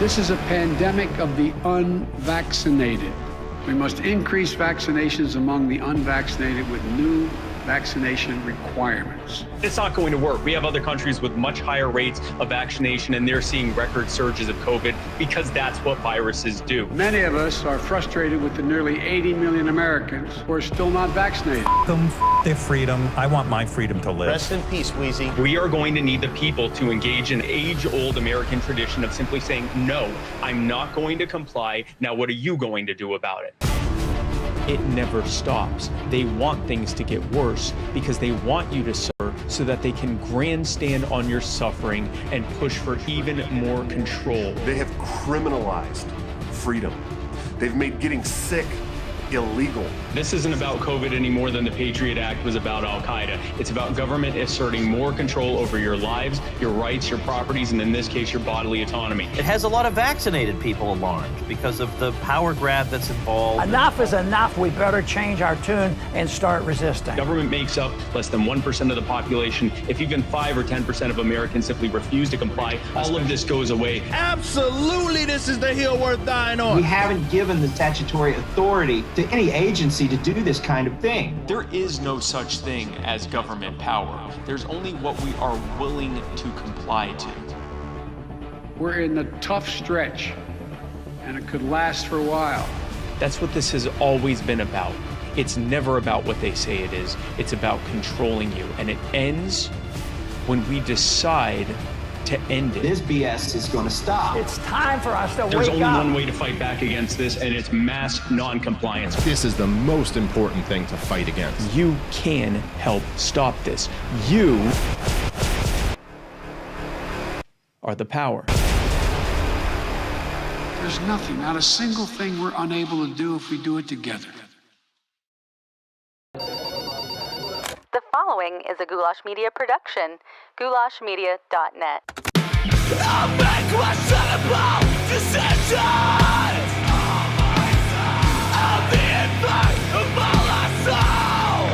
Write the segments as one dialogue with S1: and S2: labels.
S1: This is a pandemic of the unvaccinated. We must increase vaccinations among the unvaccinated with new vaccination requirements.
S2: It's not going to work. We have other countries with much higher rates of vaccination, and they're seeing record surges of COVID because that's what viruses do.
S1: Many of us are frustrated with the nearly 80 million Americans who are still not vaccinated.
S3: Them, their freedom. I want my freedom to live.
S4: Rest in peace, Wheezy.
S2: We are going to need the people to engage in age-old American tradition of simply saying, no, I'm not going to comply. Now, what are you going to do about it? It never stops. They want things to get worse because they want you to suffer so that they can grandstand on your suffering and push for even more control.
S5: They have criminalized freedom. They've made getting sick illegal.
S2: This isn't about COVID any more than the Patriot Act was about Al-Qaeda. It's about government asserting more control over your lives, your rights, your properties, and in this case, your bodily autonomy.
S4: It has a lot of vaccinated people alarmed because of the power grab that's involved.
S6: Enough is enough. We better change our tune and start resisting.
S2: Government makes up less than 1% of the population. If even 5 or 10% of Americans simply refuse to comply, all of this goes away.
S7: Absolutely, this is the hill worth dying on.
S8: We haven't given the statutory authority to any agency to do this kind of thing.
S2: There is no such thing as government power. There's only what we are willing to comply to.
S1: We're in a tough stretch, and it could last for a while.
S2: That's what this has always been about. It's never about what they say it is. It's about controlling you, and it ends when we decide to end it.
S8: This BS is going to stop.
S6: It's time for us to
S2: There's
S6: wake
S2: only
S6: up.
S2: one way to fight back against this, and it's mass non-compliance.
S7: This is the most important thing to fight against.
S2: You can help stop this. You are the power.
S1: There's nothing, not a single thing we're unable to do if we do it together.
S9: The following is a Goulash Media production. GoulashMedia.net.
S10: I'll make questionable decisions. I'll be in fact of all I soul.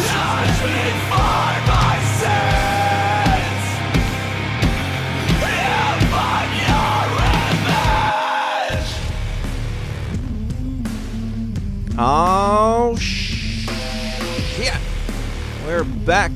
S10: Judge me for my sins. Live on your image.
S11: Oh, shit. We're back.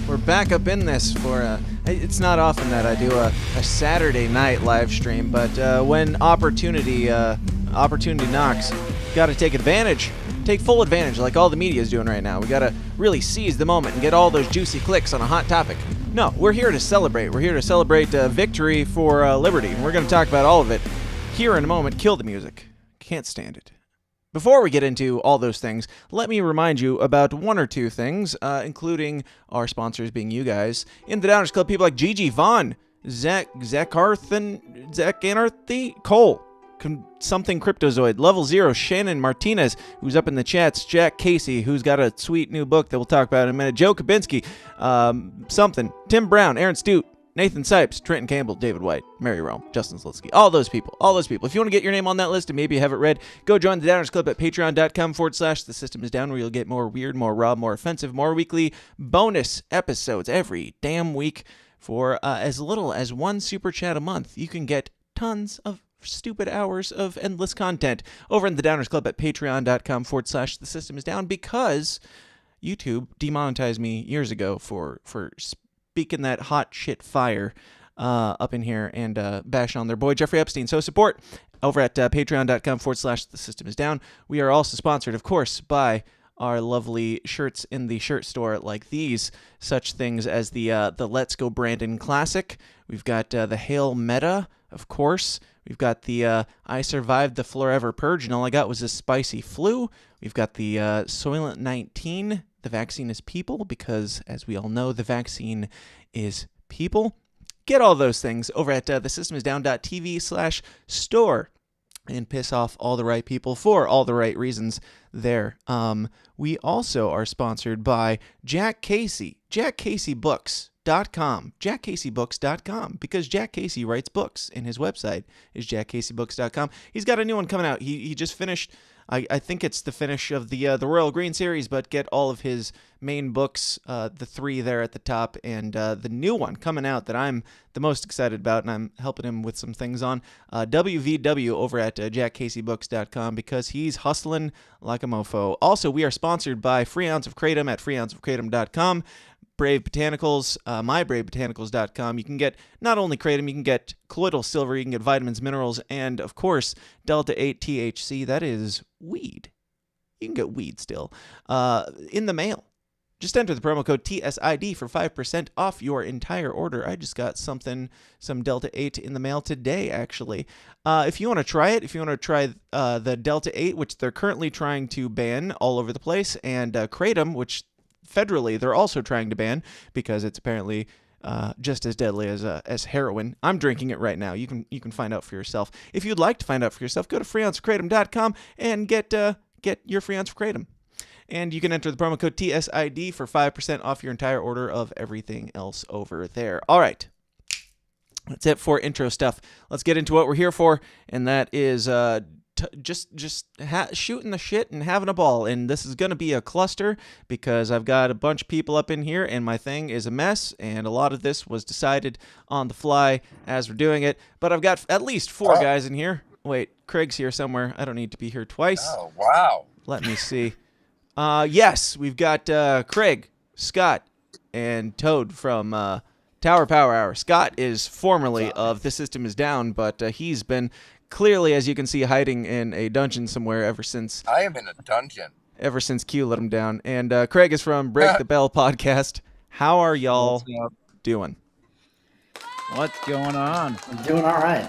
S11: We're back up in this for it's not often that I do a Saturday night live stream, but when opportunity knocks, got to take advantage. Take full advantage like all the media is doing right now. We got to really seize the moment and get all those juicy clicks on a hot topic. No, we're here to celebrate. We're here to celebrate victory for liberty. And we're going to talk about all of it here in a moment. Kill the music. Can't stand it. Before we get into all those things, let me remind you about one or two things, including our sponsors being you guys. In the Downers Club, people like Gigi Vaughn, Zach Anarthy, Cole, something Cryptozoid, Level Zero, Shannon Martinez, who's up in the chats, Jack Casey, who's got a sweet new book that we'll talk about in a minute, Joe Kabinski, something, Tim Brown, Aaron Stute, Nathan Sipes, Trenton Campbell, David White, Mary Rome, Justin Zlitsky, all those people. If you want to get your name on that list and maybe you haven't read, go join the Downers Club at patreon.com/The System Is Down, where you'll get more weird, more raw, more offensive, more weekly bonus episodes every damn week for as little as one super chat a month. You can get tons of stupid hours of endless content over in the Downers Club at patreon.com/The System Is Down, because YouTube demonetized me years ago for speaking that hot shit fire up in here and bashing on their boy Jeffrey Epstein. So support over at patreon.com/The System Is Down. We are also sponsored, of course, by our lovely shirts in the shirt store, like these, such things as the Let's Go Brandon Classic. We've got the Hail Meta, of course. We've got the I Survived the Forever Purge and all I got was a spicy flu. We've got the Soylent 19. The vaccine is people, because as we all know, the vaccine is people. Get all those things over at thesystemisdown.tv/store and piss off all the right people for all the right reasons there. We also are sponsored by Jack Casey, JackCaseyBooks.com, JackCaseyBooks.com, because Jack Casey writes books, and his website is JackCaseyBooks.com. He's got a new one coming out. He just finished, I think it's the finish of the Royal Green series, but get all of his main books, the 3 there at the top, and the new one coming out that I'm the most excited about, and I'm helping him with some things on, WVW over at jackcaseybooks.com, because he's hustling like a mofo. Also, we are sponsored by Free Ounce of Kratom at freeounceofkratom.com. Brave Botanicals, mybravebotanicals.com. You can get not only kratom, you can get colloidal silver, you can get vitamins, minerals, and, of course, Delta-8 THC. That is weed. You can get weed still in the mail. Just enter the promo code TSID for 5% off your entire order. I just got some Delta-8 in the mail today, actually. If you want to try it, if you want to try the Delta-8, which they're currently trying to ban all over the place, and Kratom, which federally they're also trying to ban because it's apparently just as deadly as heroin. I'm drinking it right now. You can find out for yourself. If you'd like to find out for yourself, go to freeounceofkratom.com and get your free ounce of Kratom. And you can enter the promo code TSID for 5% off your entire order of everything else over there. All right. That's it for intro stuff. Let's get into what we're here for, and that is shooting the shit and having a ball. And this is going to be a cluster because I've got a bunch of people up in here and my thing is a mess, and a lot of this was decided on the fly as we're doing it. But I've got at least 4 guys in here. Wait, Craig's here somewhere. I don't need to be here twice.
S12: Oh, wow.
S11: Let me see. Yes, we've got Craig, Scott, and Toad from Tower Power Hour. Scott is formerly of The System Is Down, but he's been clearly, as you can see, hiding in a dungeon somewhere ever since.
S12: I am in a dungeon.
S11: Ever since Q let him down. And Craig is from Break the Bell podcast. How are y'all doing?
S13: What's going on?
S14: I'm doing all right.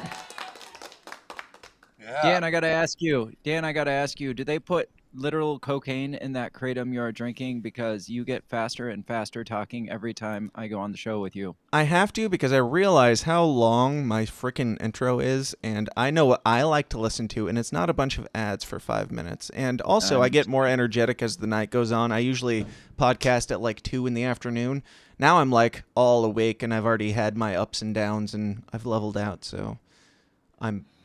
S12: Yeah.
S13: Dan, I gotta ask you. Do they put literal cocaine in that kratom you're drinking? Because you get faster and faster talking every time I go on the show with you.
S11: I have to, because I realize how long my frickin' intro is, and I know what I like to listen to, and it's not a bunch of ads for 5 minutes. And also, I get more energetic as the night goes on. I usually podcast at like 2 in the afternoon. Now I'm like all awake, and I've already had my ups and downs, and I've leveled out, so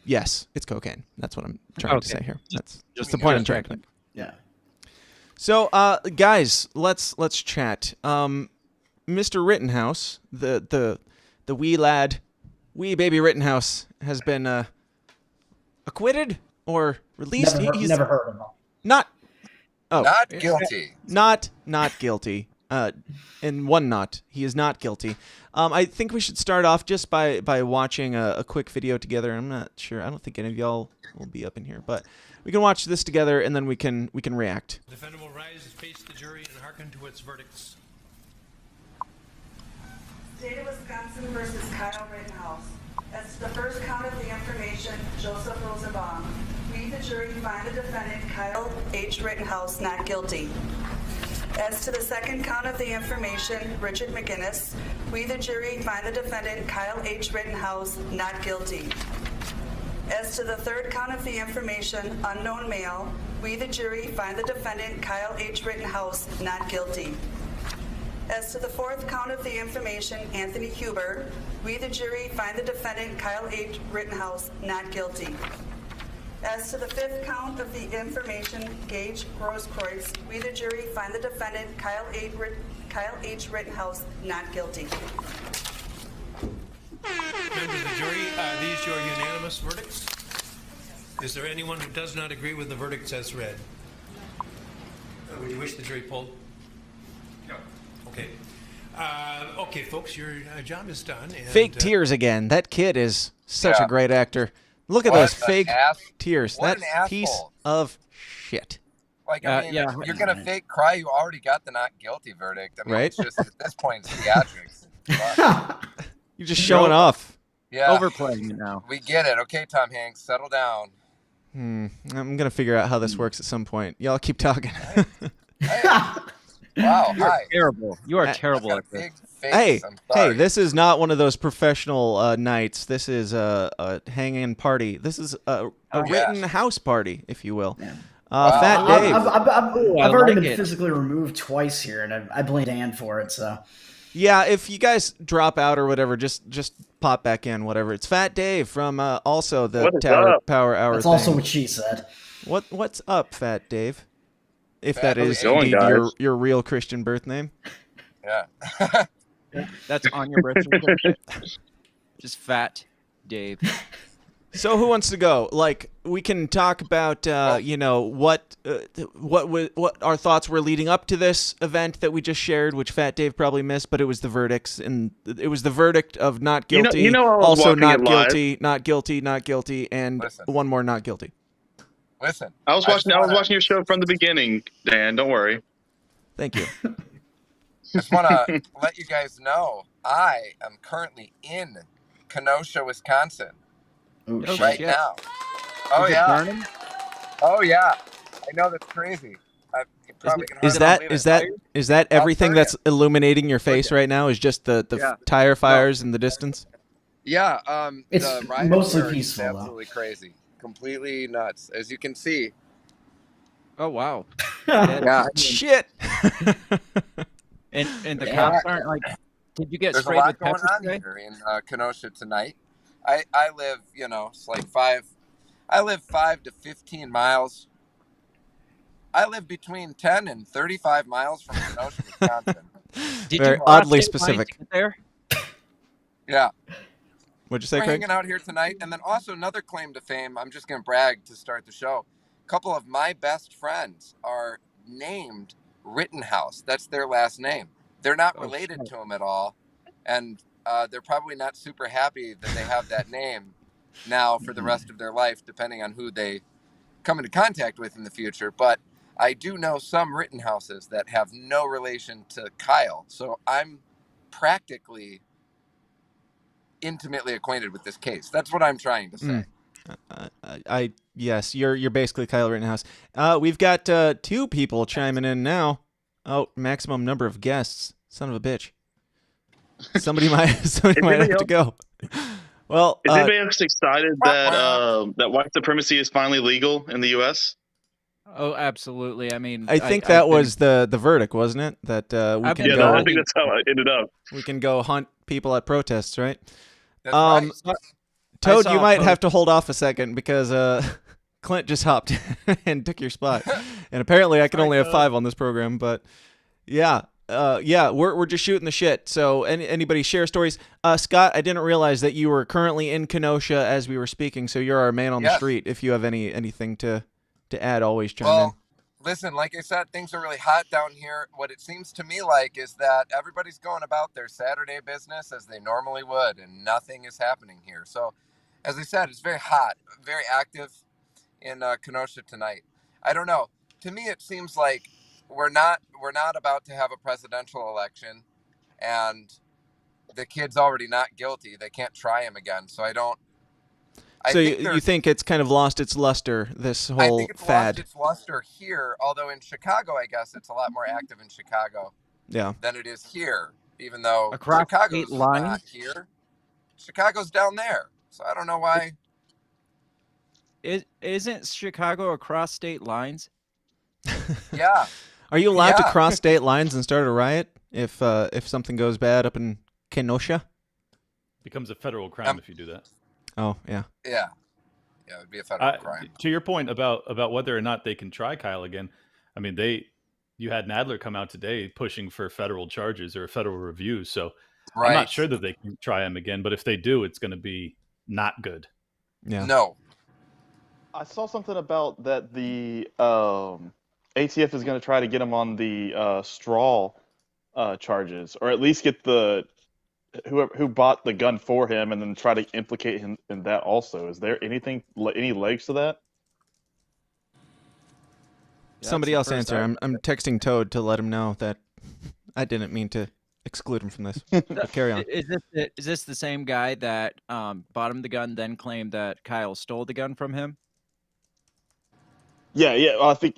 S11: yes, it's cocaine. That's what I'm trying to say here. That's just the point I'm trying to make.
S14: Yeah.
S11: So, guys, let's chat. Mr. RittenHouse, the wee lad, wee baby RittenHouse, has been acquitted or released.
S14: Never heard of him.
S12: Not guilty.
S11: Not guilty. In one not, he is not guilty. I think we should start off just by watching a quick video together. I'm not sure. I don't think any of y'all will be up in here, but we can watch this together and then we can react.
S15: The defendant will rise and face the jury and hearken to its verdicts.
S16: State of Wisconsin versus Kyle Rittenhouse. As to the first count of the information, Joseph Rosenbaum. We, the jury, find the defendant, Kyle H. Rittenhouse, not guilty. As to the second count of the information, Richard McGinnis, we, the jury, find the defendant, Kyle H. Rittenhouse, not guilty. As to the third count of the information, unknown male, we, the jury, find the defendant, Kyle H. Rittenhouse, not guilty. As to the fourth count of the information, Anthony Huber, we, the jury, find the defendant, Kyle H. Rittenhouse, not guilty. As to the fifth count of the information, Gage Grosskreutz, we, the jury, find the defendant, Kyle H. Rittenhouse, not guilty.
S15: Members of the jury, are these your unanimous verdicts? Is there anyone who does not agree with the verdicts as read? Would you wish the jury polled? No. Okay. Okay, folks, your job is done. And,
S11: fake tears again. That kid is such a great actor. Look at those fake tears.
S12: What
S11: that piece of shit.
S12: Like, I mean, if you're going to fake cry, you already got the not guilty verdict. I mean,
S11: right?
S12: It's just, at this point, it's theatrics.
S11: You're just showing off.
S12: Yeah.
S13: Overplaying it now.
S12: We get it. Okay, Tom Hanks, settle down.
S11: I'm going to figure out how this works at some point. Y'all keep talking.
S12: Wow,
S13: you are terrible. You are terrible at this.
S11: Hey, this is not one of those professional nights. This is a hang-in party. This is a RittenHouse party, if you will.
S14: Yeah.
S11: Fat Dave.
S14: I've already been physically removed twice here, and I blame Dan for it. So.
S11: Yeah, if you guys drop out or whatever, just pop back in, whatever. It's Fat Dave from also the Tower Power Hour.
S14: That's also what she said.
S11: What's up, Fat Dave? If that is
S12: Dave.
S11: indeed your real Christian birth name.
S12: Yeah.
S13: That's on your birth certificate. Just Fat Dave.
S11: So who wants to go? Like, we can talk about, what our thoughts were leading up to this event that we just shared, which Fat Dave probably missed, but it was the verdicts, and it was the verdict of not guilty, also not guilty, not guilty, not guilty, and one more not guilty.
S12: Listen,
S17: I was watching your show from the beginning, Dan. Don't worry.
S11: Thank you.
S12: I just want to let you guys know I am currently in Kenosha, Wisconsin. Right now. Oh yeah. Oh yeah. I know that's crazy. You probably can
S11: Is that everything that's illuminating your face right now? Is just the tire fires in the distance?
S12: Yeah.
S14: It's
S12: the riot
S14: mostly
S12: here is
S14: peaceful, though.
S12: absolutely crazy. Completely nuts, as you can see.
S13: Oh wow.
S12: Yeah.
S11: Shit.
S13: And the cops aren't like. Did you get
S12: There's
S13: sprayed
S12: a lot
S13: with
S12: going
S13: pepper
S12: on
S13: spray?
S12: here in Kenosha tonight. I live, it's like 5 to 15 miles. I live between 10 and 35 miles from Kenosha, Wisconsin.
S11: Very oddly specific.
S13: There?
S12: Yeah.
S11: What'd you say,
S12: We're
S11: Craig?
S12: hanging out here tonight. And then also another claim to fame. I'm just going to brag to start the show. A couple of my best friends are named RittenHouse. That's their last name. They're not related to him at all. And they're probably not super happy that they have that name now for the rest of their life, depending on who they come into contact with in the future. But I do know some Rittenhouses that have no relation to Kyle. So I'm practically intimately acquainted with this case. That's what I'm trying to say.
S11: Yes, you're basically Kyle Rittenhouse. We've got 2 people chiming in now. Oh, maximum number of guests. Son of a bitch. Somebody might have to go. Well,
S17: is anybody else excited that that white supremacy is finally legal in the U.S.?
S13: Oh, absolutely. I mean,
S11: I think that was the verdict, wasn't it? That we can go.
S17: I think that's how it ended up.
S11: We can go hunt people at protests, right?
S12: That's right.
S11: Toad, you might have to hold off a second because Clint just hopped and took your spot, and apparently I can only have 5 on this program. But yeah. We're just shooting the shit. So anybody share stories? Scott, I didn't realize that you were currently in Kenosha as we were speaking. So you're our man on the street. If you have anything to add, always chime in.
S12: Listen, like I said, things are really hot down here. What it seems to me like is that everybody's going about their Saturday business as they normally would, and nothing is happening here. So, as I said, it's very hot, very active in Kenosha tonight. I don't know. To me, it seems like we're not about to have a presidential election, and the kid's already not guilty. They can't try him again. So
S11: So you think it's kind of lost its luster, this whole fad?
S12: I think it's lost its luster here, although in Chicago, I guess it's a lot more active in Chicago than it is here, even though Chicago's not here. Chicago's down there. So I don't know why.
S13: Isn't Chicago across state lines?
S12: Yeah.
S11: Are you allowed to cross state lines and start a riot if something goes bad up in Kenosha?
S18: Becomes a federal crime if you do that.
S11: Oh, yeah.
S12: Yeah. Yeah, it would be a federal crime.
S18: To your point about whether or not they can try Kyle again, I mean, you had Nadler come out today pushing for federal charges or a federal review. So I'm not sure that they can try him again, but if they do, it's going to be not good.
S11: Yeah.
S12: No.
S17: I saw something about that the ATF is going to try to get him on the straw charges, or at least get who bought the gun for him, and then try to implicate him in that also. Is there any legs to that?
S11: Somebody else answer. I'm texting Toad to let him know that I didn't mean to exclude him from this. But carry on.
S13: Is this the same guy that bought him the gun, then claimed that Kyle stole the gun from him?
S17: Yeah. I think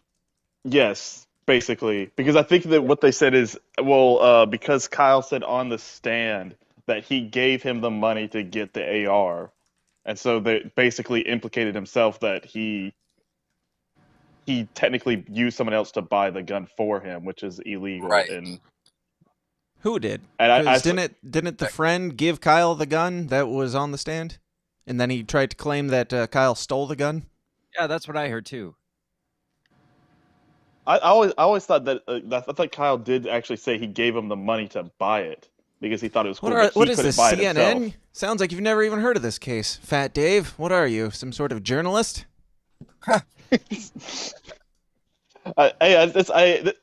S17: yes, basically, because I think that what they said is, because Kyle said on the stand that he gave him the money to get the AR, and so they basically implicated himself that he technically used someone else to buy the gun for him, which is illegal.
S12: Right.
S17: And
S11: who did?
S17: And
S11: didn't the friend give Kyle the gun that was on the stand, and then he tried to claim that Kyle stole the gun?
S13: Yeah, that's what I heard too.
S17: I always thought that I thought Kyle did actually say he gave him the money to buy it because he thought it was cool.
S11: What is
S17: couldn't
S11: this,
S17: buy it
S11: CNN?
S17: himself.
S11: Sounds like you've never even heard of this case. Fat Dave, what are you, some sort of journalist?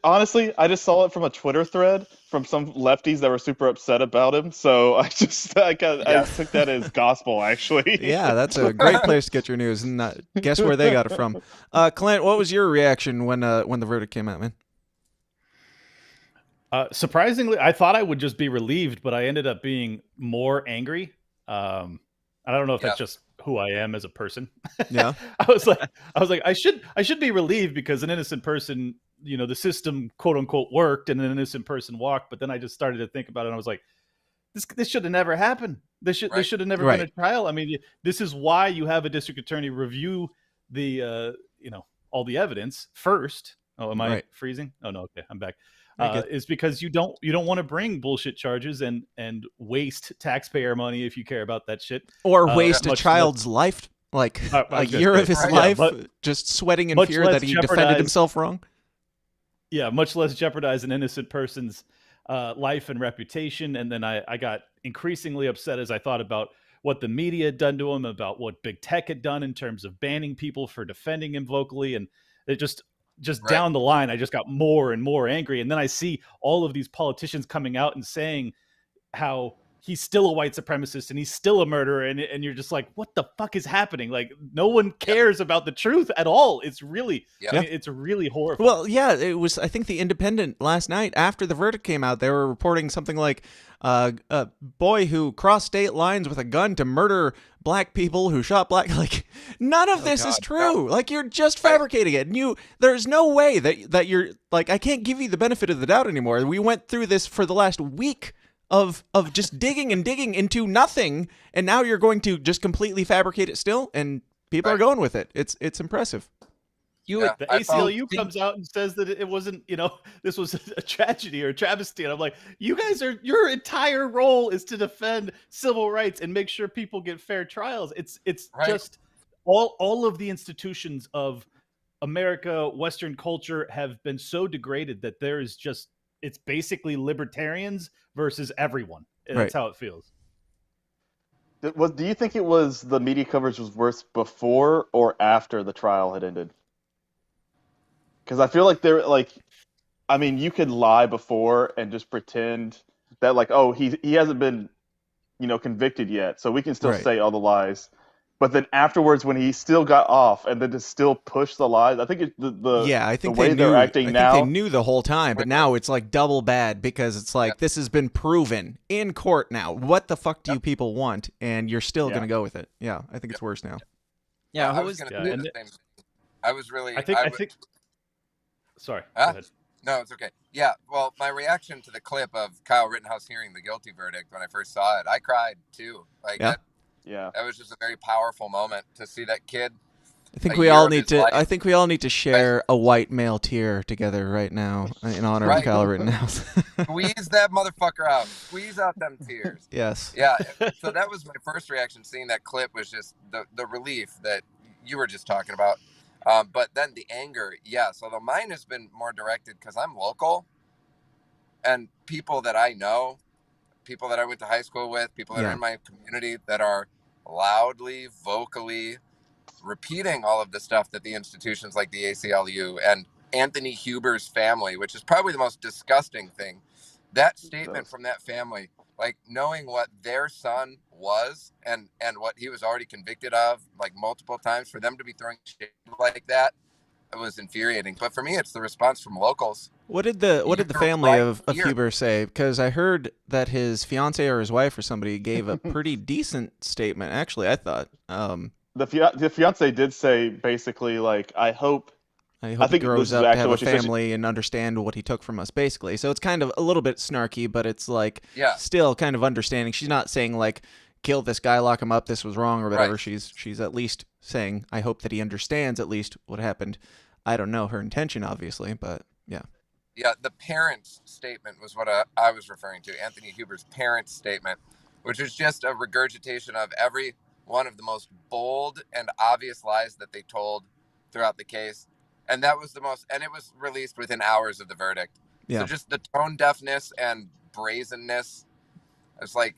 S17: Honestly, I just saw it from a Twitter thread from some lefties that were super upset about him. So I took that as gospel, actually.
S11: Yeah, that's a great place to get your news. And guess where they got it from? Clint, what was your reaction when the verdict came out, man?
S18: Surprisingly, I thought I would just be relieved, but I ended up being more angry. I don't know if that's just who I am as a person.
S11: Yeah.
S18: I was like, I should be relieved because an innocent person, the system quote unquote worked and an innocent person walked. But then I just started to think about it and I was like, this should have never happened. This should have never been a trial. I mean, this is why you have a district attorney review the, all the evidence first. Oh, am I freezing? Oh no. Okay. I'm back. Is because you don't want to bring bullshit charges and waste taxpayer money if you care about that shit,
S11: or waste a child's life, like a year of his life, just sweating in fear that he defended himself wrong.
S18: Yeah, much less jeopardize an innocent person's life and reputation. And then I got increasingly upset as I thought about what the media had done to him, about what big tech had done in terms of banning people for defending him vocally, and it just down the line, I just got more and more angry. And then I see all of these politicians coming out and saying how he's still a white supremacist and he's still a murderer. And you're just like, what the fuck is happening? Like, no one cares about the truth at all. It's really, I mean, it's really horrifying.
S11: Well, yeah, it was, I think The Independent last night after the verdict came out, they were reporting something like a boy who crossed state lines with a gun to murder black people who shot black. Like, none of this is true. Like, you're just fabricating it. And there's no way that you're like, I can't give you the benefit of the doubt anymore. We went through this for the last week of just digging and digging into nothing, and now you're going to just completely fabricate it still, and people are going with it. It's impressive.
S18: The ACLU comes out and says that it wasn't, this was a tragedy or a travesty. And I'm like, you guys your entire role is to defend civil rights and make sure people get fair trials. It's just all of the institutions of America, Western culture have been so degraded that there is just, it's basically libertarians versus everyone. And that's how it feels.
S17: Do you think it was the media coverage was worse before or after the trial had ended? Because I feel like you could lie before and just pretend that he hasn't been, convicted yet, so we can still say all the lies. But then afterwards, when he still got off, and then to still push the lies, I think
S11: I think
S17: the way they're acting now.
S11: I think they knew the whole time, but now it's like double bad because it's like this has been proven in court now. What the fuck do you people want? And you're still going to go with it. Yeah, I think it's worse now.
S12: Yeah, I was going to say the same thing. I was really.
S18: I think. Sorry. Go ahead.
S12: No, it's okay. Yeah, well, my reaction to the clip of Kyle Rittenhouse hearing the guilty verdict when I first saw it, I cried too. That was just a very powerful moment to see that kid.
S11: I think we all need to share a white male tear together right now in honor of Kyle Rittenhouse.
S12: Squeeze that motherfucker out. Squeeze out them tears.
S11: Yes.
S12: Yeah. So that was my first reaction. Seeing that clip was just the relief that you were just talking about. But then the anger, yes. Although mine has been more directed because I'm local, and people that I know, people that I went to high school with, people that are in my community that are loudly, vocally repeating all of the stuff that the institutions like the ACLU and Anthony Huber's family, which is probably the most disgusting thing, that statement from that family, like knowing what their son was and what he was already convicted of like multiple times, for them to be throwing shit like that, it was infuriating. But for me, it's the response from locals.
S11: What did the family of Huber say? Because I heard that his fiance or his wife or somebody gave a pretty decent statement. Actually, I thought
S17: the fiance did say basically like, I hope
S11: he grows up to have a family and understand what he took from us, basically. So it's kind of a little bit snarky, but it's like still kind of understanding. She's not saying like, kill this guy, lock him up, this was wrong or whatever. She's at least saying, I hope that he understands at least what happened. I don't know her intention, obviously, but yeah.
S12: Yeah, the parents' statement was what I was referring to, Anthony Huber's parents' statement, which was just a regurgitation of every one of the most bold and obvious lies that they told throughout the case. And that was the most, and it was released within hours of the verdict.
S11: Yeah.
S12: So just the tone deafness and brazenness, it's like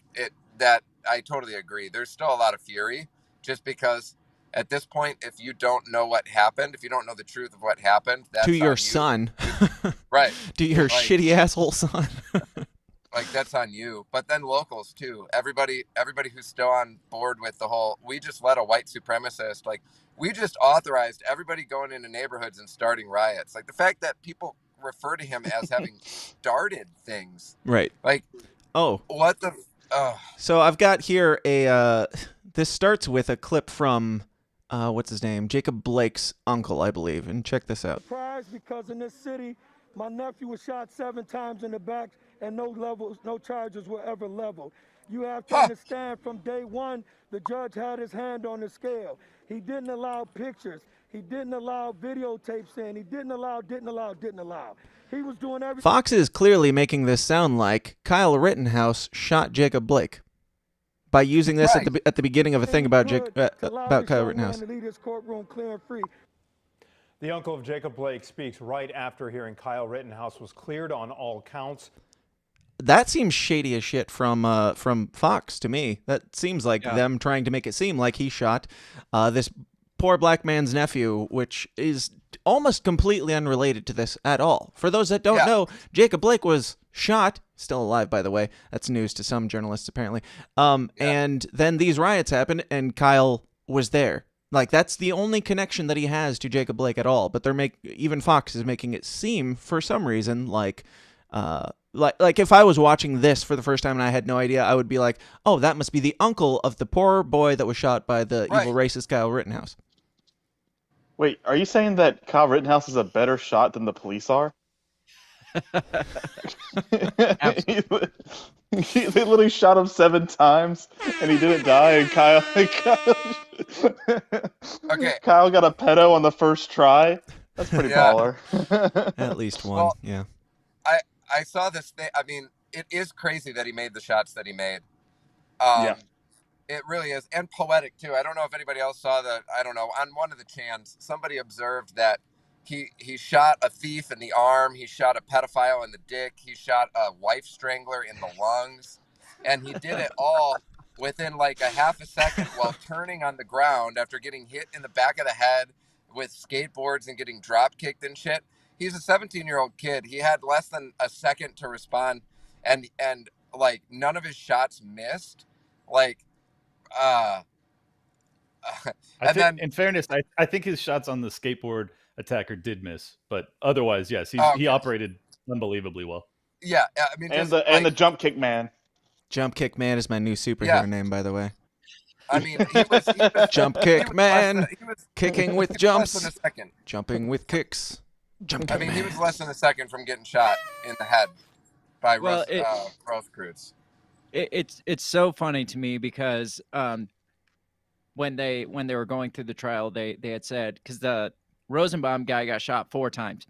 S12: that I totally agree. There's still a lot of fury just because at this point, if you don't know what happened, if you don't know the truth of what happened, that's
S11: to your
S12: on you.
S11: son.
S12: Right.
S11: To your shitty asshole son.
S12: Like that's on you. But then locals too. Everybody who's still on board with the whole, we just let a white supremacist, like we just authorized everybody going into neighborhoods and starting riots. Like the fact that people refer to him as having started things.
S11: Right.
S12: Like,
S11: oh,
S12: what the?
S11: So I've got here a. This starts with a clip from, what's his name, Jacob Blake's uncle, I believe, and check this out.
S19: Surprised because in this city, my nephew was shot 7 times in the back, and no charges were ever leveled. You have to understand, from day one, the judge had his hand on the scale. He didn't allow pictures. He didn't allow videotapes in. He didn't allow. He was doing everything.
S11: Fox is clearly making this sound like Kyle Rittenhouse shot Jacob Blake by using this at the beginning of a thing about Kyle Rittenhouse.
S20: The uncle of Jacob Blake speaks right after hearing Kyle Rittenhouse was cleared on all counts.
S11: That seems shady as shit from Fox to me. That seems like them trying to make it seem like he shot this poor black man's nephew, which is almost completely unrelated to this at all. For those that don't know, Jacob Blake was shot, still alive, by the way. That's news to some journalists, apparently. And then these riots happened, and Kyle was there. Like, that's the only connection that he has to Jacob Blake at all. But even Fox is making it seem, for some reason, like if I was watching this for the first time and I had no idea, I would be like, oh, that must be the uncle of the poor boy that was shot by the evil racist Kyle Rittenhouse.
S17: Wait, are you saying that Kyle Rittenhouse is a better shot than the police are? They literally shot him 7 times and he didn't die, and Kyle got a pedo on the first try. That's pretty baller.
S11: At least one. Yeah.
S12: I saw this thing. I mean, it is crazy that he made the shots that he made. It really is. And poetic too. I don't know if anybody else saw that. I don't know. On one of the chans, somebody observed that he shot a thief in the arm. He shot a pedophile in the dick. He shot a wife strangler in the lungs. And he did it all within like a half a second while turning on the ground after getting hit in the back of the head with skateboards and getting drop kicked and shit. He's a 17-year-old kid. He had less than a second to respond, and like none of his shots missed. Like,
S18: in fairness, I think his shots on the skateboard attacker did miss, but otherwise, yes, he operated unbelievably well.
S12: Yeah, I mean,
S17: and the jump kick man.
S11: Jump kick man is my new superhero name, by the way.
S12: I mean, he was
S11: jump kick man, kicking with jumps,
S12: less than a second.
S11: Jumping with kicks.
S12: I mean, he was less than a second from getting shot in the head by Rosecruz.
S13: It's so funny to me because when they were going through the trial, they had said, because the Rosenbaum guy got shot 4 times.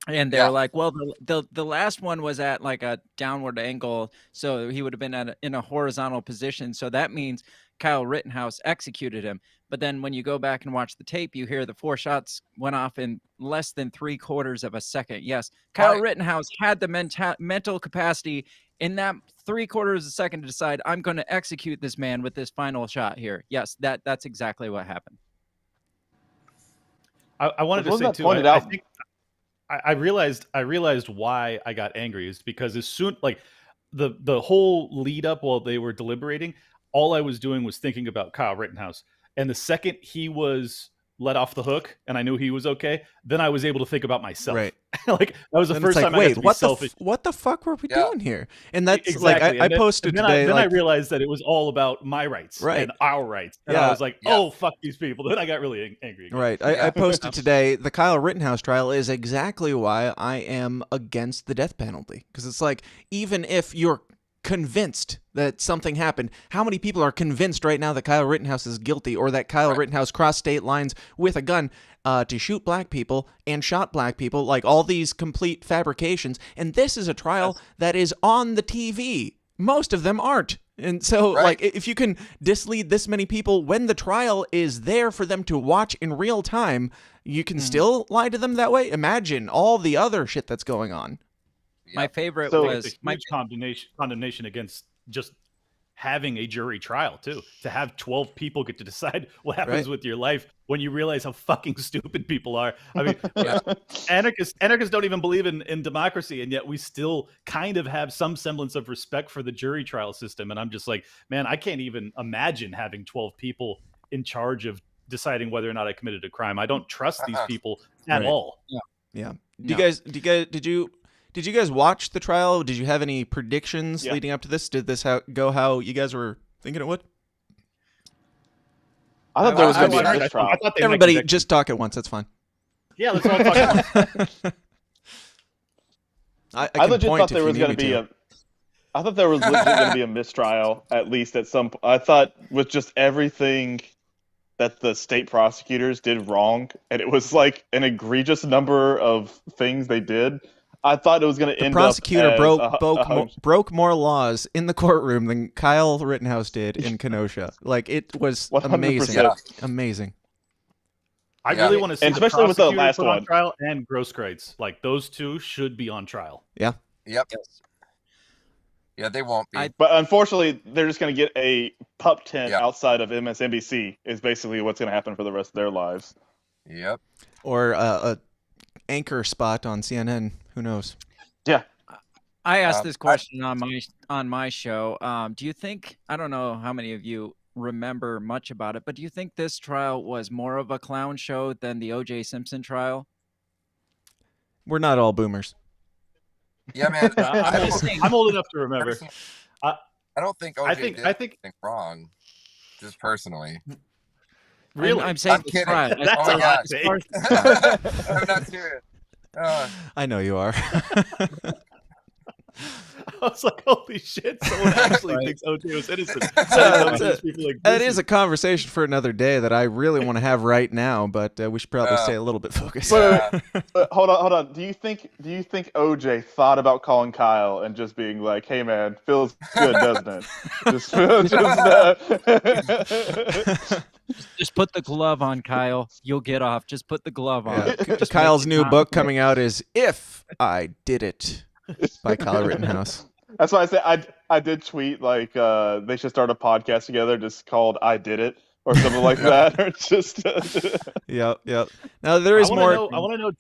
S13: And they're like, well, the last one was at like a downward angle, so he would have been in a horizontal position. So that means Kyle Rittenhouse executed him. But then when you go back and watch the tape, you hear the 4 shots went off in less than 3/4 of a second. Yes, Kyle Rittenhouse had the mental capacity in that 3/4 of a second to decide, I'm going to execute this man with this final shot here. Yes, that's exactly what happened.
S18: I wanted to say too. I think I realized why I got angry is because as soon like the whole lead up while they were deliberating, all I was doing was thinking about Kyle Rittenhouse. And the second he was let off the hook and I knew he was okay, then I was able to think about myself.
S11: Right.
S18: Like that was the first time I got to be selfish.
S11: What the fuck were we doing here? And that's
S18: exactly.
S11: like I posted today.
S18: Then I realized that it was all about my rights and our rights. And I was like, oh, fuck these people. Then I got really angry again.
S11: Right. I posted today, the Kyle Rittenhouse trial is exactly why I am against the death penalty. Because it's like, even if you're convinced that something happened, how many people are convinced right now that Kyle Rittenhouse is guilty, or that Kyle Rittenhouse crossed state lines with a gun to shoot black people and shot black people, like all these complete fabrications? And this is a trial that is on the TV. Most of them aren't. And so, like, if you can dislead this many people when the trial is there for them to watch in real time, you can still lie to them that way? Imagine all the other shit that's going on.
S13: My favorite
S18: was
S13: was
S18: a huge condemnation against just having a jury trial too. To have 12 people get to decide what happens with your life when you realize how fucking stupid people are. I mean, anarchists don't even believe in democracy, and yet we still kind of have some semblance of respect for the jury trial system. And I'm just like, man, I can't even imagine having 12 people in charge of deciding whether or not I committed a crime. I don't trust these people at all.
S11: Yeah. Did you guys watch the trial? Did you have any predictions leading up to this? Did this go how you guys were thinking it would?
S17: I thought there was going to be a mistrial.
S11: Everybody just talk at once. That's fine.
S18: Yeah, let's all talk at once.
S17: I legit thought there was going to be I thought there was legit going to be a mistrial, at least at some point. I thought with just everything that the state prosecutors did wrong, and it was like an egregious number of things they did, I thought it was going to end up as
S11: the prosecutor broke more laws in the courtroom than Kyle Rittenhouse did in Kenosha. Like, it was
S17: 100%.
S11: amazing. Amazing.
S18: I really want to see
S17: especially with the last
S18: put
S17: one
S18: on trial and Grosskreutz. Like, those two should be on trial.
S11: Yeah.
S12: Yep. Yeah, they won't be.
S17: But unfortunately, they're just going to get a pup tent outside of MSNBC is basically what's going to happen for the rest of their lives.
S12: Yep.
S11: Or a anchor spot on CNN. Who knows?
S17: Yeah.
S13: I asked this question on my show. Do you think, I don't know how many of you remember much about it, but do you think this trial was more of a clown show than the O.J. Simpson trial?
S11: We're not all boomers.
S12: Yeah, man.
S18: I'm old enough to remember.
S12: I don't think OJ
S18: I think
S12: anything wrong, just personally.
S18: Really?
S13: I'm saying
S12: I'm kidding.
S13: Trial.
S12: Oh my gosh. I'm not serious.
S11: I know you are.
S18: I was like, holy shit, someone actually thinks OJ was innocent.
S11: That is a conversation for another day that I really want to have right now, but we should probably stay a little bit focused.
S17: Wait, hold on. Do you think OJ thought about calling Kyle and just being like, "Hey man, feels good, doesn't it?"
S13: Just put the glove on, Kyle. You'll get off. Just put the glove on.
S11: Kyle's new book coming out is "If I Did It" by Kyle Rittenhouse.
S17: That's why I said I did tweet like they should start a podcast together just called "I Did It" or something like that, or just.
S11: Yep. Now there is more.
S18: I want to know.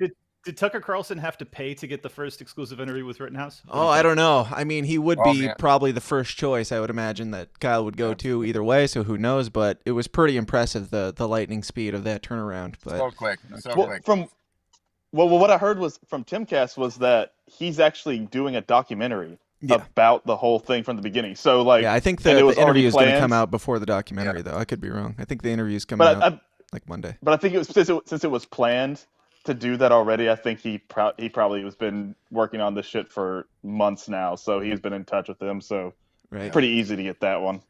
S18: Did Tucker Carlson have to pay to get the first exclusive interview with Rittenhouse?
S11: Oh, I don't know. I mean, he would be probably the first choice. I would imagine that Kyle would go to either way. So who knows? But it was pretty impressive the lightning speed of that turnaround. But
S12: so quick.
S17: What I heard was from Timcast was that he's actually doing a documentary about the whole thing from the beginning. So like,
S11: I think the interview is going to come out before the documentary, though. I could be wrong. I think the interview's coming out like Monday.
S17: But I think it was since it was planned to do that already. I think he probably has been working on this shit for months now. So he's been in touch with them. So pretty easy to get that one.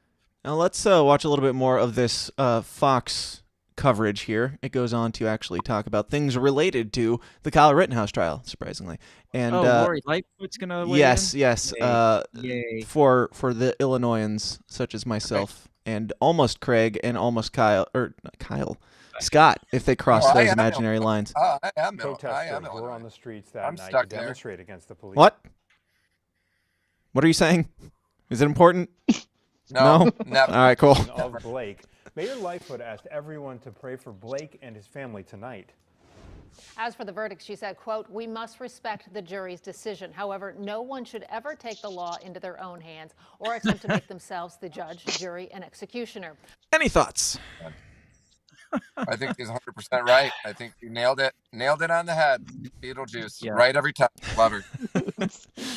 S11: Now let's watch a little bit more of this Fox coverage here. It goes on to actually talk about things related to the Kyle Rittenhouse trial, surprisingly. And
S13: Lori Lightfoot's gonna weigh
S11: yes.
S13: Yay.
S11: For the Illinoisans such as myself and almost Craig and almost Kyle, or not Kyle, Scott, if they cross those imaginary lines.
S12: I am
S20: Protesters were on the streets that night to demonstrate against the police.
S11: What are you saying? Is it important?
S12: No. Never.
S11: All right, cool.
S20: Of Blake. Mayor Lightfoot asked everyone to pray for Blake and his family tonight.
S21: As for the verdict, she said, quote, "We must respect the jury's decision. However, no one should ever take the law into their own hands or attempt to make themselves the judge, jury, and executioner."
S11: Any thoughts?
S12: I think he's 100% right. I think you nailed it. Nailed it on the head. Beetlejuice. Right every time. Love her.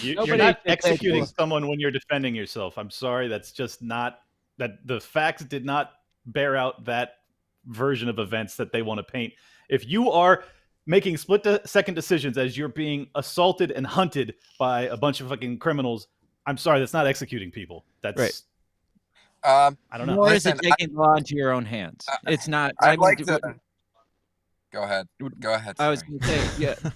S18: You're not executing someone when you're defending yourself. I'm sorry. That's just not that the facts did not bear out that version of events that they want to paint. If you are making split-second decisions as you're being assaulted and hunted by a bunch of fucking criminals, I'm sorry, that's not executing people. That's
S11: right.
S18: I don't know.
S13: Nor is it taking the law into your own hands. It's not.
S12: I'd like to. Go ahead.
S13: I was going to say,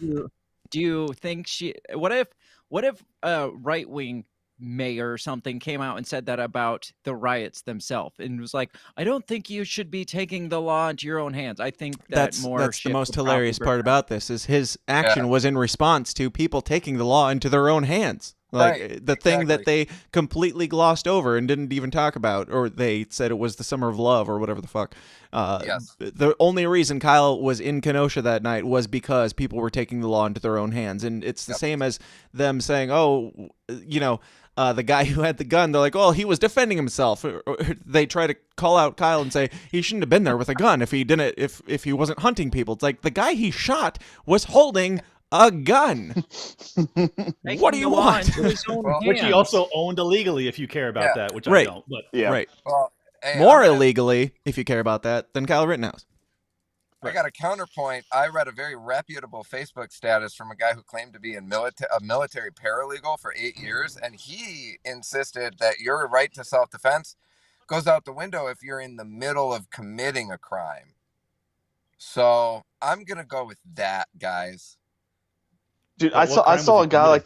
S13: do you think she? What if a right-wing mayor or something came out and said that about the riots themselves, and was like, I don't think you should be taking the law into your own hands. I think that
S11: That's
S13: more
S11: the
S13: shit
S11: most
S13: would probably
S11: hilarious
S13: break
S11: part
S13: out.
S11: about this is his action was in response to people taking the law into their own hands. Like
S12: Right,
S11: the thing that
S12: exactly.
S11: they completely glossed over and didn't even talk about, or they said it was the summer of love or whatever the fuck.
S12: Yes.
S11: The only reason Kyle was in Kenosha that night was because people were taking the law into their own hands. And it's the same as them saying, oh, you know, the guy who had the gun, they're like, oh, he was defending himself. Or they try to call out Kyle and say he shouldn't have been there with a gun if he didn't, if he wasn't hunting people. It's like the guy he shot was holding a gun. What do you want?
S18: Which he also owned illegally, if you care about that, which I don't. But
S11: Right.
S12: Well, hey,
S11: More illegally, if you care about that, than Kyle Rittenhouse.
S12: I got a counterpoint. I read a very reputable Facebook status from a guy who claimed to be a military paralegal for 8 years, and he insisted that your right to self-defense goes out the window if you're in the middle of committing a crime. So I'm gonna go with that, guys.
S17: Dude, I saw a guy like.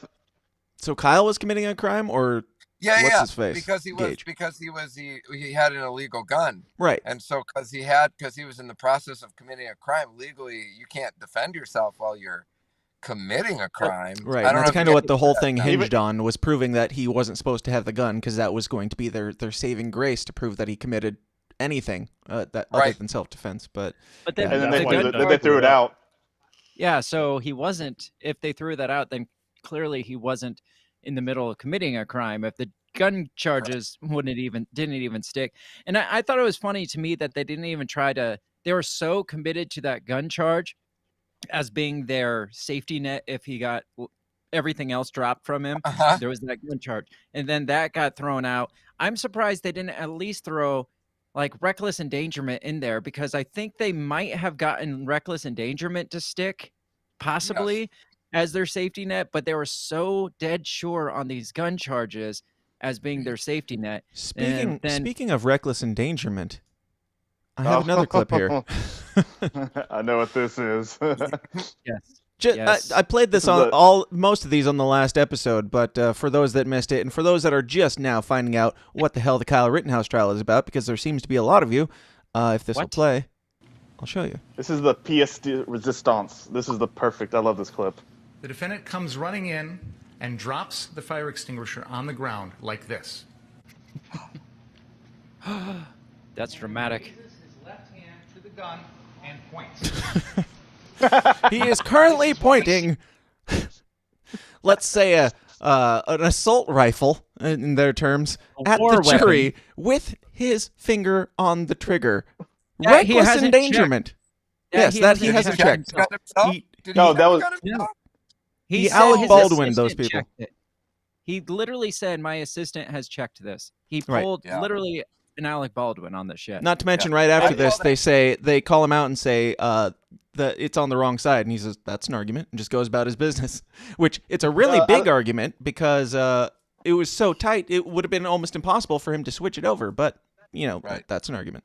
S11: So Kyle was committing a crime, or
S12: Yeah,
S11: what's his face?
S12: because he had an illegal gun,
S11: Right.
S12: And so because he was in the process of committing a crime legally, you can't defend yourself while you're committing a crime.
S11: Right.
S12: I
S11: And
S12: don't
S11: that's
S12: know if
S11: kind
S12: you
S11: of what
S12: get
S11: the whole
S12: that
S11: thing
S12: now.
S11: hinged on, was proving that he wasn't supposed to have the gun, because that was going to be their saving grace to prove that he committed anything other than self-defense. But
S13: then,
S17: and then they threw it out.
S13: Yeah, so he wasn't. If they threw that out, then clearly he wasn't in the middle of committing a crime. If the gun charges didn't even stick, and I thought it was funny to me that they didn't even try to. They were so committed to that gun charge as being their safety net if he got everything else dropped from him. There was that gun charge, and then that got thrown out. I'm surprised they didn't at least throw like reckless endangerment in there, because I think they might have gotten reckless endangerment to stick possibly as their safety net, but they were so dead sure on these gun charges as being their safety net.
S11: Speaking of reckless endangerment, I have another clip here.
S17: I know what this is.
S13: Yes.
S11: I played this on most of these on the last episode, but for those that missed it, and for those that are just now finding out what the hell the Kyle Rittenhouse trial is about, because there seems to be a lot of you, if this will play, I'll show you.
S17: This is the pièce de résistance. This is the perfect. I love this clip.
S3: The defendant comes running in and drops the fire extinguisher on the ground like this.
S13: That's dramatic.
S3: He uses his left hand to the gun and points.
S11: He is currently pointing, let's say, an assault rifle, in their terms, at the jury with his finger on the trigger. Reckless endangerment. Yes, that he hasn't checked.
S17: No, that was.
S11: He Alec Baldwin those people.
S13: He literally said, "My assistant has checked this." He pulled literally an Alec Baldwin on this shit.
S11: Not to mention, right after this, they call him out and say that it's on the wrong side, and he says that's an argument, and just goes about his business. Which it's a really big argument, because it was so tight, it would have been almost impossible for him to switch it over. But you know, that's an argument.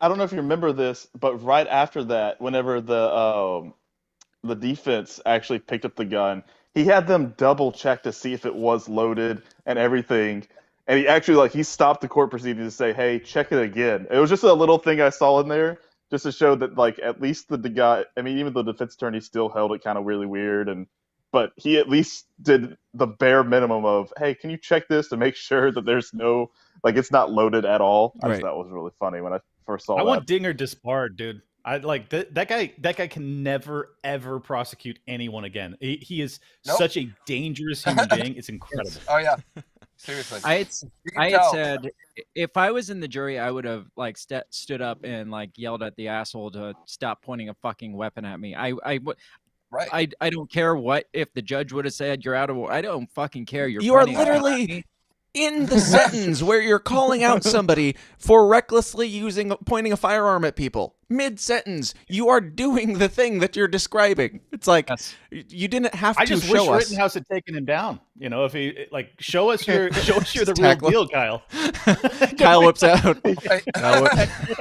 S17: I don't know if you remember this, but right after that, whenever the defense actually picked up the gun, he had them double check to see if it was loaded and everything. And he actually, he stopped the court proceedings to say, hey, check it again. It was just a little thing I saw in there just to show that, at least the guy, I mean, even the defense attorney still held it kind of really weird. But he at least did the bare minimum of, hey, can you check this to make sure that there's no, it's not loaded at all? I just thought that was really funny when I first saw that.
S18: I want Dinger disbarred, dude. I like that guy. That guy can never ever prosecute anyone again. He is such a dangerous human being. It's incredible.
S12: Oh yeah, seriously.
S13: I had said if I was in the jury, I would have stood up and yelled at the asshole to stop pointing a fucking weapon at me. I don't care what if the judge would have said you're out of order. I don't fucking care.
S11: You are literally in the sentence where you're calling out somebody for recklessly pointing a firearm at people. Mid-sentence, you are doing the thing that you're describing. It's like, you didn't have to show us.
S18: I just wish Rittenhouse had taken him down. You know, if he, show us you're the real deal, Kyle.
S11: Kyle whips out.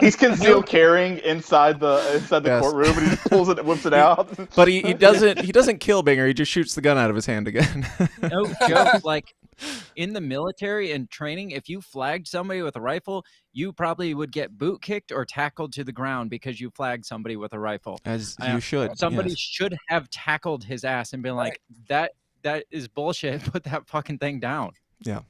S17: He's concealed carrying inside the courtroom, and he just pulls it and whips it out.
S11: But he doesn't kill Binger. He just shoots the gun out of his hand again.
S13: No joke. in the military and training, if you flagged somebody with a rifle, you probably would get boot kicked or tackled to the ground because you flagged somebody with a rifle.
S11: As you should.
S13: Somebody
S11: yes.
S13: should have tackled his ass and been like, that is bullshit. Put that fucking thing down.
S11: Yeah.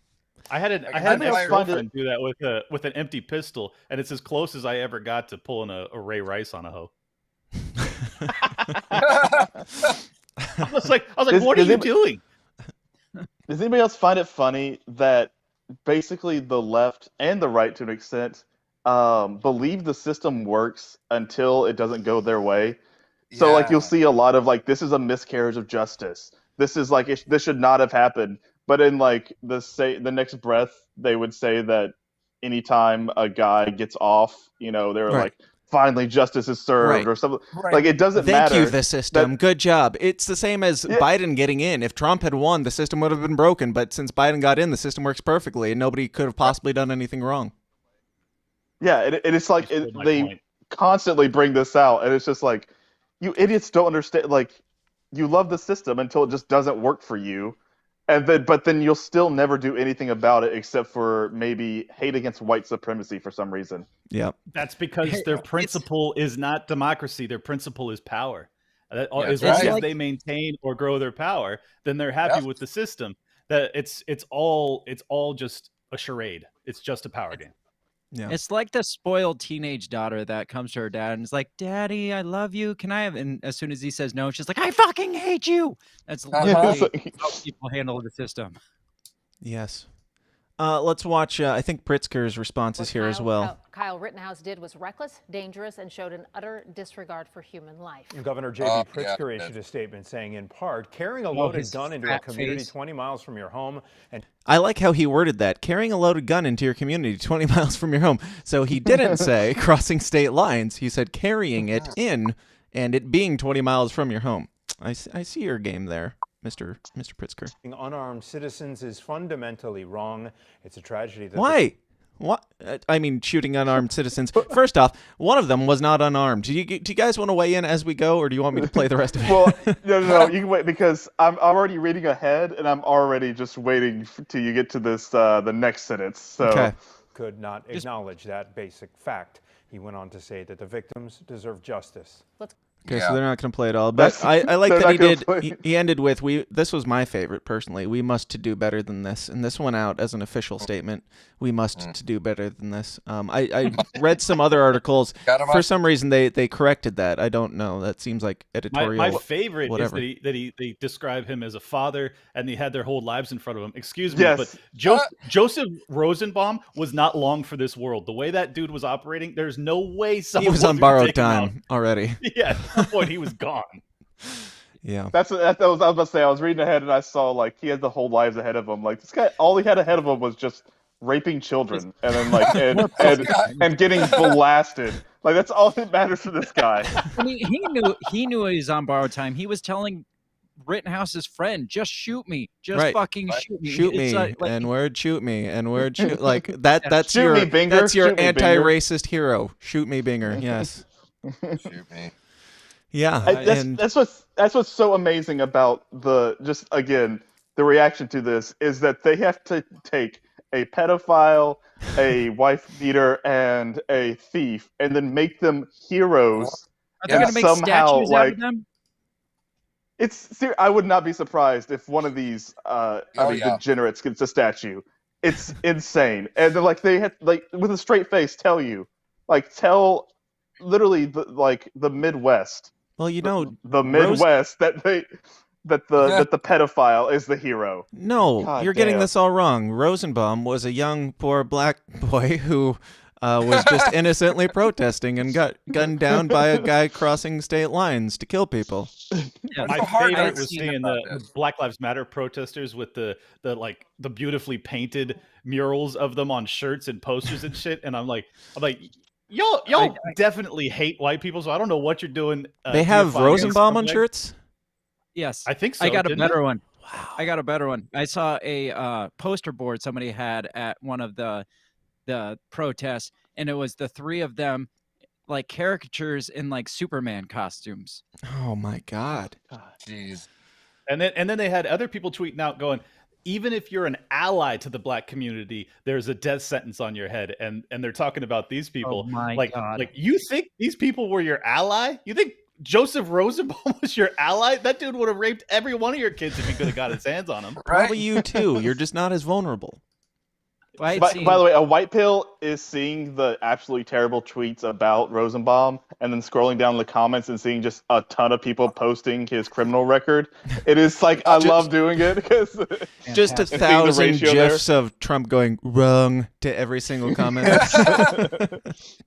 S18: I had an ex-girlfriend do that with an empty pistol, and it's as close as I ever got to pulling a Ray Rice on a hoe. I was like, what are you doing?
S17: Does anybody else find it funny that basically the left and the right, to an extent, believe the system works until it doesn't go their way? So, like, you'll see a lot of, like, this is a miscarriage of justice. This is, like, this should not have happened. But in, like, the next breath, they would say that anytime a guy gets off, you know, they're like, finally justice is served or something. Like, it doesn't matter.
S11: Thank you, the system. Good job. It's the same as Biden getting in. If Trump had won, the system would have been broken. But since Biden got in, the system works perfectly, and nobody could have possibly done anything wrong.
S17: Yeah, and it's like they constantly bring this out, and it's just like, you idiots don't understand. Like, you love the system until it just doesn't work for you. But then you'll still never do anything about it except for maybe hate against white supremacy for some reason.
S11: Yeah,
S18: that's because their principle is not democracy. Their principle is power. As long as they maintain or grow their power, then they're happy with the system. That it's all just a charade. It's just a power game.
S11: Yeah.
S13: It's like the spoiled teenage daughter that comes to her dad and is like, "Daddy, I love you. Can I have?" And as soon as he says no, she's like, "I fucking hate you." That's literally how people handle the system.
S11: Yes. Let's watch, I think, Pritzker's responses here as well.
S21: Kyle Rittenhouse did was reckless, dangerous, and showed an utter disregard for human life.
S20: Governor J.B. Pritzker issued a statement saying, in part, carrying a loaded gun into a community 20 miles from your home. And
S11: I like how he worded that, carrying a loaded gun into your community 20 miles from your home. So he didn't say crossing state lines. He said carrying it in and it being 20 miles from your home. I see your game there, Mr. Pritzker.
S20: Unarmed citizens is fundamentally wrong. It's a tragedy that...
S11: Why? What? I mean, shooting unarmed citizens. First off, one of them was not unarmed. Do you guys want to weigh in as we go, or do you want me to play the rest of it?
S17: Well, no. You can wait, because I'm already reading ahead, and I'm already just waiting till you get to this the next sentence. So
S20: could not acknowledge that basic fact. He went on to say that the victims deserve justice.
S11: Okay, so they're not going to play it all. But I like that he ended with, this was my favorite, personally. We must do better than this. And this went out as an official statement. We must do better than this. I read some other articles. For some reason, they corrected that. I don't know. That seems like editorial.
S18: My favorite
S11: whatever.
S18: is that they describe him as a father, and they had their whole lives in front of him. Excuse me,
S17: Yes.
S18: but Joseph Rosenbaum was not long for this world. The way that dude was operating, there's no way someone
S11: He was on borrowed time already.
S18: Yeah. At point he was gone.
S11: Yeah,
S17: that's what I was about to say. I was reading ahead and I saw like he had the whole lives ahead of him. Like this guy, all he had ahead of him was just raping children and then like and getting blasted. Like that's all that matters to this guy.
S13: I mean, he knew he was on borrowed time. He was telling Rittenhouse's friend, "Just shoot me, just fucking shoot me,
S11: shoot me, N-word, shoot me, N-word, shoot." Like that. That's
S17: shoot
S11: your
S17: me, Binger.
S11: That's your
S17: Shoot me,
S11: anti-racist hero. Shoot me, Binger. Yes.
S12: Shoot me.
S11: Yeah,
S17: that's what's so amazing about the reaction to this is that they have to take a pedophile, a wife beater, and a thief, and then make them heroes.
S13: Are they going to make statues out of them?
S17: I would not be surprised if one of these degenerates gets a statue. It's insane, and they're like they have with a straight face tell literally the Midwest.
S11: Well,
S17: the Midwest that the pedophile is the hero.
S11: No,
S17: God
S11: you're getting this all wrong. Rosenbaum was a young, poor black boy who was just innocently protesting and got gunned down by a guy crossing state lines to kill people.
S18: Yeah, my favorite was seeing the Black Lives Matter protesters with the beautifully painted murals of them on shirts and posters and shit. And I'm like. Y'all definitely hate white people, so I don't know what you're doing.
S11: They have Rosenbaum on shirts?
S13: Yes.
S18: I think so.
S13: I got a better one. Wow. I got a better one. I saw a poster board somebody had at one of the protests, and it was the three of them like caricatures in like Superman costumes.
S11: Oh my God.
S12: Jeez.
S18: And then they had other people tweeting out going, even if you're an ally to the black community, there's a death sentence on your head. And they're talking about these people.
S13: Oh my God.
S18: Like you think these people were your ally? You think Joseph Rosenbaum was your ally? That dude would have raped every one of your kids if he could have got his hands on them.
S11: Probably you too. You're just not as vulnerable.
S17: By the way, a white pill is seeing the absolutely terrible tweets about Rosenbaum and then scrolling down the comments and seeing just a ton of people posting his criminal record. It is like, I love doing it because
S11: just 1,000 GIFs of Trump going wrong to every single comment.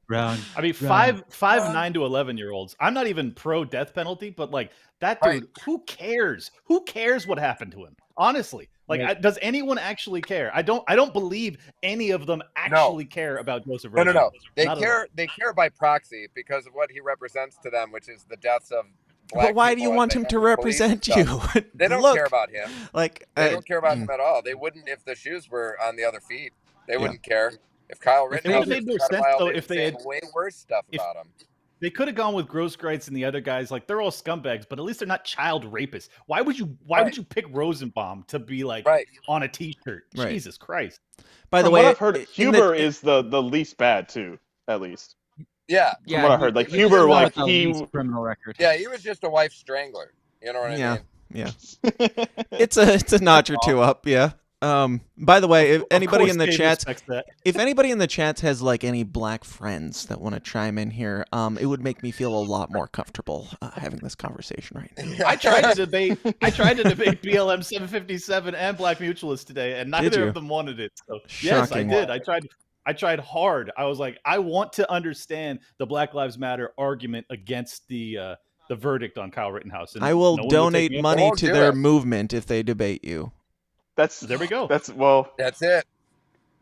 S13: Wrong.
S18: I mean, 9 to 11-year-olds. I'm not even pro death penalty, but like that dude, who cares? Who cares what happened to him? Honestly. Like, does anyone actually care? I don't believe any of them actually care about Joseph Rosenbaum.
S12: No. They care by proxy because of what he represents to them, which is the deaths of black
S11: But why do
S12: people
S11: you want him to represent you?
S12: They don't care about him.
S11: Like,
S12: they don't care about him at all. They wouldn't if the shoes were on the other feet. They wouldn't care. If Kyle Rittenhouse
S18: made more
S12: was a
S18: sense,
S12: pedophile,
S18: though,
S12: they'd
S18: if they
S12: say
S18: had-
S12: way worse stuff about him.
S18: They could have gone with Grosskreutz and the other guys. Like, they're all scumbags, but at least they're not child rapists. Why would you pick Rosenbaum to be like on a T-shirt?
S11: Right.
S18: Jesus Christ.
S11: By the
S17: From
S11: way,
S17: what I've heard, Huber is the least bad too, at least.
S12: Yeah.
S17: From what I heard, like Huber, like he
S13: criminal record.
S12: Yeah, he was just a wife strangler. You know what I mean?
S11: Yeah. It's a notch or two up, yeah. By the way, if anybody in the chats, if anybody in the chats has like any black friends that want to chime in here, it would make me feel a lot more comfortable having this conversation right now.
S18: I tried to debate BLM 757 and Black Mutualists today, and neither of them wanted it. So yes, I
S11: Shocking.
S18: did. I tried hard. I was like, I want to understand the Black Lives Matter argument against the verdict on Kyle Rittenhouse. And
S11: I will
S18: no one would take
S11: donate
S18: me up
S11: money
S18: on it.
S11: to their movement if they debate you.
S18: There we go.
S17: That's
S12: it.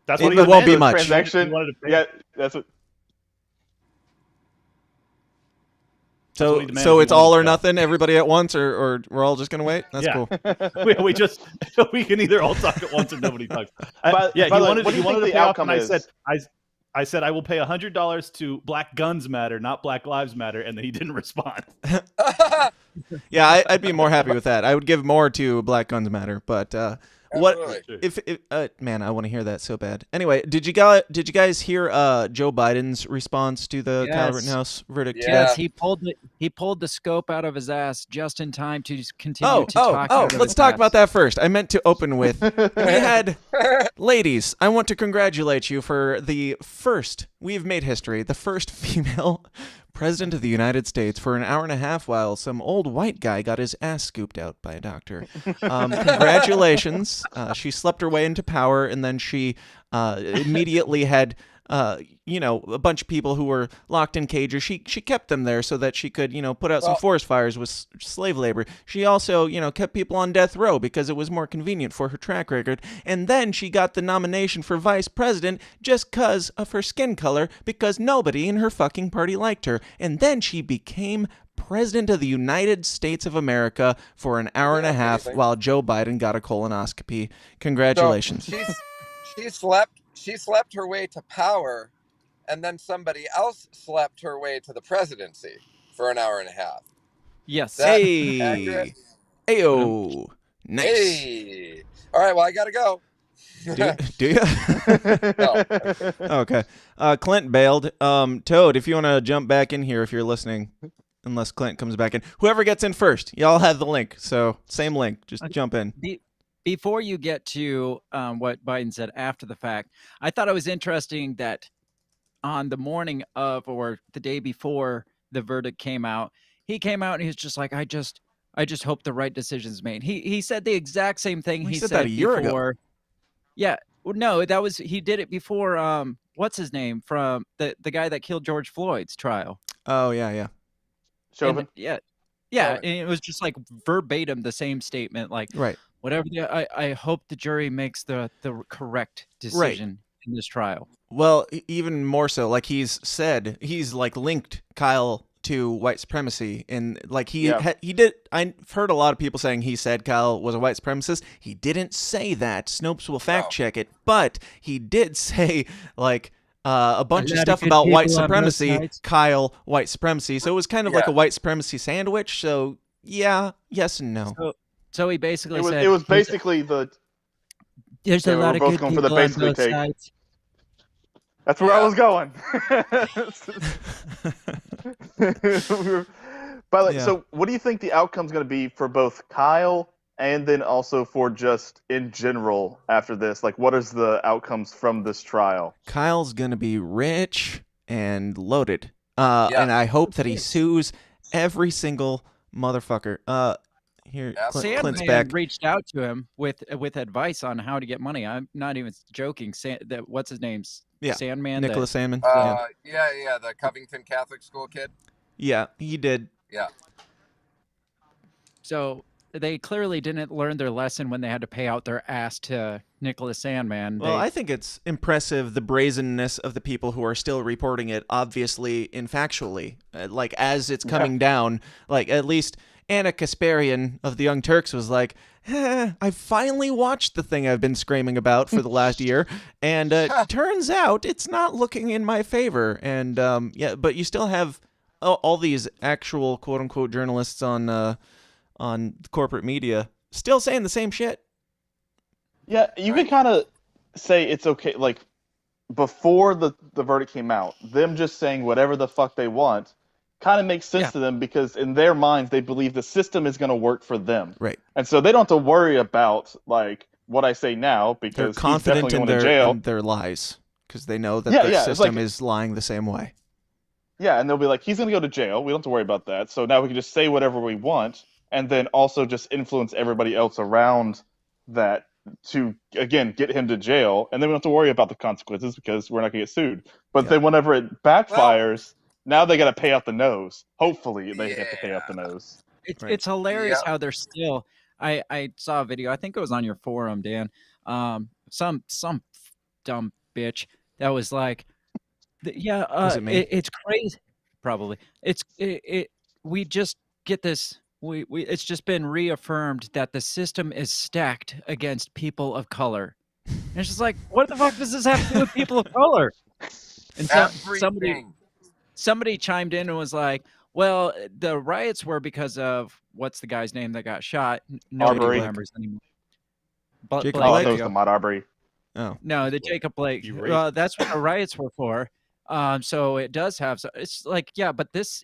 S18: That's
S11: It
S18: what he
S11: won't be
S18: demanded.
S11: much.
S17: Transaction.
S18: He wanted to pay.
S17: Yeah, that's what.
S11: So
S18: what he demanded.
S11: it's all or nothing, everybody at once, or we're all just gonna wait. That's cool.
S18: we can either all talk at once or nobody talks.
S17: By
S18: He
S17: the way,
S18: wanted
S17: what do you think
S18: to
S17: the
S18: pay off,
S17: outcome
S18: and
S17: is?
S18: I said I will pay $100 to Black Guns Matter, not Black Lives Matter, and then he didn't respond.
S11: Yeah, I'd be more happy with that. I would give more to Black Guns Matter, but man, I want to hear that so bad. Anyway, did you guys hear Joe Biden's response to the Kyle Rittenhouse verdict?
S13: Yes, he pulled the scope out of his ass just in time to continue to talk.
S11: Let's talk about that first. I meant to open with we had ladies. I want to congratulate you for we've made history, the first female President of the United States for an hour and a half while some old white guy got his ass scooped out by a doctor. Congratulations. She slept her way into power, and then she immediately had a bunch of people who were locked in cages. She kept them there so that she could, put out some forest fires with slave labor. She also, kept people on death row because it was more convenient for her track record. And then she got the nomination for vice president just because of her skin color, because nobody in her fucking party liked her. And then she became President of the United States of America for an hour and a half while Joe Biden got a colonoscopy. Congratulations.
S12: So she slept her way to power, and then somebody else slept her way to the presidency for an hour and a half.
S13: Yes.
S11: Hey.
S12: Accurate?
S11: Ayo. Nice.
S12: Hey. All right, well, I got to go.
S11: Do you?
S12: No.
S11: Okay. Clint bailed. Toad, if you want to jump back in here if you're listening, unless Clint comes back in. Whoever gets in first, y'all have the link. So same link. Just jump in.
S13: Before you get to what Biden said after the fact, I thought it was interesting that on the morning of or the day before the verdict came out, he came out and he was just like, I just hope the right decision's made. He said the exact same thing he said
S11: that a year ago.
S13: Yeah. No, he did it before what's his name from the guy that killed George Floyd's trial.
S11: Oh, yeah.
S13: Chauvin? Yeah. And it was just like verbatim the same statement, like
S11: right.
S13: Whatever. I hope the jury makes the correct decision in this trial.
S11: Well, even more so, like he's like linked Kyle to white supremacy, and like he did. I've heard a lot of people saying he said Kyle was a white supremacist. He didn't say that. Snopes will fact check it, but he did say like a bunch of stuff about white supremacy. Kyle, white supremacy. So it was kind of like a white supremacy sandwich. So yeah, yes and no.
S13: So he basically
S17: it was,
S13: said
S17: it was basically the
S13: There's a lot of good people on both sides.
S17: That's where I was going. But so what do you think the outcome's going to be for both Kyle and then also for just in general after this? Like, what is the outcomes from this trial?
S11: Kyle's going to be rich and loaded. And I hope that he sues every single motherfucker. Here, Clint's back.
S13: Reached out to him with advice on how to get money. I'm not even joking. What's his name? Sandman?
S11: Nicholas Sandman.
S12: Yeah, the Covington Catholic School kid.
S11: Yeah, he did.
S12: Yeah.
S13: So they clearly didn't learn their lesson when they had to pay out their ass to Nicholas Sandman.
S11: Well, I think it's impressive, the brazenness of the people who are still reporting it, obviously and factually. Like, as it's coming down, like, at least Anna Kasparian of the Young Turks was like, I finally watched the thing I've been screaming about for the last year, and turns out it's not looking in my favor. And, but you still have all these actual quote-unquote journalists on corporate media still saying the same shit.
S17: Yeah, you can kind of say it's okay. Like, before the verdict came out, them just saying whatever the fuck they want kind of makes sense to them, because in their minds they believe the system is going to work for them.
S11: Right.
S17: And so they don't have to worry about like what I say now, because
S11: they're confident
S17: he's definitely going to jail.
S11: In their lies, because they know that the system is lying the same way.
S17: Yeah, and they'll be like, he's going to go to jail. We don't have to worry about that. So now we can just say whatever we want, and then also just influence everybody else around that to, again, get him to jail. And then we don't have to worry about the consequences because we're not going to get sued. But then whenever it backfires, now they got to pay out the nose. Hopefully they have to pay out the nose.
S13: It's hilarious how they're still. I saw a video. I think it was on your forum, Dan. Some dumb bitch that was like,
S11: Was it me?
S13: it's crazy. Probably we just get this. It's just been reaffirmed that the system is stacked against people of color. And it's just like, what the fuck does this have to do with people of color? And somebody chimed in and was like, well, the riots were because of what's the guy's name that got shot? Nobody remembers anymore.
S11: Jacob
S17: Blake. That was the Ahmaud Arbery.
S11: Oh
S13: no, the Jacob Blake. That's what the riots were for. So it does have. So it's like, yeah, but this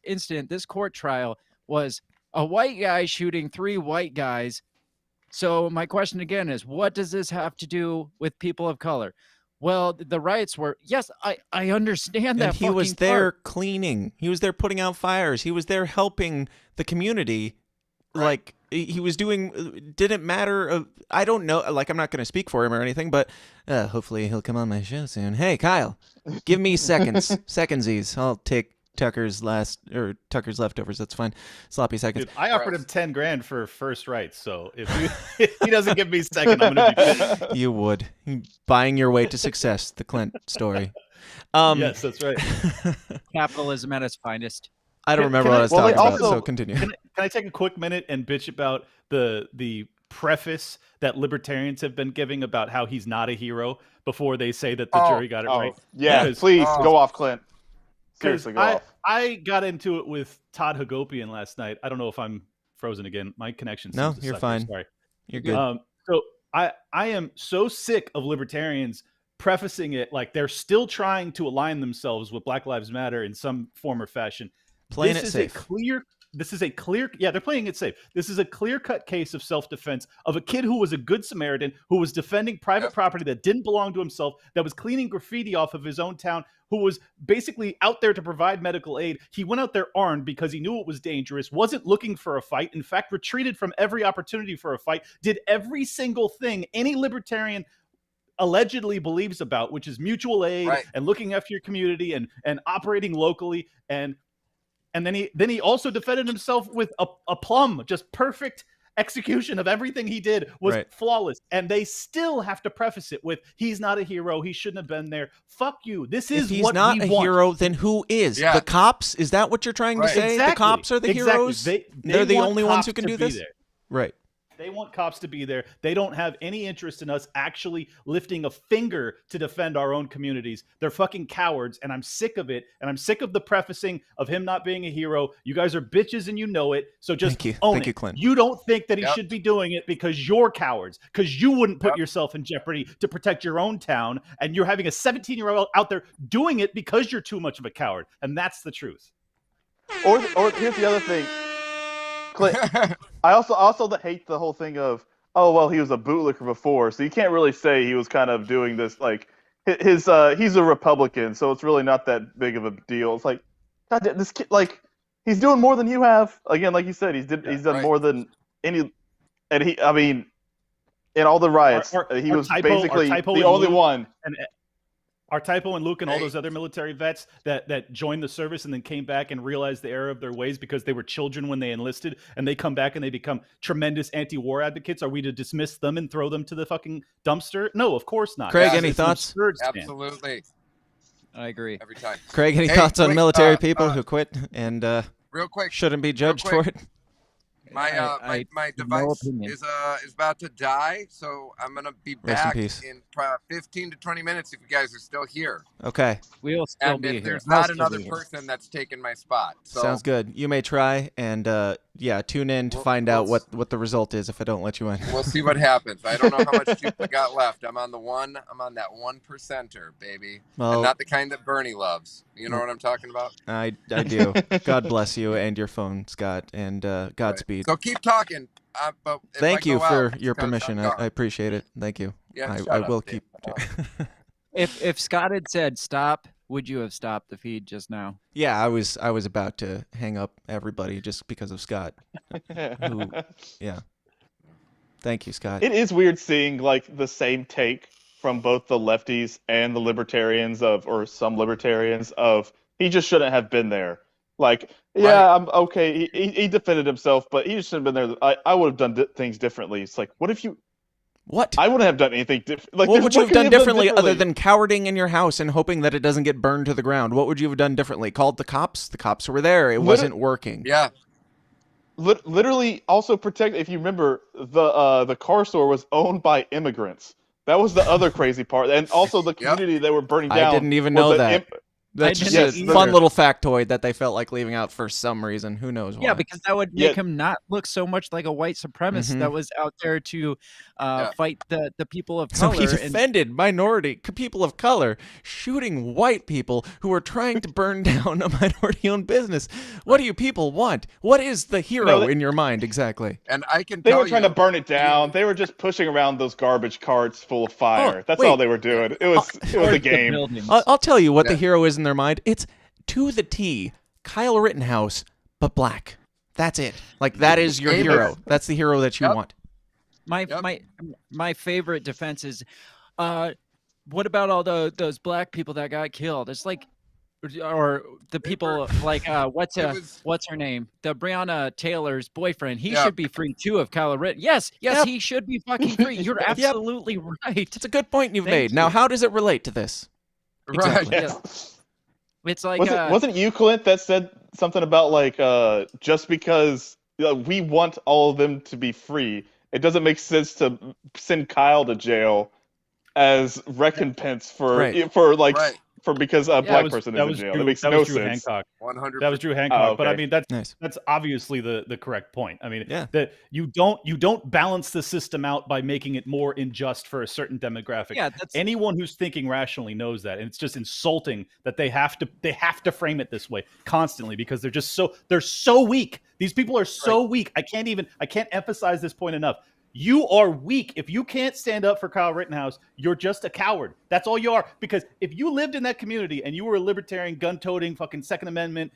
S13: court trial was a white guy shooting 3 white guys. So my question again is, what does this have to do with people of color? Well, the riots were, yes, I understand that.
S11: And he was there cleaning. He was there putting out fires. He was there helping the community. Right. Like, he was doing, didn't matter. I don't know. Like, I'm not going to speak for him or anything, but hopefully he'll come on my show soon. Hey, Kyle, give me secondsies. I'll take Tucker's leftovers. That's fine. Sloppy seconds.
S18: Dude, I offered him 10 grand for first rights. So if he doesn't give me second, I'm going to be pissed.
S11: You would. Buying your way to success, the Clint story.
S18: Yes, that's right.
S13: Capitalism at its finest.
S11: I don't remember what I was talking about, so continue.
S18: Can I take a quick minute and bitch about the preface that libertarians have been giving about how he's not a hero before they say that the jury got it right?
S17: Yeah, please go off, Clint. Seriously, go off.
S18: I got into it with Todd Hagopian last night. I don't know if I'm frozen again. My connection.
S11: No, you're fine.
S18: Sorry.
S11: You're good.
S18: So I am so sick of libertarians prefacing it like they're still trying to align themselves with Black Lives Matter in some form or fashion.
S11: Playing it safe.
S18: They're playing it safe. This is a clear-cut case of self-defense of a kid who was a good Samaritan, who was defending private property that didn't belong to himself, that was cleaning graffiti off of his own town, who was basically out there to provide medical aid. He went out there armed because he knew it was dangerous, wasn't looking for a fight, in fact, retreated from every opportunity for a fight, did every single thing any libertarian allegedly believes about, which is mutual aid and looking after your community and operating locally. And then he also defended himself with a plum, just perfect execution of everything he did was flawless. And they still have to preface it with, he's not a hero. He shouldn't have been there. Fuck you. This is
S11: if he's
S18: what
S11: not
S18: we
S11: a
S18: want.
S11: hero, then who is?
S12: Yeah.
S11: The cops? Is that what you're trying to say?
S18: Exactly.
S11: The cops are the heroes?
S18: They
S11: They're the
S18: want
S11: only ones who
S18: cops
S11: can
S18: to
S11: do
S18: be
S11: this?
S18: there.
S11: Right.
S18: They want cops to be there. They don't have any interest in us actually lifting a finger to defend our own communities. They're fucking cowards, and I'm sick of it. And I'm sick of the prefacing of him not being a hero. You guys are bitches and you know it. So just own
S11: Thank
S18: it.
S11: you, Clint.
S18: You don't think that he should be doing it because you're cowards, because you wouldn't put yourself in jeopardy to protect your own town, and you're having a 17-year-old out there doing it because you're too much of a coward. And that's the truth.
S17: Or here's the other thing. Clint, I also hate the whole thing of, oh well, he was a bootlicker before, so you can't really say he was kind of doing this like he's a Republican, so it's really not that big of a deal. It's like, God, this kid, like, he's doing more than you have. Again, like you said, he's done more than any, and in all the riots, he was basically the only one.
S18: And Our Typo and Luke and all those other military vets that joined the service and then came back and realized the error of their ways because they were children when they enlisted, and they come back and they become tremendous anti-war advocates. Are we to dismiss them and throw them to the fucking dumpster? No, of course not.
S11: Craig, any thoughts?
S12: Absolutely.
S13: I agree.
S12: Every time.
S11: Craig, any thoughts on military people who quit and
S12: real quick,
S11: shouldn't be judged for it?
S12: My device is about to die, so I'm gonna be back in 15 to 20 minutes if you guys are still here.
S11: Okay.
S13: We'll still be here.
S12: And there's not another person that's taken my spot. So.
S11: Sounds good. You may try, and tune in to find out what the result is if I don't let you in.
S12: We'll see what happens. I don't know how much juice I got left. I'm on that 1%er, baby.
S11: Well,
S12: and not the kind that Bernie loves. You know what I'm talking about?
S11: I do. God bless you and your phone, Scott, and Godspeed.
S12: So keep talking. But
S11: thank you for your permission. I appreciate it. Thank you.
S12: Yeah,
S11: I will keep.
S13: If Scott had said stop, would you have stopped the feed just now?
S11: Yeah, I was about to hang up everybody just because of Scott. Yeah. Thank you, Scott.
S17: It is weird seeing like the same take from both the lefties and the libertarians or some libertarians of he just shouldn't have been there. Like, yeah, I'm okay. He defended himself, but he just shouldn't have been there. I would have done things differently. It's like, what if you?
S11: What?
S17: I wouldn't have done anything different. Like,
S11: what would you have done differently other than cowarding in your house and hoping that it doesn't get burned to the ground? What would you have done differently? Called the cops? The cops were there. It wasn't working.
S12: Yeah.
S17: Literally, also protect. If you remember, the car store was owned by immigrants. That was the other crazy part, and also the community they were burning down.
S11: I didn't even know that. That's just a fun little factoid that they felt like leaving out for some reason. Who knows why?
S13: Yeah, because that would make him not look so much like a white supremacist that was out there to fight the people of color.
S11: So he defended minority people of color, shooting white people who were trying to burn down a minority-owned business. What do you people want? What is the hero in your mind exactly?
S12: And I can.
S17: They were trying to burn it down. They were just pushing around those garbage carts full of fire. That's all they were doing. It was a game.
S11: I'll tell you what the hero is in their mind. It's to the T, Kyle Rittenhouse, but black. That's it. Like, that is your hero. That's the hero that you want.
S13: My favorite defense is, what about all those black people that got killed? It's like, or the people like what's her name? The Breonna Taylor's boyfriend. He should be free too of Kyle Rittenhouse. Yes, he should be fucking free. You're absolutely right.
S11: It's a good point you've made. Now, how does it relate to this?
S12: Exactly.
S17: Right. Yeah.
S13: It's like
S17: wasn't you, Clint, that said something about like just because we want all of them to be free, it doesn't make sense to send Kyle to jail as recompense for because a black person is in jail. That makes no sense.
S12: 100%.
S18: That was Drew Hancock. But I mean, that's obviously the correct point. I mean, that you don't balance the system out by making it more unjust for a certain demographic.
S13: Yeah,
S18: anyone who's thinking rationally knows that, and it's just insulting that they have to frame it this way constantly because they're so weak. These people are so weak. I can't emphasize this point enough. You are weak. If you can't stand up for Kyle Rittenhouse, you're just a coward. That's all you are. Because if you lived in that community and you were a libertarian, gun-toting, fucking Second Amendment,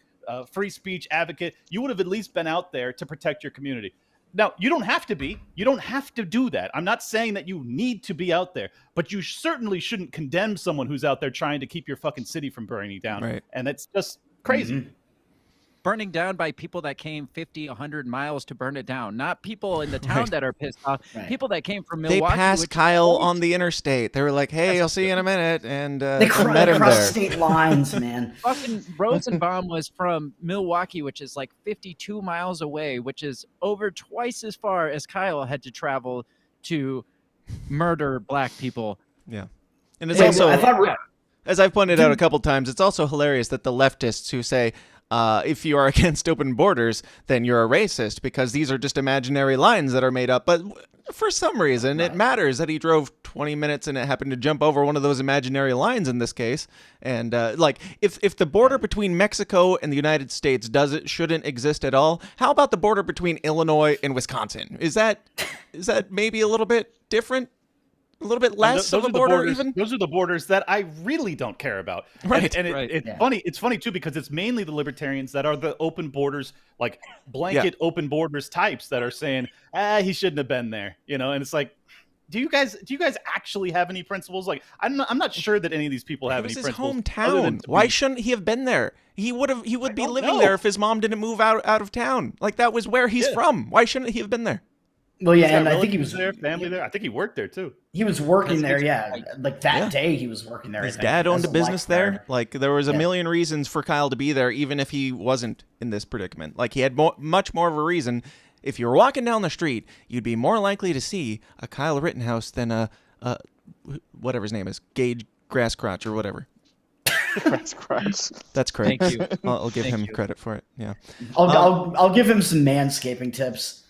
S18: free speech advocate, you would have at least been out there to protect your community. Now, you don't have to be. You don't have to do that. I'm not saying that you need to be out there, but you certainly shouldn't condemn someone who's out there trying to keep your fucking city from burning down.
S11: Right.
S18: And it's just crazy.
S13: burning down by people that came 50, 100 miles to burn it down, not people in the town that are pissed off. People that came from Milwaukee.
S11: They passed Kyle on the interstate. They were like, "Hey, I'll see you in a minute," and
S14: they
S11: met him there.
S14: state lines, man.
S13: Fucking Rosenbaum was from Milwaukee, which is like 52 miles away, which is over twice as far as Kyle had to travel to murder black people.
S11: Yeah, and it's also, as I've pointed out a couple times, it's also hilarious that the leftists who say, if you are against open borders, then you're a racist because these are just imaginary lines that are made up. But for some reason, it matters that he drove 20 minutes and it happened to jump over one of those imaginary lines in this case. And like, if the border between Mexico and the United States shouldn't exist at all, how about the border between Illinois and Wisconsin? Is that maybe a little bit different? A little bit less of a border, even?
S5: Those are the borders that I really don't care about.
S11: Right.
S5: And it's funny. It's funny, too, because it's mainly the libertarians that are the open borders, like blanket open borders types that are saying, he shouldn't have been there. You know, and it's like, do you guys actually have any principles? Like, I'm not sure that any of these people have any principles.
S11: It was his hometown. Why shouldn't he have been there? He would be living there if his mom didn't move out of town. Like, that was where he's from. Why shouldn't he have been there?
S14: Well, yeah, and I think he was
S5: there, family there. I think he worked there too.
S14: He was working there, like that day he was working there.
S11: His dad owned a business there. Like, there was a million reasons for Kyle to be there, even if he wasn't in this predicament. Like, he had much more of a reason. If you were walking down the street, you'd be more likely to see a Kyle Rittenhouse than a whatever his name is, Gage Grasscrotch or whatever.
S17: Grasscrotch.
S11: That's correct.
S14: Thank you.
S11: I'll give him credit for it. Yeah.
S14: I'll give him some manscaping tips.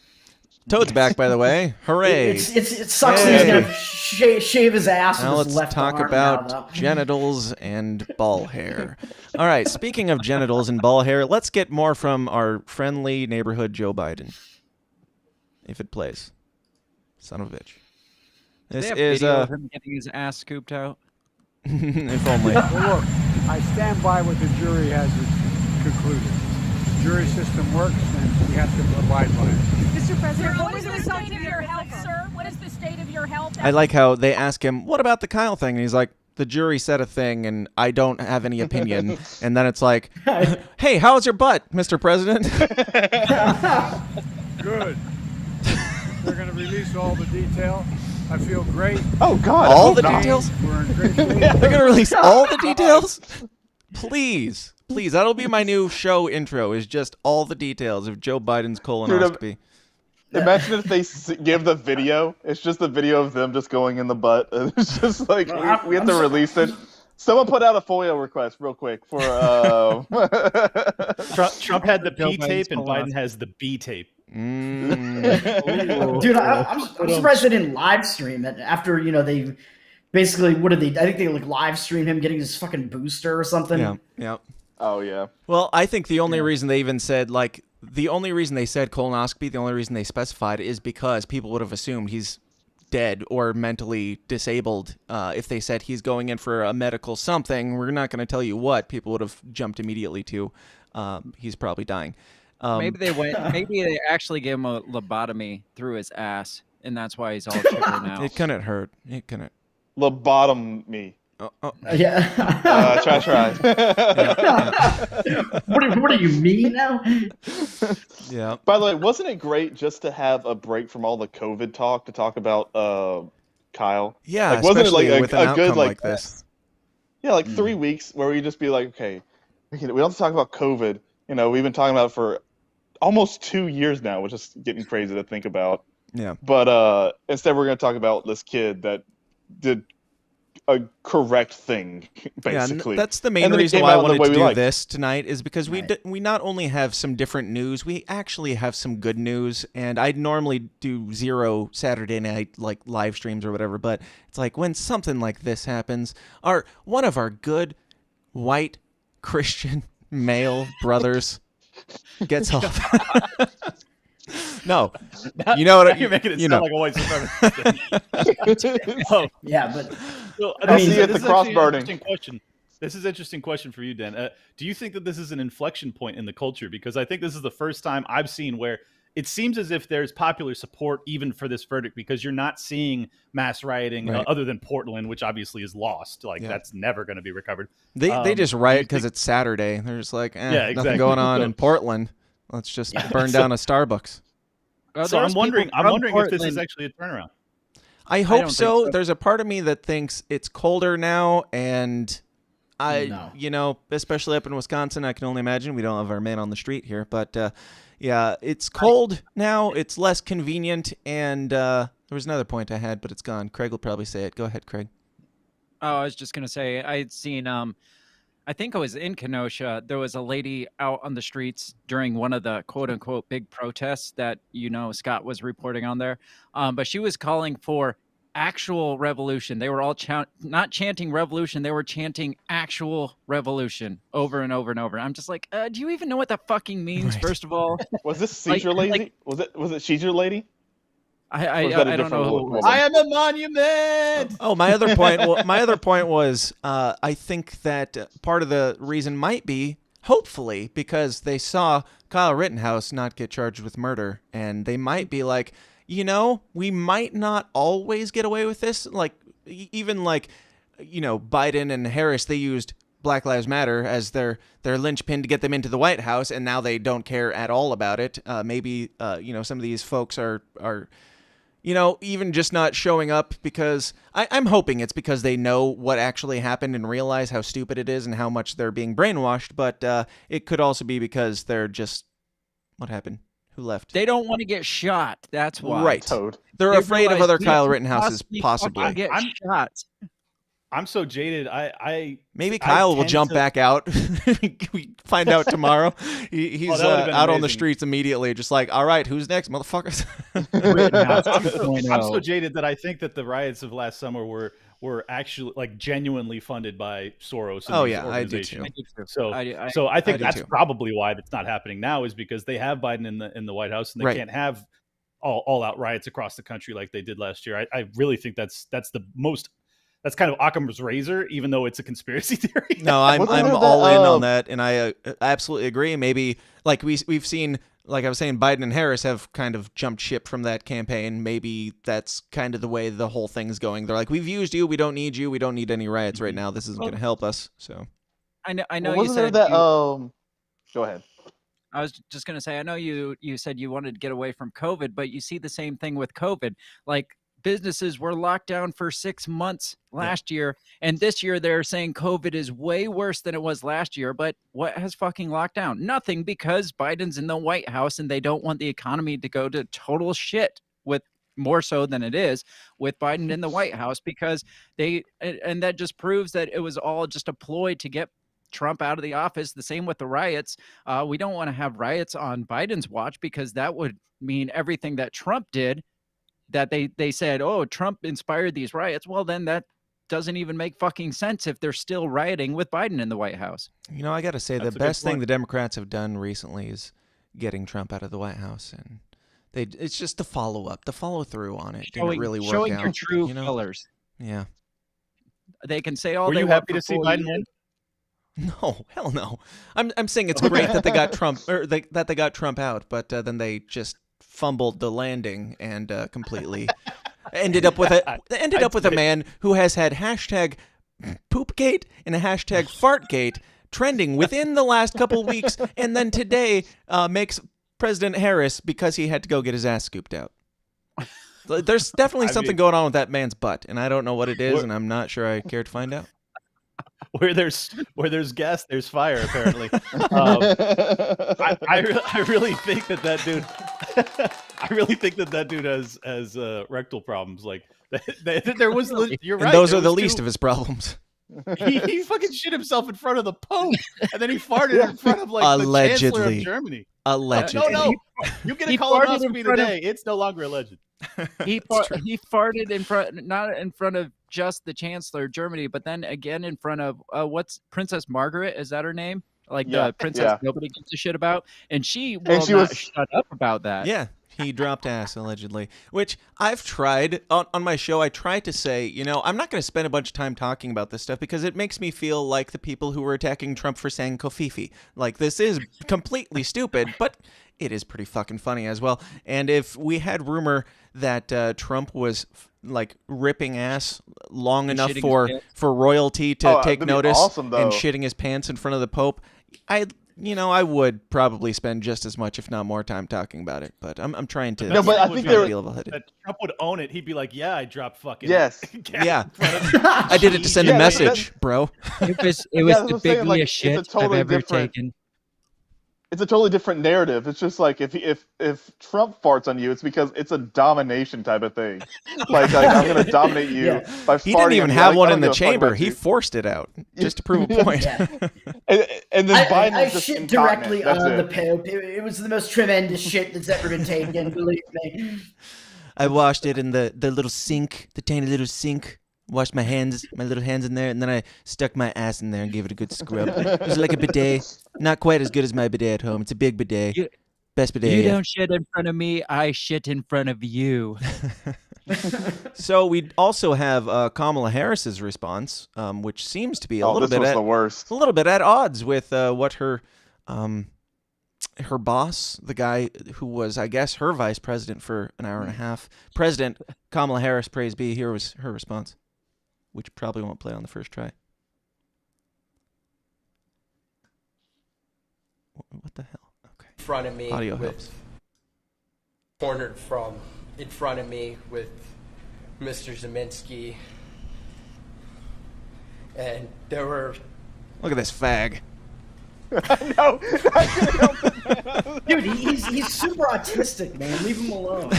S11: Toad's back, by the way. Hooray!
S14: It sucks that he's gonna shave his ass
S11: now
S14: with his left arm.
S11: Let's talk about genitals and ball hair. All right, speaking of genitals and ball hair, let's get more from our friendly neighborhood Joe Biden. If it plays. Son of a bitch. This is
S13: of him getting his ass scooped out.
S11: If only.
S22: Well, look, I stand by what the jury has concluded. The jury system works, and we have to abide by it.
S23: Mr. President, what is the state of your health, sir? What is the state of your health?
S11: I like how they ask him, what about the Kyle thing? And he's like, the jury said a thing, and I don't have any opinion. And then it's like, hey, how's your butt, Mr. President?
S22: Good. They're going to release all the detail. I feel great.
S17: Oh, God.
S11: All the details?
S22: We're in great shape.
S11: They're going to release all the details? Please. Please, that'll be my new show intro, is just all the details of Joe Biden's colonoscopy.
S17: Imagine if they give the video. It's just a video of them just going in the butt. And it's just like, we have to release it. Someone put out a FOIA request real quick for...
S5: Trump had the P tape and Biden has the B tape.
S14: Dude, I'm surprised they didn't live stream it after, they... Basically, what did they? I think they live stream him getting his fucking booster or something.
S11: Yeah.
S17: Oh yeah.
S11: Well, I think the only reason they even said the only reason they said colonoscopy, the only reason they specified is because people would have assumed he's dead or mentally disabled. If they said he's going in for a medical something, we're not going to tell you what. People would have jumped immediately to he's probably dying.
S13: Maybe they actually gave him a lobotomy through his ass, and that's why he's all chipper now.
S11: It couldn't hurt. It couldn't.
S17: Lobotom me.
S14: Yeah.
S17: Try.
S14: What do you mean now?
S11: Yeah.
S17: By the way, wasn't it great just to have a break from all the COVID talk to talk about Kyle?
S11: Yeah,
S17: wasn't it like
S11: with
S17: a good
S11: like this?
S17: Yeah, 3 weeks where we just be like, okay, we don't have to talk about COVID. We've been talking about it for almost 2 years now, which is getting crazy to think about.
S11: Yeah.
S17: But instead, we're going to talk about this kid that did a correct thing, basically.
S11: Yeah, that's the main reason why I wanted to do this tonight, is because we not only have some different news, we actually have some good news. And I normally do 0 Saturday night live streams or whatever, but it's like when something like this happens, one of our good white Christian male brothers gets off. No, you know what?
S5: You're making it sound like a white supremacist.
S14: Yeah, but
S17: I see at the cross burning.
S5: This is an interesting question for you, Dan. Do you think that this is an inflection point in the culture? Because I think this is the first time I've seen where it seems as if there's popular support even for this verdict because you're not seeing mass rioting other than Portland, which obviously is lost. Like that's never going to be recovered.
S11: They just riot because it's Saturday. They're just like, nothing going on in Portland. Let's just burn down a Starbucks.
S5: So I'm wondering if this is actually a turnaround.
S11: I hope so. There's a part of me that thinks it's colder now, and you know, especially up in Wisconsin, I can only imagine. We don't have our man on the street here, but yeah, it's cold now. It's less convenient, and there was another point I had, but it's gone. Craig will probably say it. Go ahead, Craig.
S13: Oh, I was just gonna say I had seen. I think I was in Kenosha. There was a lady out on the streets during one of the quote unquote big protests that, you know, Scott was reporting on there. But she was calling for actual revolution. They were all not chanting revolution. They were chanting actual revolution over and over and over. I'm just like, do you even know what that fucking means? First of all,
S17: was this seizure lady? Was it seizure lady?
S13: I don't know.
S5: I am a monument.
S11: Oh, my other point. My other point was, I think that part of the reason might be, hopefully, because they saw Kyle Rittenhouse not get charged with murder, and they might be like, you know, we might not always get away with this. Like, even like, you know, Biden and Harris, they used Black Lives Matter as their linchpin to get them into the White House, and now they don't care at all about it. Maybe, you know, some of these folks are you know, even just not showing up because I'm hoping it's because they know what actually happened and realize how stupid it is and how much they're being brainwashed. But it could also be because they're just, what happened? Who left?
S13: They don't want to get shot. That's why.
S11: Right. They're afraid of other Kyle Rittenhouses possibly.
S13: Get shot.
S5: I'm so jaded.
S11: Maybe Kyle will jump back out. We find out tomorrow. He's out on the streets immediately, just like, all right, who's next, motherfuckers?
S5: I'm so jaded that I think that the riots of last summer were actually like genuinely funded by Soros. And
S11: I do too.
S5: So I think that's probably why it's not happening now, is because they have Biden in the White House and they can't have all out riots across the country like they did last year. I really think that's the most. That's kind of Occam's razor, even though it's a conspiracy theory.
S11: No, I'm all in on that, and I absolutely agree. Maybe like we've seen, like I was saying, Biden and Harris have kind of jumped ship from that campaign. Maybe that's kind of the way the whole thing's going. They're like, we've used you, we don't need you, we don't need any riots right now. This isn't going to help us. So
S13: I know you said
S17: that. Go ahead.
S13: I was just going to say, I know you said you wanted to get away from COVID, but you see the same thing with COVID, like. Businesses were locked down for 6 months last year, and this year they're saying COVID is way worse than it was last year. But what has fucking locked down? Nothing, because Biden's in the White House and they don't want the economy to go to total shit, with more so than it is with Biden in the White House, because and that just proves that it was all just a ploy to get Trump out of the office. The same with the riots. We don't want to have riots on Biden's watch, because that would mean everything that Trump did, that they said, oh, Trump inspired these riots. Well, then that doesn't even make fucking sense if they're still rioting with Biden in the White House.
S11: You know, I got to say, the best thing the Democrats have done recently is getting Trump out of the White House. And it's just the follow-up, the follow-through on it. Didn't really work out.
S13: Showing your true colors.
S11: Yeah.
S13: They can say all
S5: Were
S13: they
S5: you
S13: want
S5: happy to see Biden win?
S11: No, hell no. I'm saying it's great that they got Trump, or that they got Trump out, but then they just fumbled the landing and completely ended up with a man who has had hashtag poopgate and a hashtag fartgate trending within the last couple weeks, and then today makes President Harris because he had to go get his ass scooped out. There's definitely something going on with that man's butt, and I don't know what it is, and I'm not sure I care to find out.
S5: Where there's gas, there's fire. Apparently, I really think that dude. I really think that dude has rectal problems. Like there was. You're right.
S11: And those are the least of his problems.
S5: He fucking shit himself in front of the Pope, and then he farted in front of like the Chancellor of Germany.
S11: Allegedly.
S5: No. You get a colonoscopy today. It's no longer alleged.
S13: He farted in front, not in front of just the Chancellor of Germany, but then again in front of what's Princess Margaret? Is that her name? Like the princess nobody gives a shit about, and she will shut up about that.
S11: Yeah, he dropped ass allegedly. Which I've tried on my show. I try to say, you know, I'm not going to spend a bunch of time talking about this stuff because it makes me feel like the people who were attacking Trump for saying Kofifi. Like, this is completely stupid, but it is pretty fucking funny as well. And if we had rumor that Trump was like ripping ass long enough for royalty to take notice
S17: awesome,
S11: and shitting his pants in front of the Pope, I would probably spend just as much, if not more, time talking about it. But I'm trying to.
S17: No, but I think they're
S5: that Trump would own it. He'd be like, "Yeah, I dropped fucking."
S17: Yes.
S11: Yeah. I did it to send a message, bro.
S13: It was the biggest shit I've ever taken.
S17: It's a totally different narrative. It's just like if Trump farts on you, it's because it's a domination type of thing. Like I'm going to dominate you by farting.
S11: He didn't even have one in the chamber. He forced it out just to prove a point.
S17: And then Biden
S14: I
S17: just
S14: shit
S17: incontinent.
S14: directly
S17: That's
S14: on
S17: it.
S14: the Pope. It was the most tremendous shit that's ever been taken. Believe me.
S11: I washed it in the little sink, the tiny little sink. Washed my little hands in there, and then I stuck my ass in there and gave it a good scrub. It was like a bidet. Not quite as good as my bidet at home. It's a big bidet. Best bidet.
S13: You don't shit in front of me. I shit in front of you.
S11: So we also have Kamala Harris's response, which seems to be a little bit
S17: the worst.
S11: a little bit at odds with what her boss, the guy who was, I guess, her vice president for an hour and a half, President Kamala Harris, praise be. Here was her response, which probably won't play on the first try. What the hell? Okay.
S4: In front of me,
S11: Audio helps.
S4: Cornered from in front of me with Mr. Zeminski, and there were.
S11: Look at this fag.
S17: No,
S14: dude, he's super autistic, man. Leave him alone.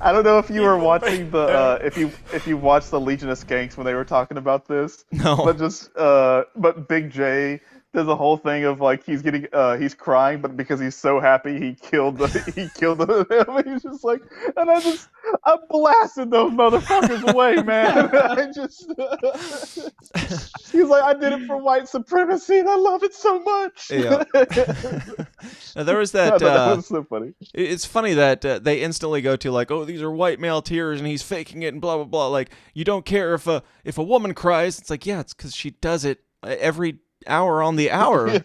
S17: I don't know if you were watching the if you watched the Legion of Skanks when they were talking about this.
S11: No.
S17: But Big J does a whole thing of like he's he's crying, but because he's so happy he killed him. He's just like, and I blasted those motherfuckers away, man. He's like, I did it for white supremacy, and I love it so much.
S11: Yeah. Now, there was that.
S17: That was so funny.
S11: It's funny that they instantly go to like, oh, these are white male tears, and he's faking it, and blah blah blah. Like, you don't care if a woman cries. It's like, yeah, it's because she does it every hour on the hour.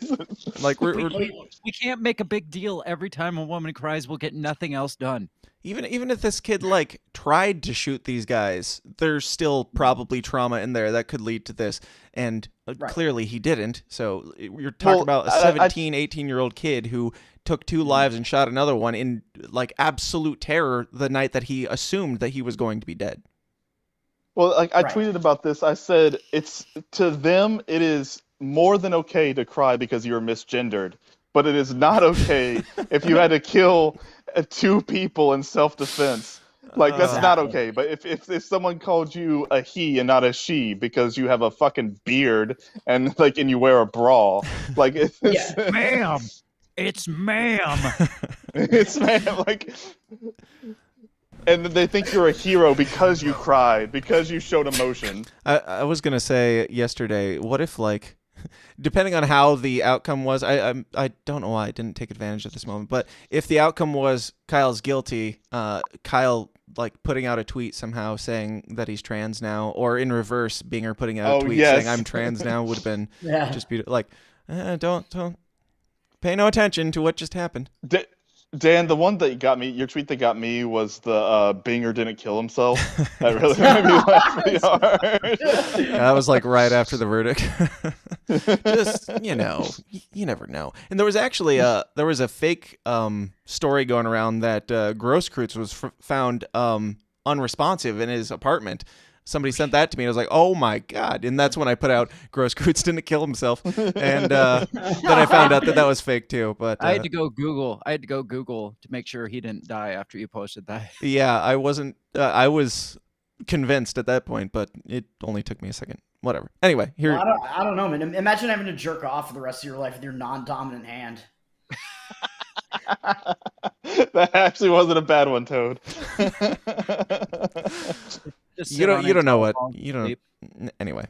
S11: Like
S13: we can't make a big deal every time a woman cries. We'll get nothing else done.
S11: Even if this kid like tried to shoot these guys, there's still probably trauma in there that could lead to this, and clearly he didn't. So you're talking about a 17, 18-year-old kid who took 2 lives and shot another one in like absolute terror the night that he assumed that he was going to be dead.
S17: Well, like I tweeted about this. I said it's to them it is more than okay to cry because you're misgendered, but it is not okay if you had to kill 2 people in self-defense. Like that's not okay. But if someone called you a he and not a she because you have a fucking beard and you wear a bra, like it's
S13: ma'am, it's ma'am,
S17: it's ma'am, like. And they think you're a hero because you cried, because you showed emotion.
S11: I was gonna say yesterday, what if like, depending on how the outcome was, I don't know why I didn't take advantage of this moment, but if the outcome was Kyle's guilty, Kyle like putting out a tweet somehow saying that he's trans now, or in reverse, Binger putting out a tweet saying I'm trans now would have been just beautiful. Like, don't pay no attention to what just happened.
S17: Dan, the one that got me, your tweet that got me was the Binger didn't kill himself. That really made me laugh pretty hard.
S11: Yeah, that was like right after the verdict. Just, you never know. And there was actually there was a fake story going around that Grosskreutz was found unresponsive in his apartment. Somebody sent that to me, and I was like, oh my God. And that's when I put out Grosskreutz didn't kill himself. And then I found out that was fake too. But
S13: I had to go Google. To make sure he didn't die after you posted that.
S11: Yeah, I wasn't. I was convinced at that point, but it only took me a second. Whatever. Anyway, here.
S14: Well, I don't know, man. Imagine having to jerk off for the rest of your life with your non-dominant hand.
S17: That actually wasn't a bad one, Toad.
S11: You don't know what you don't. Anyway.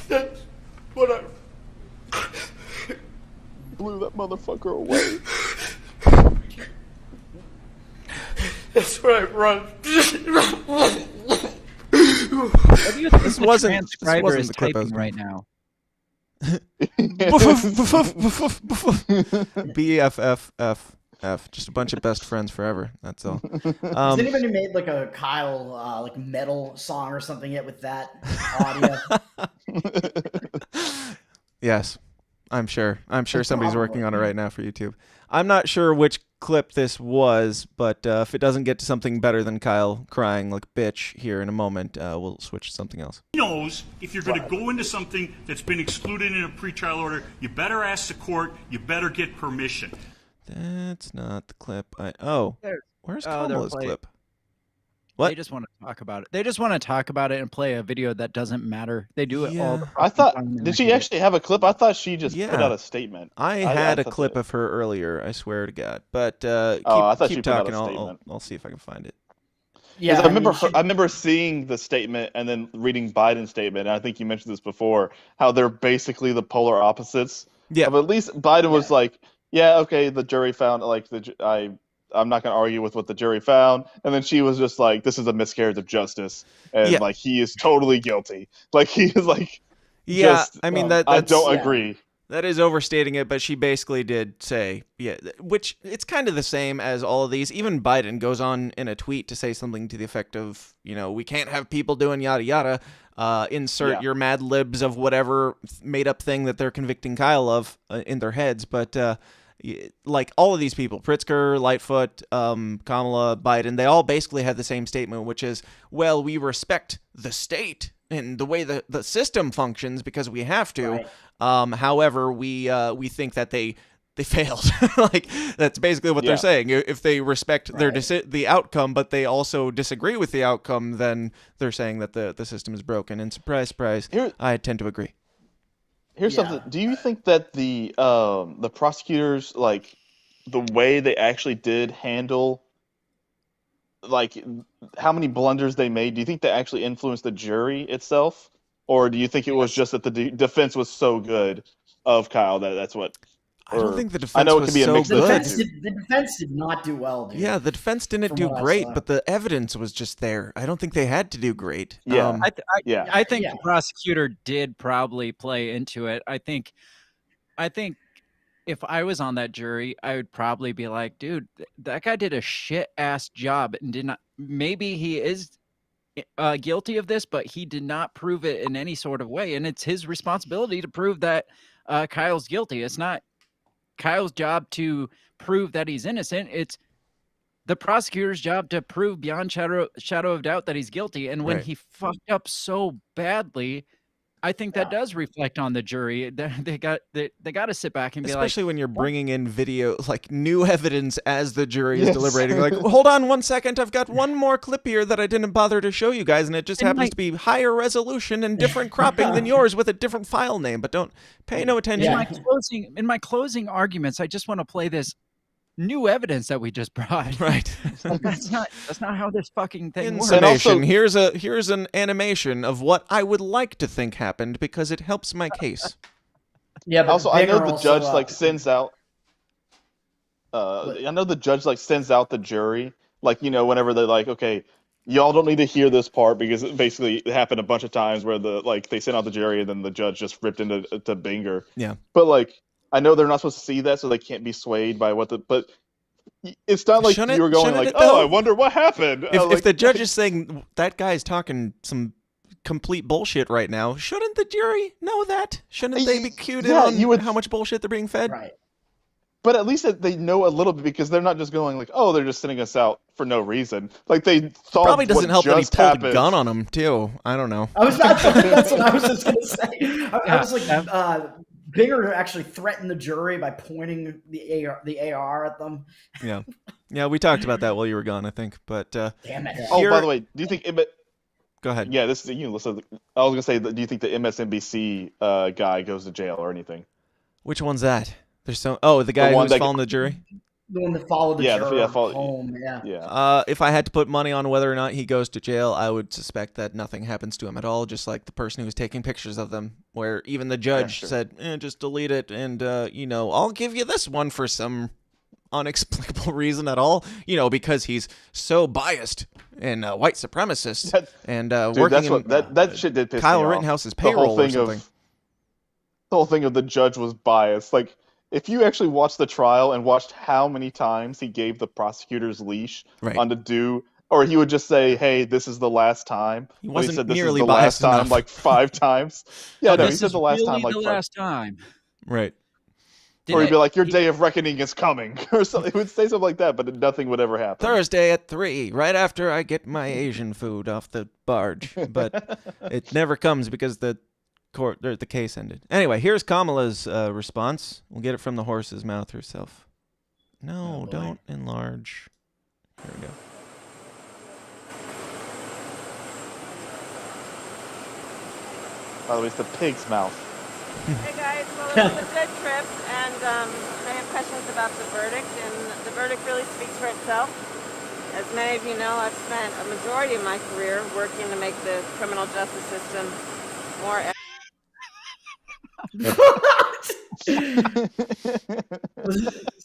S10: That's what I
S17: blew that motherfucker away.
S10: That's right, run.
S13: What do you think
S11: This
S13: the
S11: wasn't
S13: transcriber is
S11: the clip I was
S13: typing
S11: going
S13: right now?
S11: BFFFF. Just a bunch of best friends forever. That's all.
S14: Has anybody made like a Kyle like metal song or something yet with that audio?
S11: Yes, I'm sure. Somebody's
S14: Probably.
S11: working on it right now for YouTube. I'm not sure which clip this was, but if it doesn't get to something better than Kyle crying like bitch here in a moment, we'll switch to something else.
S6: He knows if you're going to go into something that's been excluded in a pretrial order, you better ask the court, you better get permission.
S11: That's not the clip. Where's Kamala's clip?
S13: What? They just want to talk about it. They just want to talk about it and play a video that doesn't matter. They do it all the time.
S17: I thought, did she actually have a clip? I thought she just put out a statement.
S11: I had a clip of her earlier, I swear to God. But keep talking. I'll see if I can find it.
S17: Yeah, I remember seeing the statement and then reading Biden's statement. And I think you mentioned this before, how they're basically the polar opposites.
S11: Yeah.
S17: But at least Biden was like, yeah, okay, the jury found I'm not going to argue with what the jury found. And then she was just like, this is a miscarriage of justice. And like, he is totally guilty. Like, he is like,
S11: I mean, that's,
S17: I don't agree.
S11: That is overstating it, but she basically did say, which it's kind of the same as all of these. Even Biden goes on in a tweet to say something to the effect of, we can't have people doing yada yada. Insert your Mad Libs of whatever made up thing that they're convicting Kyle of in their heads. But, like all of these people, Pritzker, Lightfoot, Kamala, Biden, they all basically had the same statement, which is, well, we respect the state and the way the system functions because we have to. Right. However, we think that they failed. Like, that's basically what they're saying. If they respect the outcome, but they also disagree with the outcome, then they're saying that the system is broken. And surprise, surprise, I tend to agree.
S17: Here's something. Do you think that the prosecutors, like, the way they actually did handle, like, how many blunders they made, do you think they actually influenced the jury itself? Or do you think it was just that the defense was so good of Kyle that's what?
S11: I don't think the defense was so good.
S14: The defense did not do well, dude.
S11: Yeah, the defense didn't do great, but the evidence was just there. I don't think they had to do great.
S17: Yeah,
S13: I think the prosecutor did probably play into it. I think if I was on that jury, I would probably be like, dude, that guy did a shit ass job and did not. Maybe he is guilty of this, but he did not prove it in any sort of way, and it's his responsibility to prove that Kyle's guilty. It's not Kyle's job to prove that he's innocent. It's the prosecutor's job to prove beyond shadow of doubt that he's guilty. And when he fucked up so badly, I think that does reflect on the jury. They got to sit back and be like,
S11: especially when you're bringing in video, like new evidence as the jury is deliberating. Like, hold on 1 second, I've got one more clip here that I didn't bother to show you guys, and it just happens to be higher resolution and different cropping than yours with a different file name. But don't pay no attention.
S13: In my closing arguments, I just want to play this new evidence that we just brought.
S11: Right.
S13: That's not how this fucking thing works.
S11: Summation, here's an animation of what I would like to think happened because it helps my case.
S14: Yeah, but
S17: also I know the judge sends out I know the judge sends out the jury, like, whenever they're like, okay, y'all don't need to hear this part because basically it happened a bunch of times where they sent out the jury and then the judge just ripped into Binger.
S11: Yeah.
S17: But I know they're not supposed to see that, so they can't be swayed by but it's not like you were going like, I wonder what happened.
S11: If the judge is saying that guy's talking some complete bullshit right now, shouldn't the jury know that? Shouldn't they be cued in on how much bullshit they're being fed?
S14: Right.
S17: But at least they know a little bit because they're not just going like, oh, they're just sending us out for no reason. Like, they saw
S11: probably doesn't help that he pulled
S17: happened.
S11: a gun on him too. I don't know.
S14: That's what I was just gonna say. I was like, Binger actually threatened the jury by pointing the AR at them.
S11: Yeah, we talked about that while you were gone, I think. But
S14: damn it.
S17: Oh, by the way, do you think?
S11: Go ahead.
S17: Yeah, this is you. Listen, I was gonna say, do you think the MSNBC guy goes to jail or anything?
S11: Which one's that? There's the guy who's following the jury.
S14: The one that followed the jury home.
S17: Yeah.
S11: If I had to put money on whether or not he goes to jail, I would suspect that nothing happens to him at all, just like the person who was taking pictures of them, where even the judge said, just delete it, and, I'll give you this one for some unexplicable reason at all. You know, because he's so biased and white supremacist and working
S17: that's what that shit did piss
S11: Kyle
S17: me off.
S11: Rittenhouse's
S17: The whole
S11: payroll or
S17: thing
S11: something.
S17: the whole thing of the judge was biased. Like, if you actually watched the trial and watched how many times he gave the prosecutor's leash on to do, or he would just say, "Hey, this is the last time."
S11: He
S17: When
S11: wasn't
S17: said this is
S11: nearly
S17: the last
S11: biased
S17: time
S11: enough.
S17: like 5 times. Yeah,
S13: Oh,
S17: no, he
S13: this
S17: said
S13: is
S17: the last
S13: really
S17: time like
S13: the
S17: 5.
S13: last time.
S11: Right.
S17: Or he'd be like, "Your day of reckoning is coming," or something. He would say something like that, but nothing would ever happen.
S11: Thursday at 3, right after I get my Asian food off the barge. But it never comes because the case ended. Anyway, here's Kamala's response. We'll get it from the horse's mouth herself. No, don't enlarge. Here we go.
S17: By the way, it's the pig's mouth.
S2: Hey guys, well it was a good trip, and I have questions about the verdict, and the verdict really speaks for itself. As many of you know, I've spent a majority of my career working to make the criminal justice system more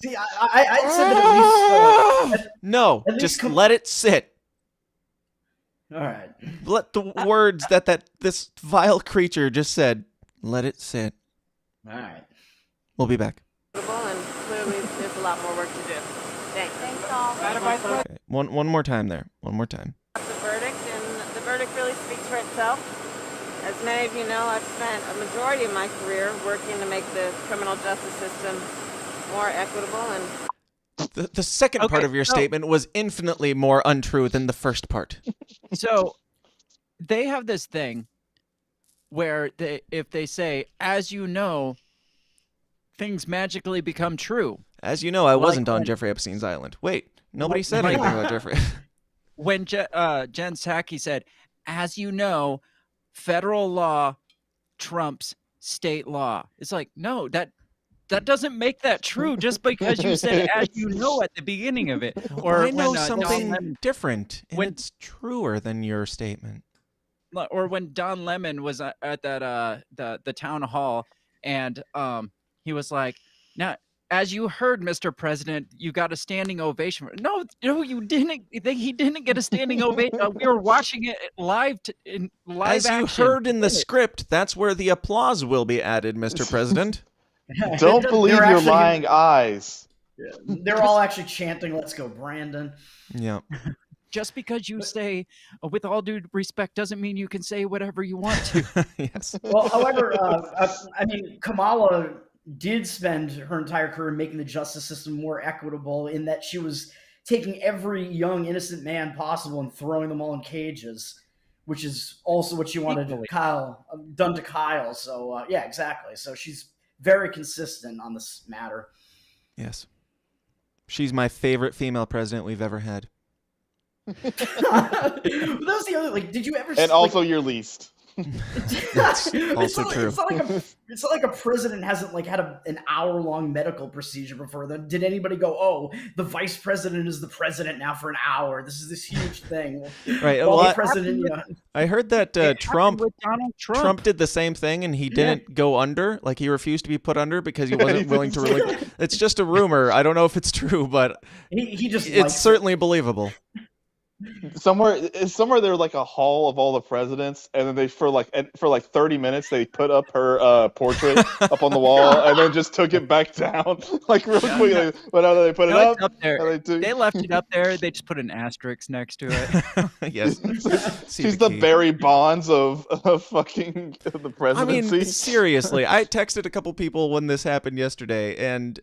S14: See, I said that at least.
S11: No, just let it sit.
S14: All right.
S11: Let the words that this vile creature just said, let it sit.
S14: All right.
S11: We'll be back.
S2: and clearly there's a lot more work to do. Thanks. Thanks all.
S11: Okay. One more time there. One more time.
S2: The verdict, and the verdict really speaks for itself. As many of you know, I've spent a majority of my career working to make the criminal justice system more equitable and...
S11: The second part of your statement was infinitely more untrue than the first part.
S13: So they have this thing where if they say, as you know, things magically become true.
S11: As you know, I wasn't on Jeffrey Epstein's island. Wait, nobody said anything about Jeffrey.
S13: When Jen Psaki said, as you know, federal law trumps state law. It's like, no, that doesn't make that true just because you said as you know at the beginning of it.
S11: Or I know something different, and it's truer than your statement.
S13: Or when Don Lemon was at that the town hall, and he was like, now, as you heard, Mr. President, you got a standing ovation. No, you didn't. He didn't get a standing ovation. We were watching it live in live
S11: As
S13: action.
S11: you heard in the script, that's where the applause will be added, Mr. President.
S17: Don't believe your lying eyes.
S14: They're all actually chanting, "Let's go, Brandon."
S11: Yeah.
S13: Just because you say, with all due respect, doesn't mean you can say whatever you want to.
S11: Yes.
S14: Well, however, I mean, Kamala did spend her entire career making the justice system more equitable in that she was taking every young, innocent man possible and throwing them all in cages, which is also what she wanted done to Kyle. So, yeah, exactly. So she's very consistent on this matter.
S11: Yes. She's my favorite female president we've ever had.
S14: But that was the other, did you ever...
S17: And also your least.
S11: That's also true.
S14: It's not like a president hasn't had an hour-long medical procedure before. Then did anybody go, "Oh, the vice president is the president now for an hour"? This is this huge thing.
S11: Right.
S14: Well,
S11: Well,
S14: president,
S11: I heard that Trump
S13: Trump
S11: did the same thing, and he didn't go under. Like, he refused to be put under because he wasn't willing to really. It's just a rumor. I don't know if it's true, but
S14: he just
S11: it's certainly believable.
S17: Somewhere there like a hall of all the presidents, and then they for 30 minutes they put up her portrait up on the wall, and then just took it back down real quickly. Whenever they put it up
S13: there. They left it up there. They just put an asterisk next to it.
S11: Yes,
S17: she's the Barry Bonds of fucking the presidency.
S11: I mean, seriously, I texted a couple people when this happened yesterday, and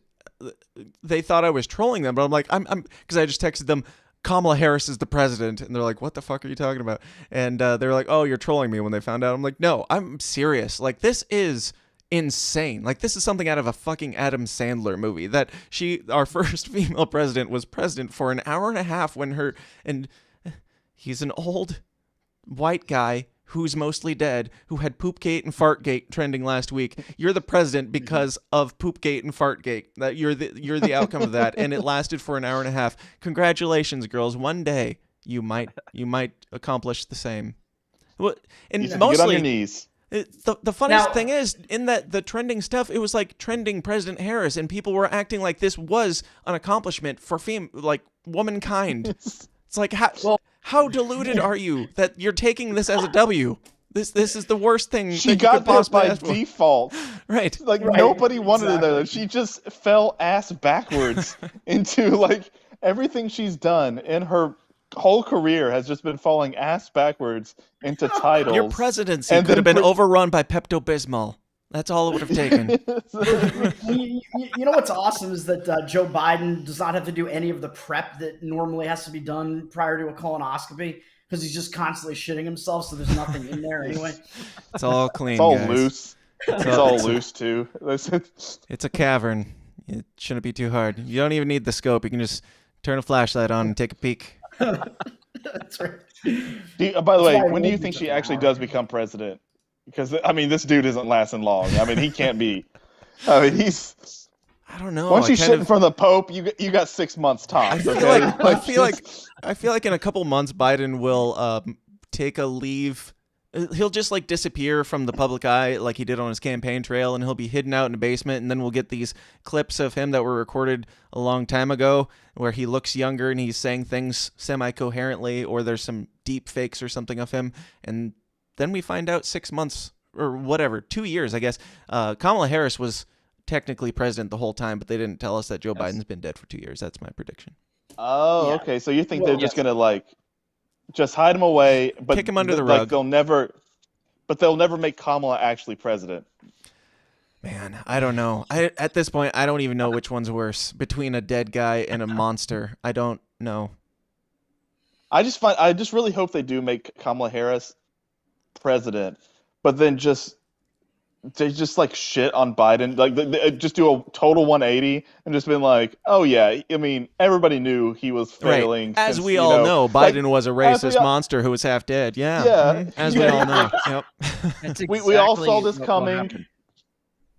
S11: they thought I was trolling them, but I'm like, I'm because I just texted them, Kamala Harris is the president, and they're like, what the fuck are you talking about? And they're like, oh, you're trolling me when they found out. I'm like, no, I'm serious. This is insane. This is something out of a fucking Adam Sandler movie, that our first female president was president for an hour and a half and he's an old white guy who's mostly dead, who had Poopgate and Fartgate trending last week. You're the president because of Poopgate and Fartgate. That you're the outcome of that, and it lasted for an hour and a half. Congratulations, girls. One day you might accomplish the same. And
S17: mostly, get on your knees.
S11: The funniest thing is, in that the trending stuff, it was like trending President Harris, and people were acting like this was an accomplishment for womankind. It's like, how deluded are you that you're taking this as a W? This is the worst thing.
S17: She got there by default.
S11: Right.
S17: Like nobody wanted her there. She just fell ass backwards into like everything she's done in her whole career has just been falling ass backwards into titles.
S11: Your presidency could have been overrun by Pepto-Bismol. That's all it would have taken.
S14: You know what's awesome is that Joe Biden does not have to do any of the prep that normally has to be done prior to a colonoscopy because he's just constantly shitting himself, so there's nothing in there anyway.
S11: It's all clean,
S17: It's all
S11: guys.
S17: loose. It's all loose, too.
S11: It's a cavern. It shouldn't be too hard. You don't even need the scope. You can just turn a flashlight on and take a peek.
S14: That's right.
S17: By the way, when do you think she actually does become president? Because, I mean, this dude isn't lasting long. I mean, he can't be. I mean, he's...
S11: I don't know.
S17: Once you shit from the Pope, you got 6 months tops.
S11: I feel like in a couple months, Biden will take a leave. He'll just like disappear from the public eye like he did on his campaign trail, and he'll be hidden out in a basement, and then we'll get these clips of him that were recorded a long time ago where he looks younger and he's saying things semi-coherently, or there's some deep fakes or something of him, and then we find out 6 months or whatever, 2 years, I guess. Kamala Harris was technically president the whole time, but they didn't tell us that Joe Biden's been dead for 2 years. That's my prediction.
S17: Oh, okay. So you think they're just going to like just hide him away, but
S11: kick him under the rug.
S17: They'll never make Kamala actually president.
S11: Man, I don't know. At this point, I don't even know which one's worse between a dead guy and a monster. I don't know.
S17: I just really hope they do make Kamala Harris president, but then they just like shit on Biden, like they just do a total 180 and just been like, oh yeah, I mean everybody knew he was failing.
S11: Right. As
S17: since,
S11: we all know, Biden was a racist
S17: all...
S11: monster who was half dead. Yeah.
S17: Yeah.
S11: As we all know. Yep.
S13: That's
S17: we all saw this coming.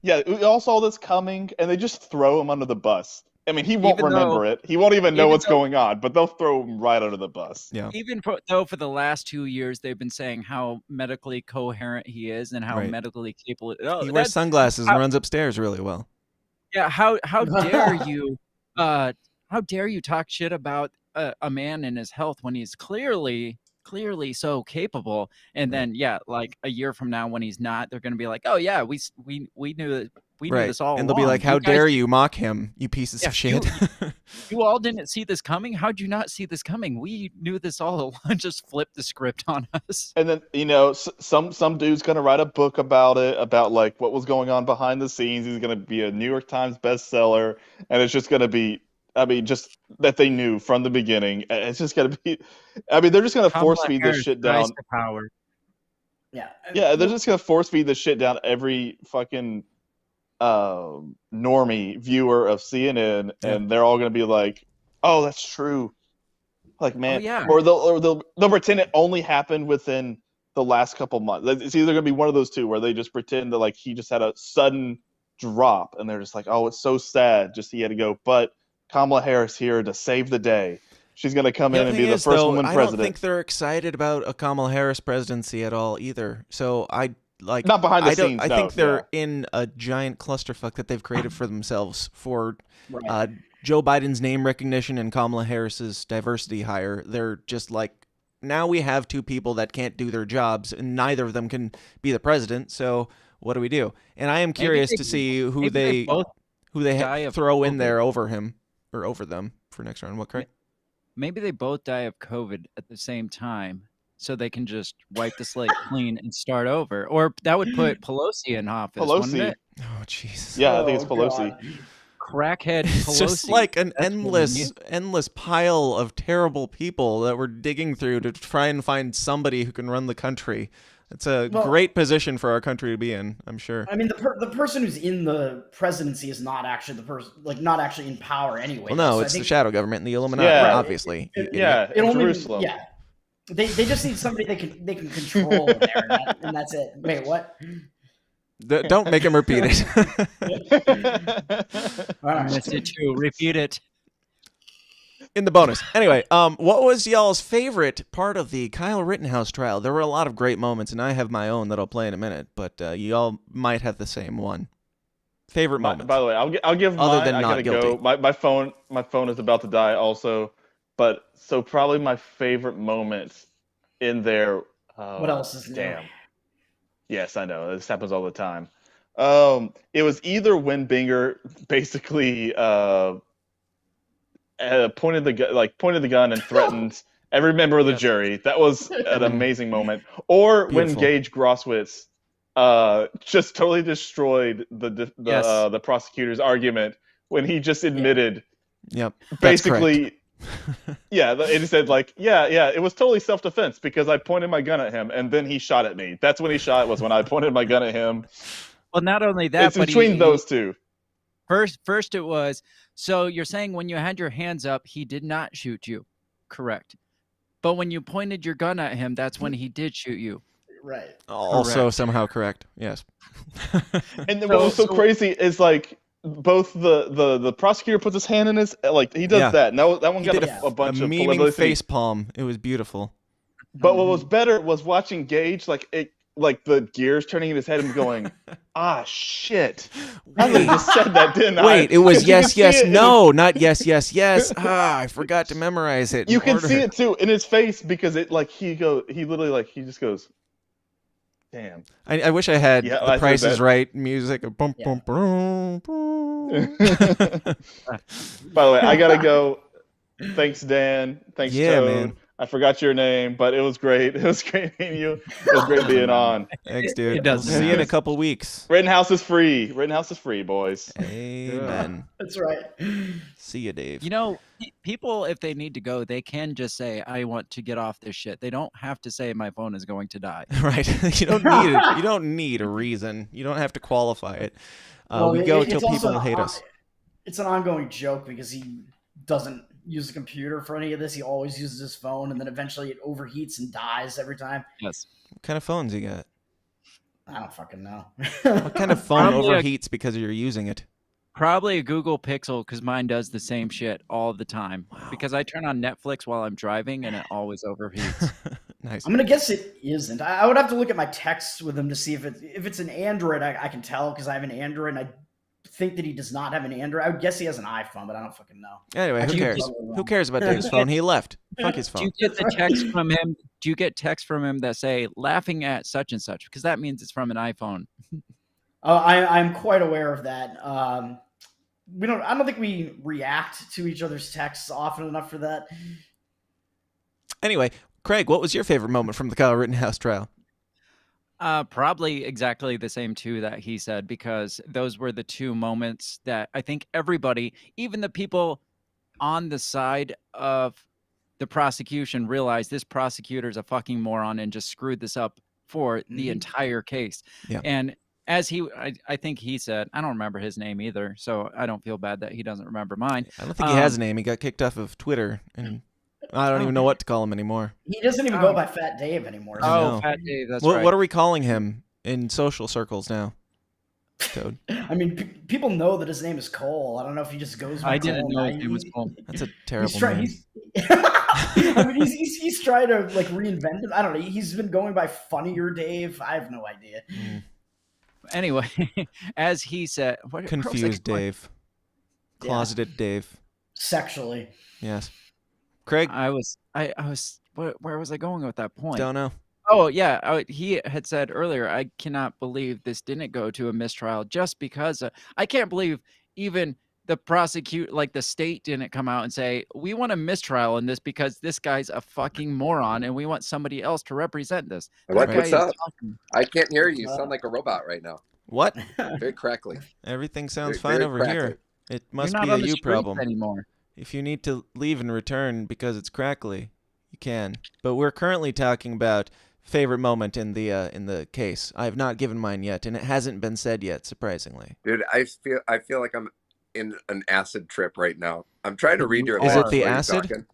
S17: Yeah, we all saw this coming, and they just throw him under the bus. I mean, he won't remember it. He won't even know what's going on, but they'll throw him right under the bus.
S11: Yeah.
S13: Even though for the last 2 years they've been saying how medically coherent he is and how medically capable.
S11: He wears sunglasses and runs upstairs really well.
S13: Yeah. How dare you? How dare you talk shit about a man and his health when he's clearly so capable? And then like a year from now when he's not, they're going to be like, oh yeah, we knew that. We knew this all along.
S11: And they'll be like, how dare you mock him, you pieces of shit.
S13: You all didn't see this coming? How'd you not see this coming? We knew this all along. Just flip the script on us.
S17: And then, some dude's going to write a book about it, about like what was going on behind the scenes. He's going to be a New York Times bestseller. And it's just going to be, I mean, just that they knew from the beginning. It's just going to be, I mean, they're just going to force feed this shit down.
S13: Power.
S14: Yeah.
S17: Yeah, they're just going to force feed this shit down every fucking normie viewer of CNN, and they're all going to be like, oh, that's true. Like, man, or they'll pretend it only happened within the last couple months. It's either going to be one of those two where they just pretend that like he just had a sudden drop, and they're just like, oh, it's so sad, just he had to go. But Kamala Harris here to save the day. She's going to come in and be the first woman president.
S11: I don't think they're excited about a Kamala Harris presidency at all either. So
S17: not behind the scenes.
S11: I think they're in a giant clusterfuck that they've created for themselves for Joe Biden's name recognition and Kamala Harris's diversity hire. They're just like, now we have two people that can't do their jobs, and neither of them can be the president. So what do we do? And I am curious to see who they throw in there over him or over them for next round. What, Craig?
S13: Maybe they both die of COVID at the same time, so they can just wipe the slate clean and start over. Or that would put Pelosi in office, wouldn't it?
S11: Oh, Jesus.
S17: Yeah, I think it's Pelosi.
S13: God. Crackhead Pelosi.
S11: It's just like an endless pile of terrible people that we're digging through to try and find somebody who can run the country. It's a great position for our country to be in, I'm sure.
S14: I mean, the person who's in the presidency is not actually the person, like, not actually in power anyway.
S11: Well, no, it's the shadow government and the Illuminati, obviously.
S17: In Jerusalem.
S14: Yeah. They just need somebody they can control in there, and that's it. Wait, what?
S11: Don't make him repeat it.
S13: I missed it too. Repeat it.
S11: in the bonus. Anyway, what was y'all's favorite part of the Kyle Rittenhouse trial? There were a lot of great moments, and I have my own that I'll play in a minute, but y'all might have the same one. Favorite moment.
S17: By the way, I'll give
S11: Other
S17: mine.
S11: than
S17: I
S11: not
S17: gotta
S11: guilty.
S17: go. My phone is about to die also, but so probably my favorite moment in there.
S14: What else is new?
S17: Damn. Yes, I know. This happens all the time. It was either when Binger basically pointed the gun and threatened every member of the jury. That was an amazing moment. Or when
S11: Beautiful.
S17: Gage Grosswitz just totally destroyed the prosecutor's argument when he just admitted.
S11: Yep.
S17: Basically. Yeah, it said like, it was totally self-defense because I pointed my gun at him and then he shot at me. That's when he shot, was when I pointed my gun at him.
S13: Well, not only that,
S17: it's
S13: but
S17: between those two.
S13: First it was, so you're saying when you had your hands up, he did not shoot you. Correct. But when you pointed your gun at him, that's when he did shoot you.
S14: Right.
S11: Also somehow correct. Yes.
S17: And what was so crazy is like both the prosecutor puts his hand in his, like he does that. And that one
S11: He
S17: got
S11: did
S17: a bunch of
S11: memeing
S17: publicity.
S11: face palm. It was beautiful.
S17: But what was better was watching Gage, like the gears turning in his head and going, ah, shit. I just said that, didn't I?
S11: Wait, it was yes,
S17: yes,
S11: no, not yes, yes. I forgot to memorize it.
S17: You can see it too in his face because it like he literally like he just goes, damn.
S11: I wish I had the Price is Right music. Boom,
S14: Yeah.
S11: boom, boom, boom.
S17: By the way, I gotta go. Thanks, Dan. Thanks,
S11: Yeah,
S17: Toad.
S11: man.
S17: I forgot your name, but it was great. It was great meeting you. It was great being on.
S11: Thanks, dude.
S13: It does.
S11: See you in a couple weeks.
S17: RittenHouse is free. RittenHouse is free, boys.
S11: Amen.
S14: That's right.
S11: See you, Dave.
S13: You know, people, if they need to go, they can just say, I want to get off this shit. They don't have to say my phone is going to die.
S11: Right. You don't need it. You don't need a reason. You don't have to qualify it. We go till people hate us.
S14: It's an ongoing joke because he doesn't use a computer for any of this. He always uses his phone, and then eventually it overheats and dies every time.
S13: Yes.
S11: What kind of phones you got?
S14: I don't fucking know.
S11: What kind of phone
S13: Probably
S11: overheats because you're using it?
S13: Probably a Google Pixel, because mine does the same shit all the time.
S11: Wow.
S13: Because I turn on Netflix while I'm driving, and it always overheats.
S11: Nice.
S14: I'm gonna guess it isn't. I would have to look at my texts with him to see if it's an Android. I can tell because I have an Android, and I think that he does not have an Android. I would guess he has an iPhone, but I don't fucking know.
S11: Anyway, who cares? Who cares about Dave's phone? He left. Fuck his phone.
S13: Do you get the text from him? Do you get texts from him that say laughing at such and such? Because that means it's from an iPhone.
S14: I'm quite aware of that. I don't think we react to each other's texts often enough for that.
S11: Anyway, Craig, what was your favorite moment from the Kyle Rittenhouse trial?
S13: Probably exactly the same two that he said, because those were the two moments that I think everybody, even the people on the side of the prosecution, realized this prosecutor's a fucking moron and just screwed this up for the entire case.
S11: Yeah.
S13: And as I think he said, I don't remember his name either, so I don't feel bad that he doesn't remember mine.
S11: I don't think he has a name. He got kicked off of Twitter, and I don't even know what to call him anymore.
S14: He doesn't even go by Fat Dave anymore.
S11: Oh,
S13: Fat Dave, that's right.
S11: What are we calling him in social circles now, Toad?
S14: I mean, people know that his name is Cole. I don't know if he just goes by
S13: I didn't
S14: Cole.
S13: know his name was Cole.
S11: That's a terrible name.
S14: I mean, he's trying to like reinvent it. I don't know. He's been going by Funnier Dave. I have no idea.
S13: Anyway, as he said,
S11: Confused Dave. Closeted Dave.
S14: Sexually.
S11: Yes. Craig?
S13: I was, where was I going with that point?
S11: Don't know.
S13: Oh, yeah. He had said earlier, I cannot believe this didn't go to a mistrial just because I can't believe even the state didn't come out and say, we want a mistrial in this because this guy's a fucking moron and we want somebody else to represent this.
S12: What's up? I can't hear you. You sound like a robot right now.
S11: What?
S12: Very crackly.
S11: Everything sounds
S12: Very
S11: fine over
S12: crackly.
S11: here. It must
S13: You're
S11: be
S13: not
S11: a
S13: on the
S11: you
S13: streets
S11: problem.
S13: anymore.
S11: If you need to leave and return because it's crackly, you can. But we're currently talking about favorite moment in the case. I have not given mine yet, and it hasn't been said yet, surprisingly.
S12: Dude, I feel like I'm in an acid trip right now. I'm trying to read your
S11: Is
S12: lips
S11: it the
S12: while you're
S11: acid?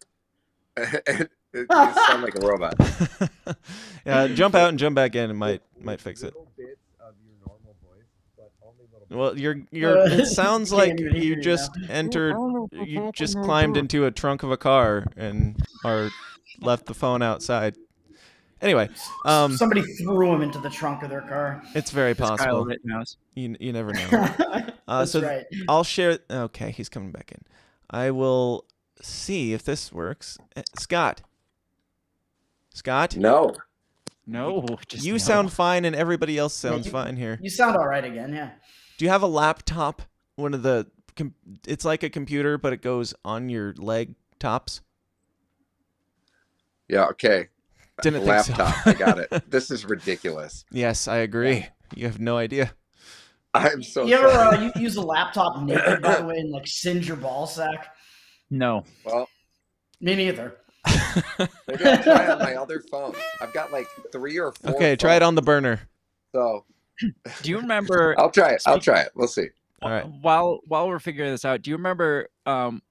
S12: talking. You sound like a robot.
S11: Yeah, jump out and jump back in. It might fix it. Well, it sounds like you just climbed into a trunk of a car and left the phone outside. Anyway,
S14: somebody threw him into the trunk of their car.
S11: It's very possible.
S13: Kyle Rittenhouse.
S11: You never know.
S14: That's right.
S11: I'll share. Okay, he's coming back in. I will see if this works. Scott.
S12: No.
S11: You sound fine, and everybody else sounds fine here.
S14: You sound all right again, yeah.
S11: Do you have a laptop? One of the. It's like a computer, but it goes on your leg tops.
S12: Yeah. Okay.
S11: Didn't think so.
S12: Laptop. I got it. This is ridiculous.
S11: Yes, I agree. You have no idea.
S12: I'm so.
S14: You ever you use a laptop naked, by the way, and like singe your ball sack?
S13: No.
S12: Well,
S14: me neither.
S12: Maybe I'll try it on my other phone. I've got like 3 or 4.
S11: Okay, try it on the burner.
S12: So.
S13: Do you remember?
S12: I'll try it. We'll see.
S11: All right.
S13: While we're figuring this out, do you remember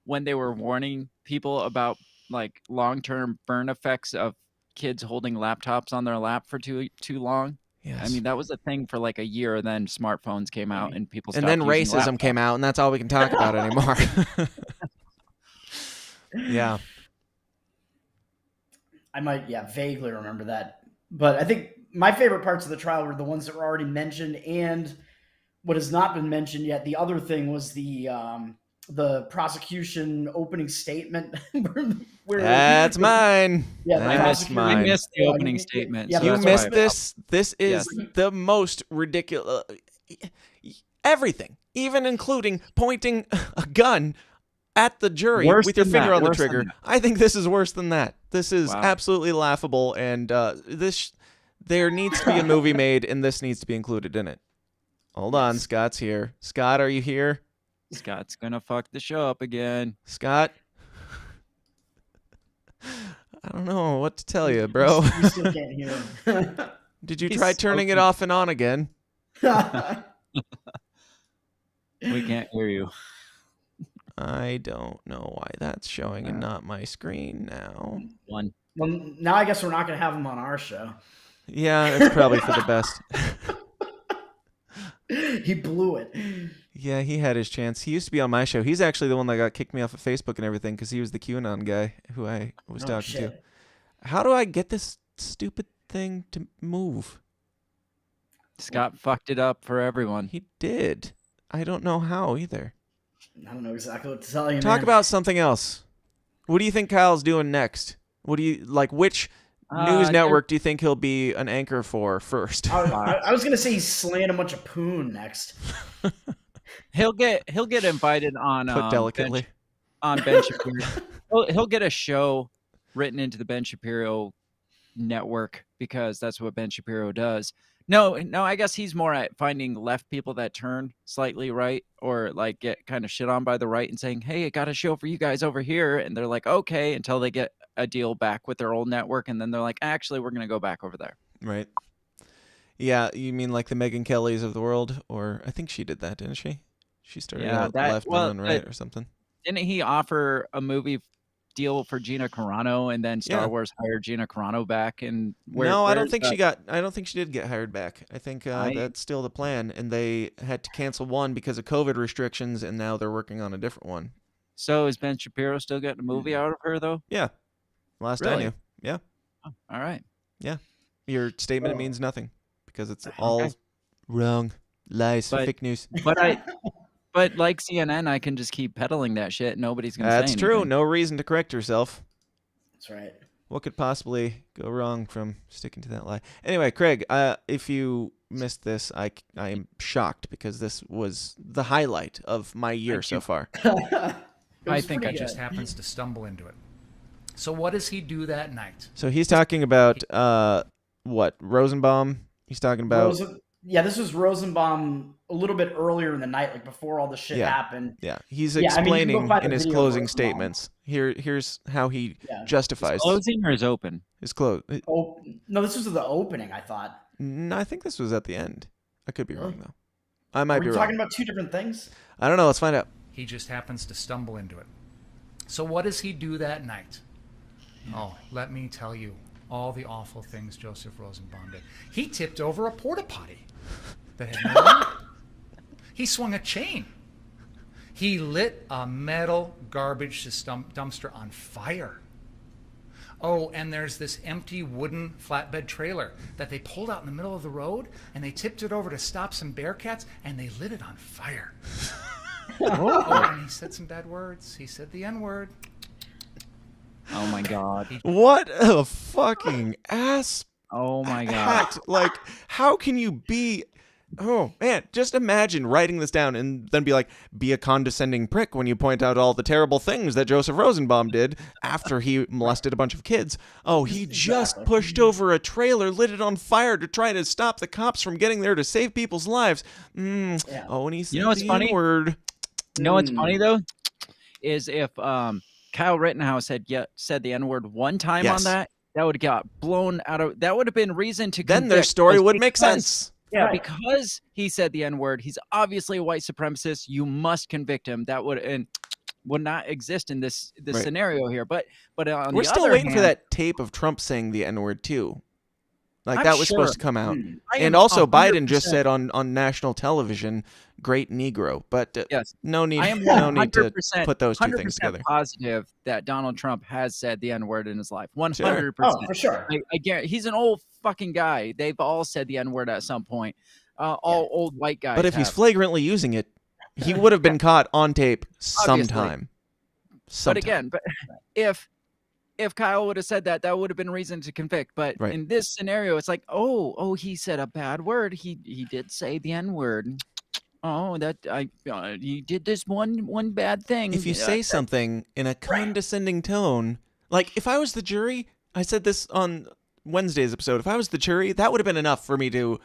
S13: when they were warning people about like long-term burn effects of kids holding laptops on their lap for too long?
S11: Yes.
S13: I mean, that was a thing for like a year. Then smartphones came out and people stopped
S11: and then
S13: using
S11: racism came out, and that's all we can talk about anymore. Yeah.
S14: I might, vaguely remember that. But I think my favorite parts of the trial were the ones that were already mentioned, and what has not been mentioned yet. The other thing was the prosecution opening statement.
S11: That's mine.
S14: Yeah,
S13: I missed the opening statement.
S14: Yeah,
S11: you missed this. This is the most ridiculous. Everything, even including pointing a gun at the jury with your finger on the trigger. I think this is worse than that. This is absolutely laughable, and there needs to be a movie made, and this needs to be included in it. Hold on, Scott's here. Scott, are you here?
S13: Scott's gonna fuck the show up again.
S11: Scott? I don't know what to tell you, bro.
S14: You still can't hear him.
S11: Did you try turning it off and on again?
S13: We can't hear you.
S11: I don't know why that's showing and not my screen now.
S13: One.
S14: Well, now I guess we're not going to have him on our show.
S11: Yeah, it's probably for the best.
S14: He blew it.
S11: Yeah, he had his chance. He used to be on my show. He's actually the one that got kicked me off of Facebook and everything because he was the QAnon guy who I was talking to. How do I get this stupid thing to move?
S13: Scott fucked it up for everyone.
S11: He did. I don't know how either.
S14: I don't know exactly what to tell you,
S11: Talk about something else. What do you think Kyle's doing next? What do you like? Which news network do you think he'll be an anchor for first?
S14: I was gonna say he's slaying a bunch of poon next.
S13: He'll get invited on
S11: Put delicately
S13: Ben Shapiro. He'll get a show written into the Ben Shapiro network because that's what Ben Shapiro does. No, I guess he's more at finding left people that turn slightly right or like get kind of shit on by the right and saying, hey, I got a show for you guys over here. And they're like, okay, until they get a deal back with their old network. And then they're like, actually, we're going to go back over there.
S11: Right. Yeah. You mean like the Megyn Kellys of the world? Or I think she did that, didn't she? She started out left and then right or something.
S13: Didn't he offer a movie deal for Gina Carano and then Star Wars hired Gina Carano back? And
S11: I don't think she did get hired back. I think that's still the plan, and they had to cancel one because of COVID restrictions, and now they're working on a different one.
S13: So is Ben Shapiro still getting a movie out of her though?
S11: Yeah, last I knew. Yeah.
S13: Oh, all right.
S11: Yeah, your statement means nothing because it's all wrong, lies, fake news.
S13: But like CNN, I can just keep peddling that shit. Nobody's going to say anything.
S11: That's true. No reason to correct yourself.
S14: That's right.
S11: What could possibly go wrong from sticking to that lie? Anyway, Craig, if you missed this, I am shocked because this was the highlight of my year so far.
S3: I think I just happens to stumble into it. So what does he do that night?
S11: So he's talking about what? Rosenbaum? He's talking about...
S14: this was Rosenbaum a little bit earlier in the night, like before all the shit happened.
S11: Yeah, he's explaining in his closing statements. Here's how he justifies.
S13: Is closing or is open?
S11: His close.
S14: Oh no, this was the opening. I thought.
S11: No, I think this was at the end. I could be wrong though. I might be wrong.
S14: Are we talking about two different things?
S11: I don't know. Let's find out.
S3: He just happens to stumble into it. So what does he do that night? Oh, let me tell you all the awful things Joseph Rosenbaum did. He tipped over a porta potty. He swung a chain. He lit a metal garbage dumpster on fire. Oh, and there's this empty wooden flatbed trailer that they pulled out in the middle of the road, and they tipped it over to stop some bearcats, and they lit it on fire. Oh, and he said some bad words. He said the N-word.
S13: Oh my God.
S11: What a fucking ass.
S13: Oh my God.
S11: Hat. Like, how can you be... Oh, man, just imagine writing this down and then be like, be a condescending prick when you point out all the terrible things that Joseph Rosenbaum did after he molested a bunch of kids. Oh, he just pushed over a trailer, lit it on fire to try to stop the cops from getting there to save people's lives. Oh, and he said
S13: what's
S11: the
S13: funny?
S11: N-word.
S13: You know what's funny, though? Is if Kyle Rittenhouse had said the N-word one time on that would have got blown out of... That would have been reason to
S11: Then their story would make sense.
S13: Yeah, because he said the N-word, he's obviously a white supremacist. You must convict him. That would not exist in this scenario here. But on
S11: We're
S13: the
S11: still
S13: other
S11: waiting
S13: hand,
S11: for that tape of Trump saying the N-word too. Like
S13: I'm
S11: that was
S13: sure.
S11: supposed to come out.
S13: I
S11: And
S13: am
S11: also Biden just
S13: 100%
S11: said on national television, "Great Negro." But
S13: yes,
S11: no need
S13: I am
S11: no need to
S13: 100%
S11: put those two things together.
S13: positive that Donald Trump has said the N-word in his life. 100%.
S11: Sure.
S14: Oh, for sure.
S13: I guarantee he's an old fucking guy. They've all said the N-word at some point. All old white guys.
S11: But if he's
S13: have.
S11: flagrantly using it, he would have been caught on tape sometime.
S13: But again, if Kyle would have said that, that would have been reason to convict. But in this scenario, it's like, oh, he said a bad word. He did say the N-word. Oh, that he did this one bad thing.
S11: If you say something in a condescending tone, like if I was the jury, I said this on Wednesday's episode. If I was the jury, that would have been enough for me to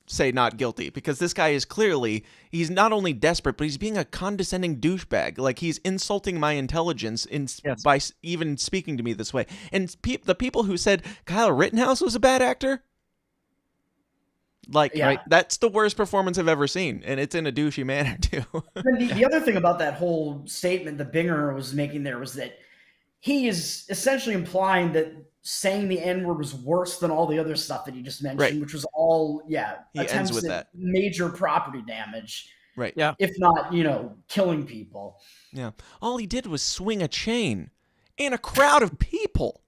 S11: say not guilty, because this guy is clearly, he's not only desperate, but he's being a condescending douchebag. Like he's insulting my intelligence by even speaking to me this way. And the people who said Kyle Rittenhouse was a bad actor, like that's the worst performance I've ever seen, and it's in a douchey manner too.
S14: The other thing about that whole statement that Binger was making there was that he is essentially implying that saying the N-word was worse than all the other stuff that he just mentioned, which was all,
S11: he
S14: attempts
S11: ends with
S14: at
S11: that.
S14: major property damage.
S11: Right.
S13: Yeah.
S14: If not, killing people.
S11: Yeah. All he did was swing a chain in a crowd of people.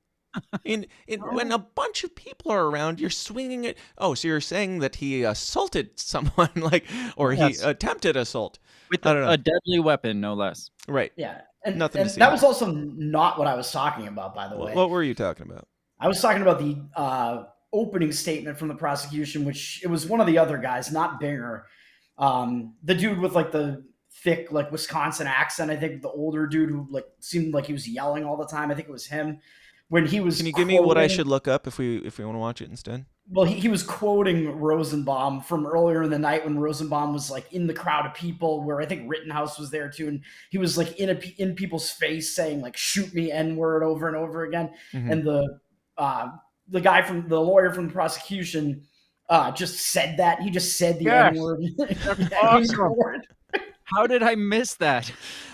S11: When a bunch of people are around, you're swinging it. Oh, so you're saying that he assaulted someone, he attempted assault
S13: with a deadly weapon, no less.
S11: Right.
S14: Yeah. And
S11: Nothing to see.
S14: That was also not what I was talking about, by the way.
S11: What were you talking about?
S14: I was talking about the opening statement from the prosecution, which it was one of the other guys, not Binger. The dude with the thick Wisconsin accent. I think the older dude who seemed like he was yelling all the time. I think it was him. When he was
S11: Can you give me what I should look up if we want to watch it instead?
S14: Well, he was quoting Rosenbaum from earlier in the night when Rosenbaum was in the crowd of people, where I think Rittenhouse was there too, and he was in people's face saying "shoot me N-word" over and over again.
S11: Mm-hmm.
S14: And the guy from the lawyer from the prosecution just said that. He just said the N-word.
S13: Awesome. How did I miss that?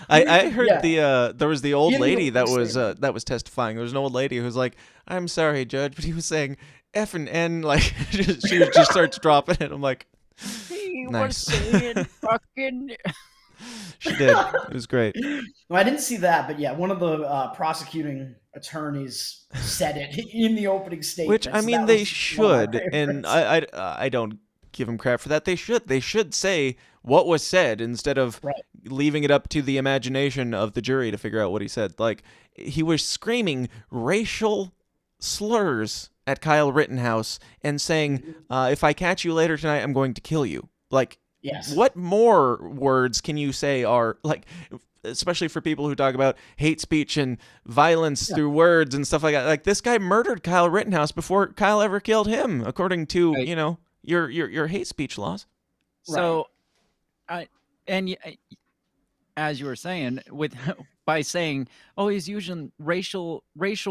S11: I heard there was the old lady that was testifying. There was an old lady who was like, "I'm sorry, Judge," but he was saying F and N, she just starts dropping it. I'm like,
S13: he
S11: nice.
S13: was saying fucking.
S11: She did. It was great.
S14: No, I didn't see that, but yeah, one of the prosecuting attorneys said it in the opening statement.
S11: Which I mean, they should, and I don't give him crap for that. They should say what was said instead of leaving it up to the imagination of the jury to figure out what he said. He was screaming racial slurs at Kyle Rittenhouse and saying, if I catch you later tonight, I'm going to kill you.
S14: Yes.
S11: What more words can you say are especially for people who talk about hate speech and violence through words and stuff like that. This guy murdered Kyle Rittenhouse before Kyle ever killed him, according to, your hate speech laws.
S13: So, as you were saying, by saying, "Oh, he's using racial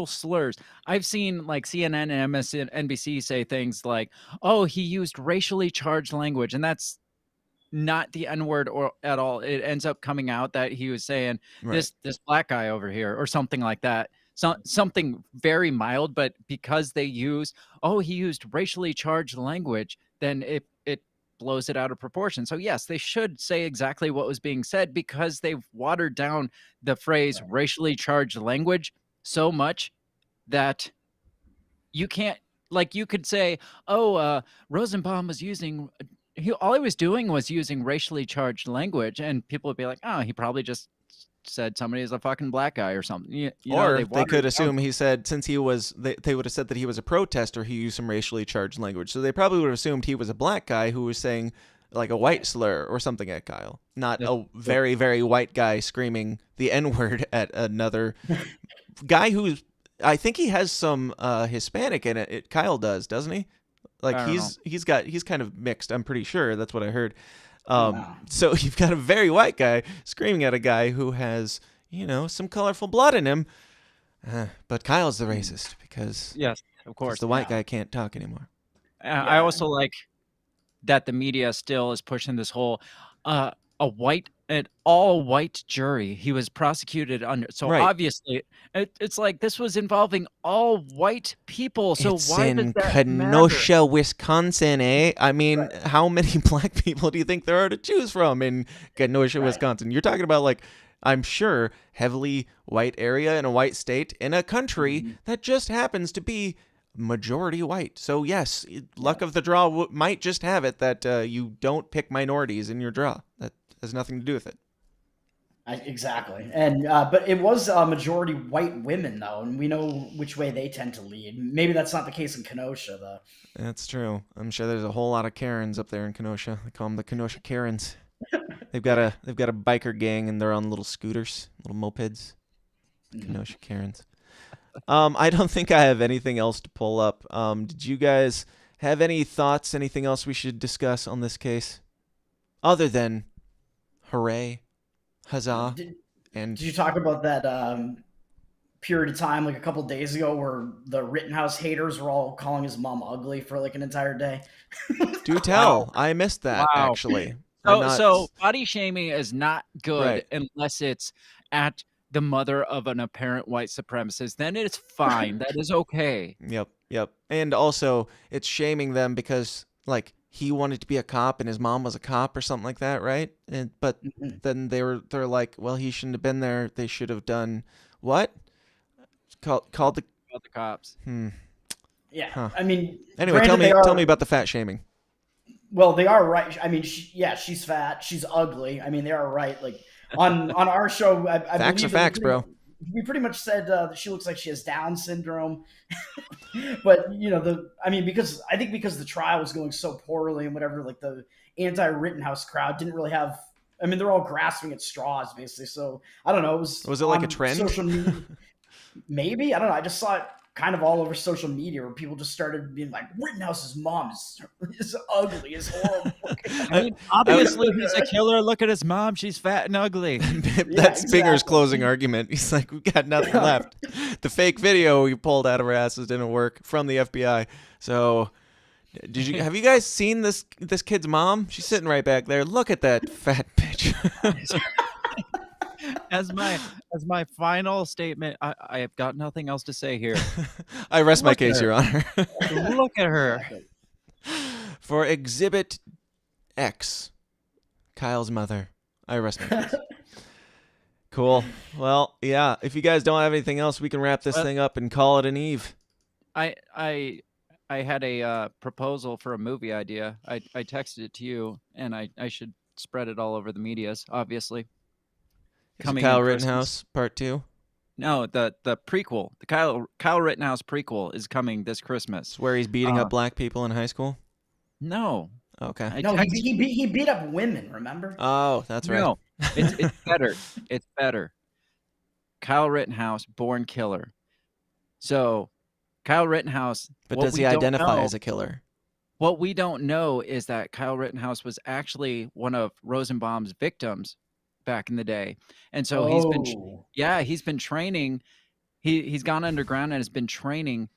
S13: slurs," I've seen CNN and MSNBC say things like, "Oh, he used racially charged language," and that's not the N-word at all. It ends up coming out that he was saying this black guy over here or something like that. Something very mild, but because they he used racially charged language, then blows it out of proportion. So yes, they should say exactly what was being said, because they've watered down the phrase racially charged language so much that you can't, like, you could say, oh, Rosenbaum was using, all he was doing was using racially charged language, and people would be like, oh, he probably just said somebody is a fucking black guy or something. You know,
S11: Or they could assume he said, since he was, they would have said that he was a protester, he used some racially charged language. So they probably would have assumed he was a black guy who was saying like a white slur or something at Kyle, not a very, very white guy screaming the N-word at another guy who's, I think he has some Hispanic in it. Kyle does, doesn't he? Like he's kind of mixed. I'm pretty sure that's what I heard. So you've got a very white guy screaming at a guy who has, you know, some colorful blood in him. But Kyle's the racist because
S13: yes, of course,
S11: the white guy can't talk anymore.
S13: I also like that the media still is pushing this whole an all-white jury. He was prosecuted under, so obviously it's like this was involving all white people. So
S11: it's
S13: why
S11: in
S13: does that
S11: Kenosha,
S13: matter?
S11: Wisconsin, eh? I mean, how many black people do you think there are to choose from in Kenosha, Wisconsin? You're talking about, like, I'm sure, heavily white area in a white state in a country that just happens to be majority white. So yes, luck of the draw might just have it that you don't pick minorities in your draw. That has nothing to do with it.
S14: Exactly. And but it was a majority white women, though, and we know which way they tend to lead. Maybe that's not the case in Kenosha, though.
S11: That's true. I'm sure there's a whole lot of Karens up there in Kenosha. They call them the Kenosha Karens. They've got a biker gang, and they're on little scooters, little mopeds. Kenosha Karens. I don't think I have anything else to pull up. Did you guys have any thoughts? Anything else we should discuss on this case, other than hooray, huzzah?
S14: Did you talk about that period of time, like a couple days ago, where the RittenHouse haters were all calling his mom ugly for like an entire day?
S11: Do tell. I missed that, actually.
S13: So body shaming is not good unless it's at the mother of an apparent white supremacist. Then it's fine. That is okay.
S11: Yep. And also, it's shaming them because, like, he wanted to be a cop and his mom was a cop or something like that, right? But then they're like, well, he shouldn't have been there. They should have done what? Called the
S13: cops.
S14: Yeah.
S11: Huh.
S14: I mean,
S11: anyway, tell me about the fat shaming.
S14: Well, they are right. I mean, she's fat. She's ugly. I mean, they are right. Like on our show, I
S11: facts
S14: believe
S11: are facts, bro.
S14: We pretty much said that she looks like she has Down syndrome. But you know, because the trial was going so poorly and whatever, like the anti-RittenHouse crowd didn't really have. I mean, they're all grasping at straws basically. So I don't know. Was
S11: it like a trend?
S14: Social media, maybe, I don't know. I just saw it kind of all over social media where people just started being like, "RittenHouse's mom is ugly, is horrible."
S13: I mean, obviously he's a killer. Look at his mom; she's fat and ugly.
S11: That's Spinger's closing argument. He's like, "We got nothing left. The fake video we pulled out of our asses didn't work from the FBI." So, have you guys seen this kid's mom? She's sitting right back there. Look at that fat bitch.
S13: As my final statement, I have got nothing else to say here.
S11: I rest my case, Your Honor.
S13: Look at her.
S11: For Exhibit X, Kyle's mother, I rest my case. Cool. Well, yeah, if you guys don't have anything else, we can wrap this thing up and call it an eve.
S13: I had a proposal for a movie idea. I texted it to you, and I should spread it all over the medias, obviously.
S11: Kyle Rittenhouse Part 2?
S13: No, the prequel. The Kyle Rittenhouse prequel is coming this Christmas.
S11: Where he's beating up black people in high school?
S13: No.
S11: Okay.
S14: No, he beat up women, remember?
S11: Oh, that's right.
S13: No, it's better. It's better. Kyle Rittenhouse, born killer. So, Kyle Rittenhouse...
S11: But does he identify as a killer?
S13: What we don't know is that Kyle Rittenhouse was actually one of Rosenbaum's victims back in the day. And so he's been training. He's gone underground and has been training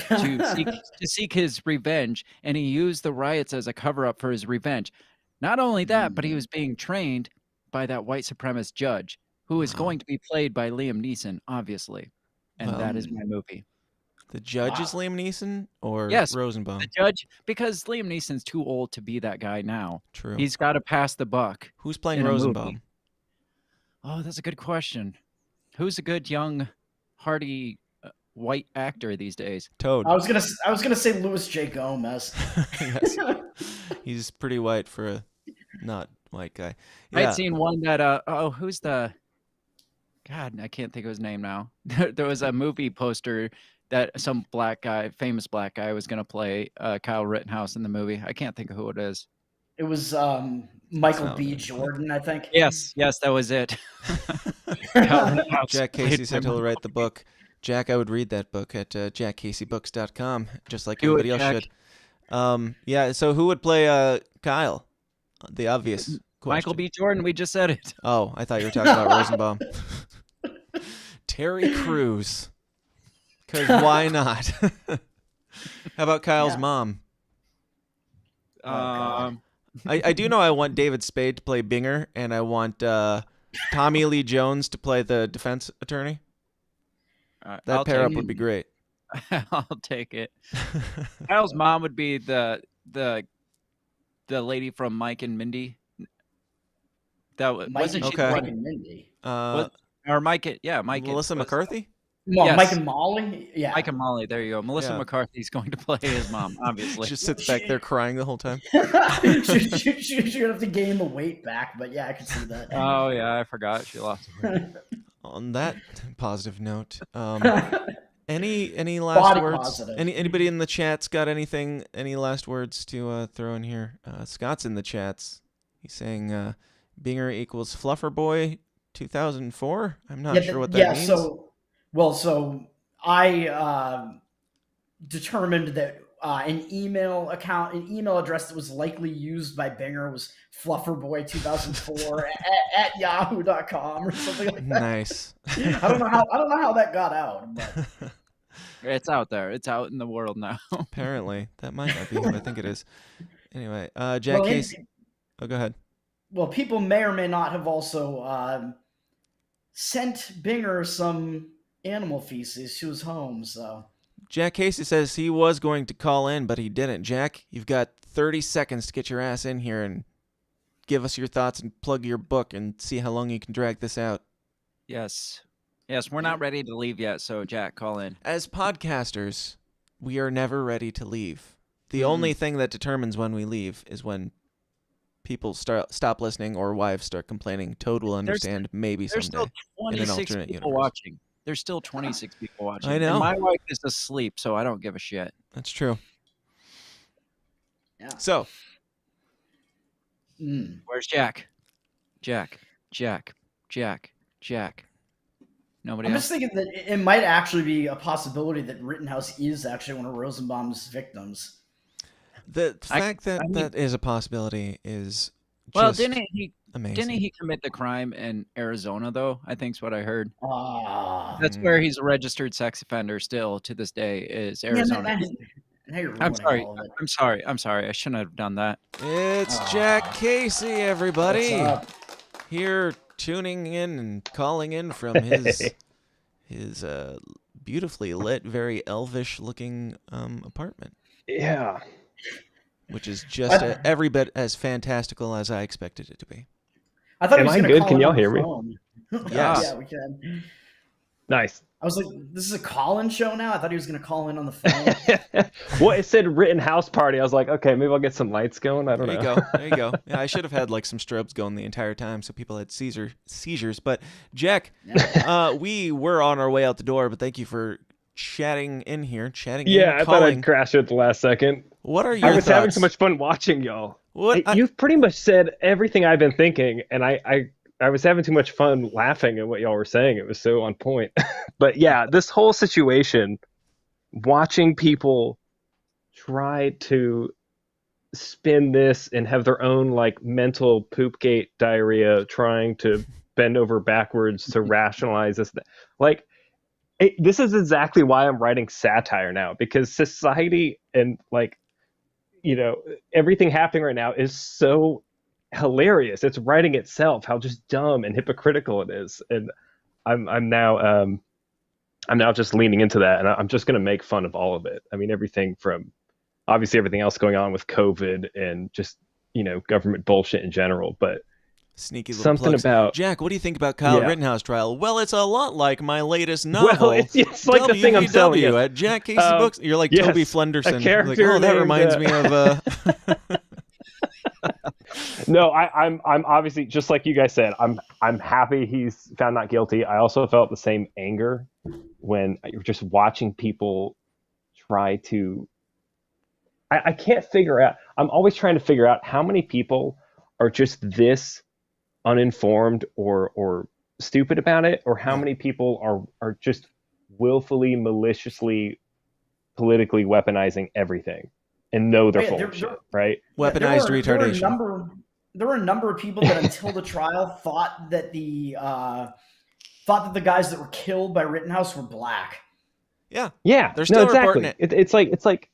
S13: to seek his revenge, and he used the riots as a cover-up for his revenge. Not only that, but he was being trained by that white supremacist judge, who is going to be played by Liam Neeson, obviously. And that is my movie.
S11: The judge is Liam Neeson or
S13: Yes,
S11: Rosenbaum?
S13: the judge, because Liam Neeson's too old to be that guy now.
S11: True.
S13: He's got to pass the buck.
S11: Who's playing
S13: in a movie.
S11: Rosenbaum?
S13: Oh, that's a good question. Who's a good young, hardy white actor these days?
S11: Toad.
S14: I was gonna say Louis J. Gomez.
S11: Yes. He's pretty white for a not white guy. Yeah.
S13: I'd seen one that who's the God, I can't think of his name now. There was a movie poster that some famous black guy was gonna play Kyle Rittenhouse in the movie. I can't think of who it is.
S14: It was Michael B. Jordan, I think.
S13: Yes, that was it.
S11: Jack Casey said he'll write the book. Jack, I would read that book at jackcaseybooks.com, just like everybody else should. Yeah, so who would play Kyle? The obvious question.
S13: Michael B. Jordan, we just said it.
S11: Oh, I thought you were talking about Rosenbaum. Terry Crews. Because why not? How about Kyle's mom? I do know I want David Spade to play Binger, and I want Tommy Lee Jones to play the defense attorney. That pair up would be great.
S13: I'll take it. Kyle's mom would be the lady from Mike and Mindy. Wasn't she
S11: okay.
S14: Mike and Mindy?
S13: Or Mike? Yeah, Mike.
S11: Melissa McCarthy.
S14: Well, Mike and Molly. Yeah,
S13: Mike and Molly. There you go. Melissa McCarthy's going to play his mom, obviously.
S11: She just sits back there crying the whole time.
S14: She'd have to gain the weight back, but yeah, I could see that.
S13: Oh yeah, I forgot she lost weight.
S11: On that positive note, any last
S14: Body
S11: words?
S14: positive.
S11: Anybody in the chat's got anything? Any last words to throw in here? Scott's in the chats. He's saying Binger equals Fluffer Boy 2004. I'm not sure what that means.
S14: So I determined that an email address that was likely used by Binger was flufferboy2004 at yahoo.com or something like that.
S11: Nice.
S14: I don't know how that got out, but
S13: it's out there. It's out in the world now.
S11: Apparently, that might not be who I think it is. Anyway, Jack Casey. Oh, go ahead.
S14: Well, people may or may not have also sent Binger some animal feces to his home. So
S11: Jack Casey says he was going to call in, but he didn't. Jack, you've got 30 seconds to get your ass in here and give us your thoughts and plug your book and see how long you can drag this out.
S13: Yes, we're not ready to leave yet, so Jack, call in.
S11: As podcasters, we are never ready to leave. The only thing that determines when we leave is when people stop listening or wives start complaining. Toad will understand maybe someday.
S13: There's still 26 people watching. There's still 26 people watching.
S11: I know.
S13: And my wife is asleep, so I don't give a shit.
S11: That's true.
S14: Yeah.
S11: So,
S13: where's Jack? Jack. Nobody
S14: I'm
S13: else?
S14: just thinking that it might actually be a possibility that Rittenhouse is actually one of Rosenbaum's victims.
S11: The fact that is a possibility is
S13: Well,
S11: just
S13: didn't he
S11: amazing.
S13: commit the crime in Arizona though? I think's what I heard.
S14: Ah.
S13: That's where he's a registered sex offender still to this day is Arizona.
S14: Now you're
S13: I'm
S14: ruining
S13: sorry.
S14: all of it.
S13: I'm sorry. I shouldn't have done that.
S11: It's Jack Casey, everybody.
S14: What's up?
S11: Here tuning in and calling in from his beautifully lit, very elvish looking apartment.
S1: Yeah.
S11: Which is just every bit as fantastical as I expected it to be.
S14: I thought
S1: Am
S14: he was
S1: I
S14: gonna
S1: good?
S14: call
S1: Can
S14: in
S1: y'all
S14: on the
S1: hear me?
S14: phone.
S11: Yes.
S14: Yeah, we can.
S1: Nice.
S14: I was like, this is a call-in show now? I thought he was going to call in on the phone.
S1: Well, it said RittenHouse party. I was like, okay, maybe I'll get some lights going. I don't know.
S11: There you go. Yeah, I should have had like some strobes going the entire time so people had seizures. But Jack, we were on our way out the door, but thank you for chatting in here.
S1: Yeah, I thought I'd crash it at the last second.
S11: What are your
S1: I was
S11: thoughts?
S1: having so much fun watching y'all.
S11: What?
S1: You've pretty much said everything I've been thinking, and I was having too much fun laughing at what y'all were saying. It was so on point. But yeah, this whole situation, watching people try to spin this and have their own like mental poopgate diarrhea, trying to bend over backwards to rationalize this. Like, this is exactly why I'm writing satire now, because society and like, you know, everything happening right now is so hilarious. It's writing itself how just dumb and hypocritical it is. And I'm now I'm now just leaning into that, and I'm just going to make fun of all of it. I mean, everything from obviously everything else going on with COVID and just, government bullshit in general, but
S11: sneaky little
S1: something
S11: plugs.
S1: about
S11: Jack, what do you think about Kyle Rittenhouse trial? Well, it's a lot like my latest novel.
S1: Well, it's like the thing I'm selling you
S11: at Jack Casey Books. You're like Toby Flenderson. Like, oh, that reminds me of.
S1: No, I'm obviously, just like you guys said, I'm happy he's found not guilty. I also felt the same anger when you're just watching people try to. I can't figure out. I'm always trying to figure out how many people are just this uninformed or stupid about it, or how many people are just willfully, maliciously, politically weaponizing everying and know they're full of shit, right?
S11: Weaponized retardation.
S14: There were a number of people that until the trial thought that the guys that were killed by Rittenhouse were black.
S11: Yeah.
S1: They're still reporting it. It's like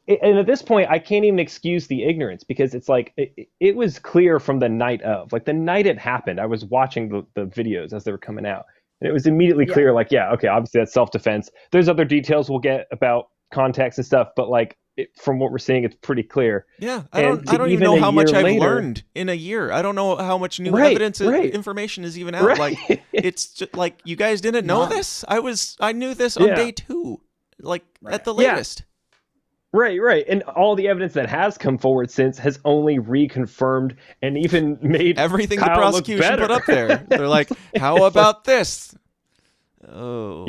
S1: and at this point, I can't even excuse the ignorance, because it's like it was clear from the night of, like the night it happened. I was watching the videos as they were coming out, and it was immediately clear, like, okay, obviously that's self-defense. There's other details we'll get about context and stuff, but like from what we're seeing, it's pretty clear.
S11: Yeah, I don't even know how much I've learned in a year. I don't know how much new evidence information is even out. Like, it's just like, you guys didn't know this? I knew this on day 2, like at the latest.
S1: Right. And all the evidence that has come forward since has only reconfirmed and even made
S11: everything
S1: Kyle
S11: the prosecution put up there. They're like, how about this? Oh,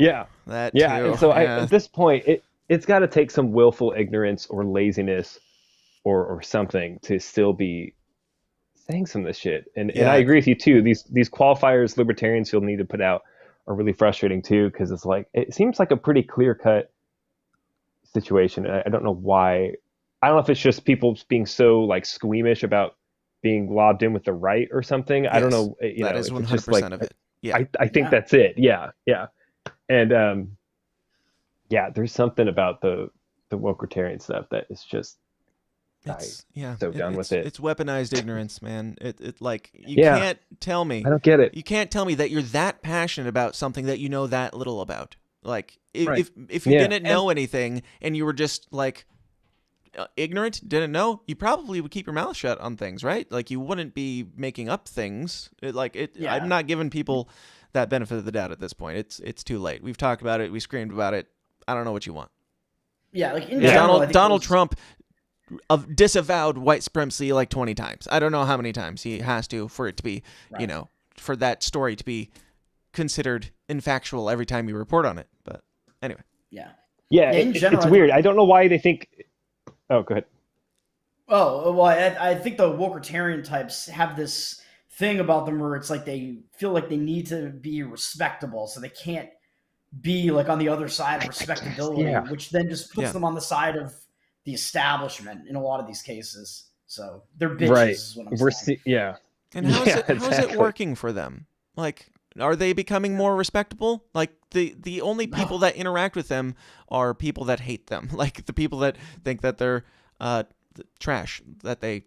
S11: that too.
S1: And so at this point, it's got to take some willful ignorance or laziness or something to still be saying some of this shit. And I agree with you too. These qualifiers libertarians feel need to put out are really frustrating too, because it's like, it seems like a pretty clear-cut situation. I don't know why. I don't know if it's just people being so like squeamish about being lobbed in with the right or something. I don't know.
S11: That is 100% of it. Yeah,
S1: I think that's it. Yeah. And there's something about the woke-libertarian stuff that is just done with it.
S11: It's weaponized ignorance, man. It like, you can't tell me.
S1: I don't get it.
S11: You can't tell me that you're that passionate about something that you know that little about. Like, if you didn't know anything and you were just like ignorant, didn't know, you probably would keep your mouth shut on things, right? Like, you wouldn't be making up things. I'm not giving people that benefit of the doubt at this point. It's too late. We've talked about it. We screamed about it. I don't know what you want.
S14: Yeah, like in general,
S11: Donald Trump disavowed white supremacy like 20 times. I don't know how many times he has to for it to be, for that story to be considered infactual every time you report on it. But anyway.
S14: In general,
S1: it's weird. I don't know why they think. Oh, go ahead.
S14: Oh, well, I think the woke-libertarian types have this thing about them where it's like they feel like they need to be respectable, so they can't be like on the other side of respectability, which then just puts them on the side of the establishment in a lot of these cases. So they're bitches, is what I'm saying.
S11: And how is it working for them? Like, are they becoming more respectable? Like, the only people that interact with them are people that hate them. Like, the people that think that they're trash, that they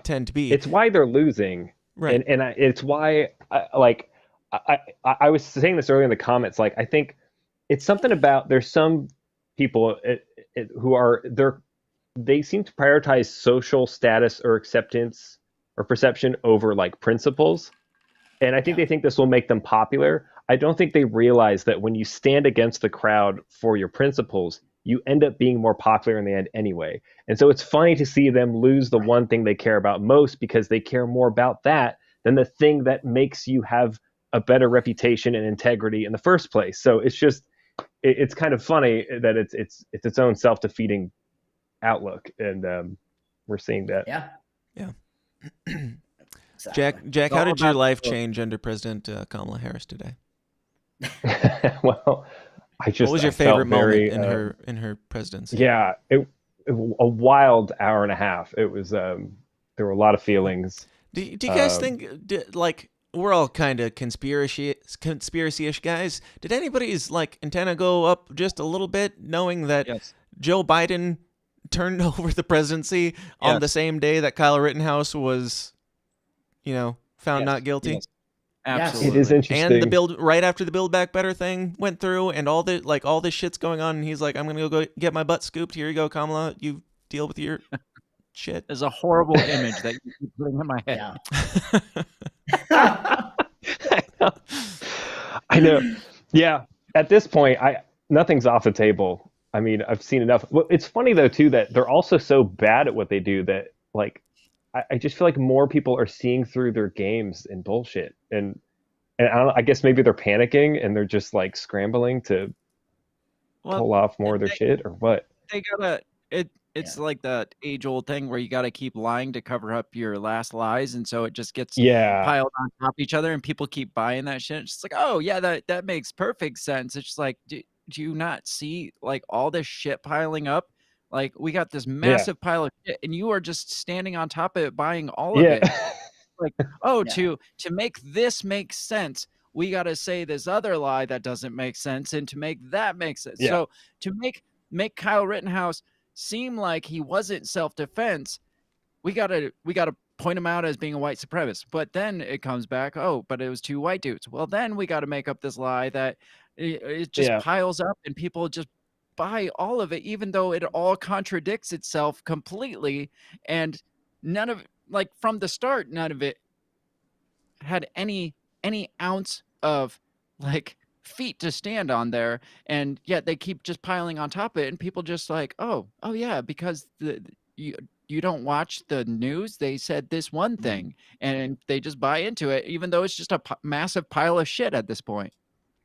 S11: tend to be.
S1: It's why they're losing. Right. And it's why, I was saying this earlier in the comments, like, I think it's something about, there's some people who they seem to prioritize social status or acceptance or perception over like principles. And I think they think this will make them popular. I don't think they realize that when you stand against the crowd for your principles, you end up being more popular in the end anyway. And so it's funny to see them lose the one thing they care about most, because they care more about that than the thing that makes you have a better reputation and integrity in the first place. So it's just, it's kind of funny that it's its own self-defeating outlook. And we're seeing that.
S14: Yeah.
S11: Exactly. Jack, how did your life change under President Kamala Harris today?
S1: Well, what
S11: was your favorite moment in her presidency?
S1: Yeah, a wild hour and a half. It was there were a lot of feelings.
S11: Do you guys think, like, we're all kind of conspiracy-ish guys? Did anybody's like antenna go up just a little bit, knowing that Joe Biden turned over the presidency on the same day that Kyle Rittenhouse was, found not guilty?
S13: Absolutely.
S1: It is interesting.
S11: And the build right after the Build Back Better thing went through, and all this shit's going on, and he's like, "I'm gonna go get my butt scooped. Here you go, Kamala. You deal with your shit."
S13: There's a horrible image that you keep putting in my head.
S1: I know. Yeah. At this point, nothing's off the table. I mean, I've seen enough. Well, it's funny though too that they're also so bad at what they do that like I just feel like more people are seeing through their games and bullshit, and I guess maybe they're panicking and they're just like scrambling to pull off more of their shit or what.
S13: They gotta. It's like that age-old thing where you got to keep lying to cover up your last lies, and so it just gets piled on top of each other, and people keep buying that shit. It's just like, oh yeah, that makes perfect sense. It's just like, do you not see like all this shit piling up? Like we got this massive pile of shit, and you are just standing on top of it, buying all of it. Like, to make this make sense, we got to say this other lie that doesn't make sense, and to make that make sense. So to make Kyle Rittenhouse seem like he wasn't self-defense, we gotta point him out as being a white supremacist. But then it comes back, but it was two white dudes. Well, then we got to make up this lie that it just piles up, and people just buy all of it, even though it all contradicts itself completely. And none of, like, from the start, none of it had any ounce of like feet to stand on there, and yet they keep just piling on top of it, and people just like, oh yeah, because you don't watch the news, they said this one thing, and they just buy into it, even though it's just a massive pile of shit at this point.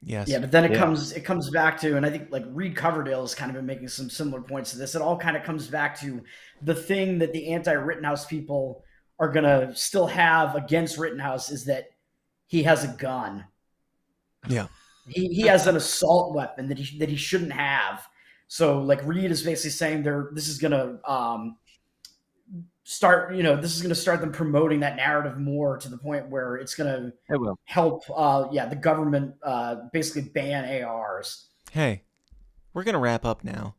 S11: Yes.
S14: Yeah, but then it comes back to, and I think like Reed Coverdale has kind of been making some similar points to this. It all kind of comes back to the thing that the anti-Rittenhouse people are gonna still have against Rittenhouse is that he has a gun.
S11: Yeah.
S14: He has an assault weapon that he shouldn't have. So like Reed is basically saying this is gonna start them promoting that narrative more to the point where it's gonna help the government basically ban ARs.
S11: Hey, we're gonna wrap up now,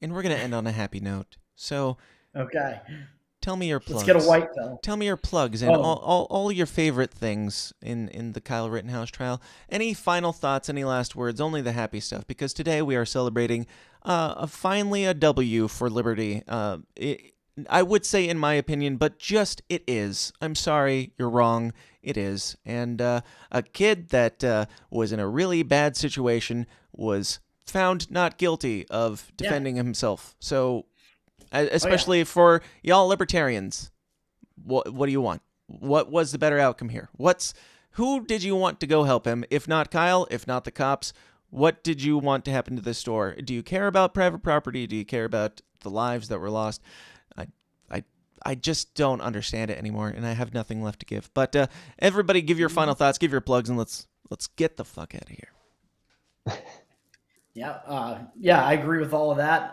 S11: and we're gonna end on a happy note. So
S14: okay.
S11: Tell me your plugs.
S14: Let's get a white pill.
S11: Tell me your plugs and all your favorite things in the Kyle Rittenhouse trial. Any final thoughts, any last words, only the happy stuff, because today we are celebrating finally a W for liberty. I would say in my opinion, but just it is. I'm sorry, you're wrong. It is. And a kid that was in a really bad situation was found not guilty of defending himself. So... especially for y'all libertarians, what do you want? What was the better outcome here? Who did you want to go help him? If not Kyle, if not the cops, what did you want to happen to this store? Do you care about private property? Do you care about the lives that were lost? I just don't understand it anymore, and I have nothing left to give. But everybody, give your final thoughts, give your plugs, and let's get the fuck out of here.
S14: Yeah, I agree with all of that.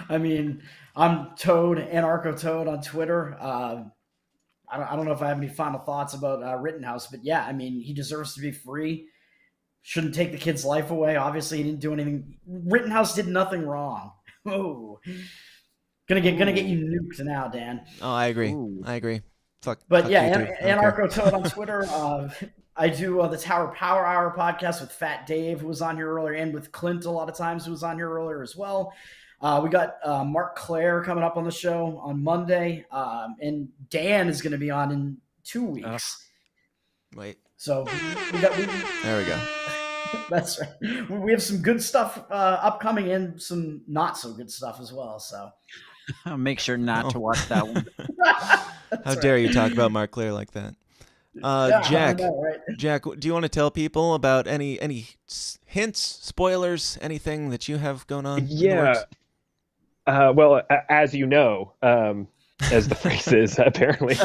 S14: I mean, I'm Toad, Anarcho Toad on Twitter. I don't know if I have any final thoughts about Rittenhouse, but yeah, I mean, he deserves to be free. Shouldn't take the kid's life away. Obviously, he didn't do anything. Rittenhouse did nothing wrong. Oh, gonna get you nuked now, Dan.
S11: Oh, I agree.
S14: Ooh.
S11: I agree. Fuck.
S14: Anarcho Toad on Twitter. I do the Tower Power Hour podcast with Fat Dave, who was on here earlier, and with Clint a lot of times, who was on here earlier as well. We got Mark Claire coming up on the show on Monday, and Dan is going to be on in 2 weeks.
S11: Wait.
S14: So
S11: there we go.
S14: That's right. We have some good stuff upcoming and some not so good stuff as well. So
S13: I'll make sure not to watch that one.
S11: How dare you talk about Mark Claire like that? Jack, Jack, do you want to tell people about any hints, spoilers, anything that you have going on?
S1: Yeah. Well, as you know, as the phrase is, apparently.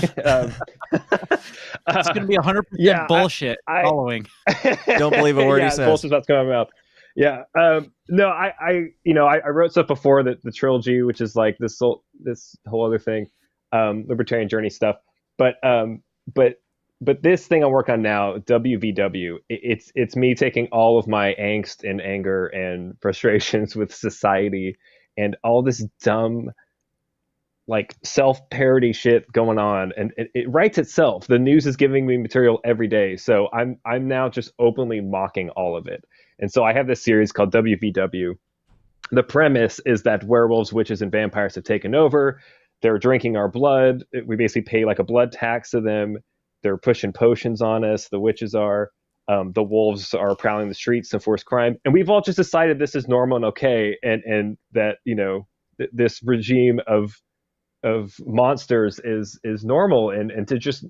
S13: It's going to be 100% bullshit following.
S11: Don't believe a word he says.
S1: Bullshit's about to come out of my mouth. Yeah. No, I wrote stuff before the trilogy, which is like this whole other thing, Libertarian Journey stuff. But this thing I'm working on now, WVW, it's me taking all of my angst and anger and frustrations with society and all this dumb, like self-parody shit going on, and it writes itself. The news is giving me material every day, so I'm now just openly mocking all of it. And so I have this series called WVW. The premise is that werewolves, witches, and vampires have taken over. They're drinking our blood. We basically pay like a blood tax to them. They're pushing potions on us. The witches are. The wolves are prowling the streets to force crime. And we've all just decided this is normal and okay, and that, you know, this regime of monsters is normal, and to just,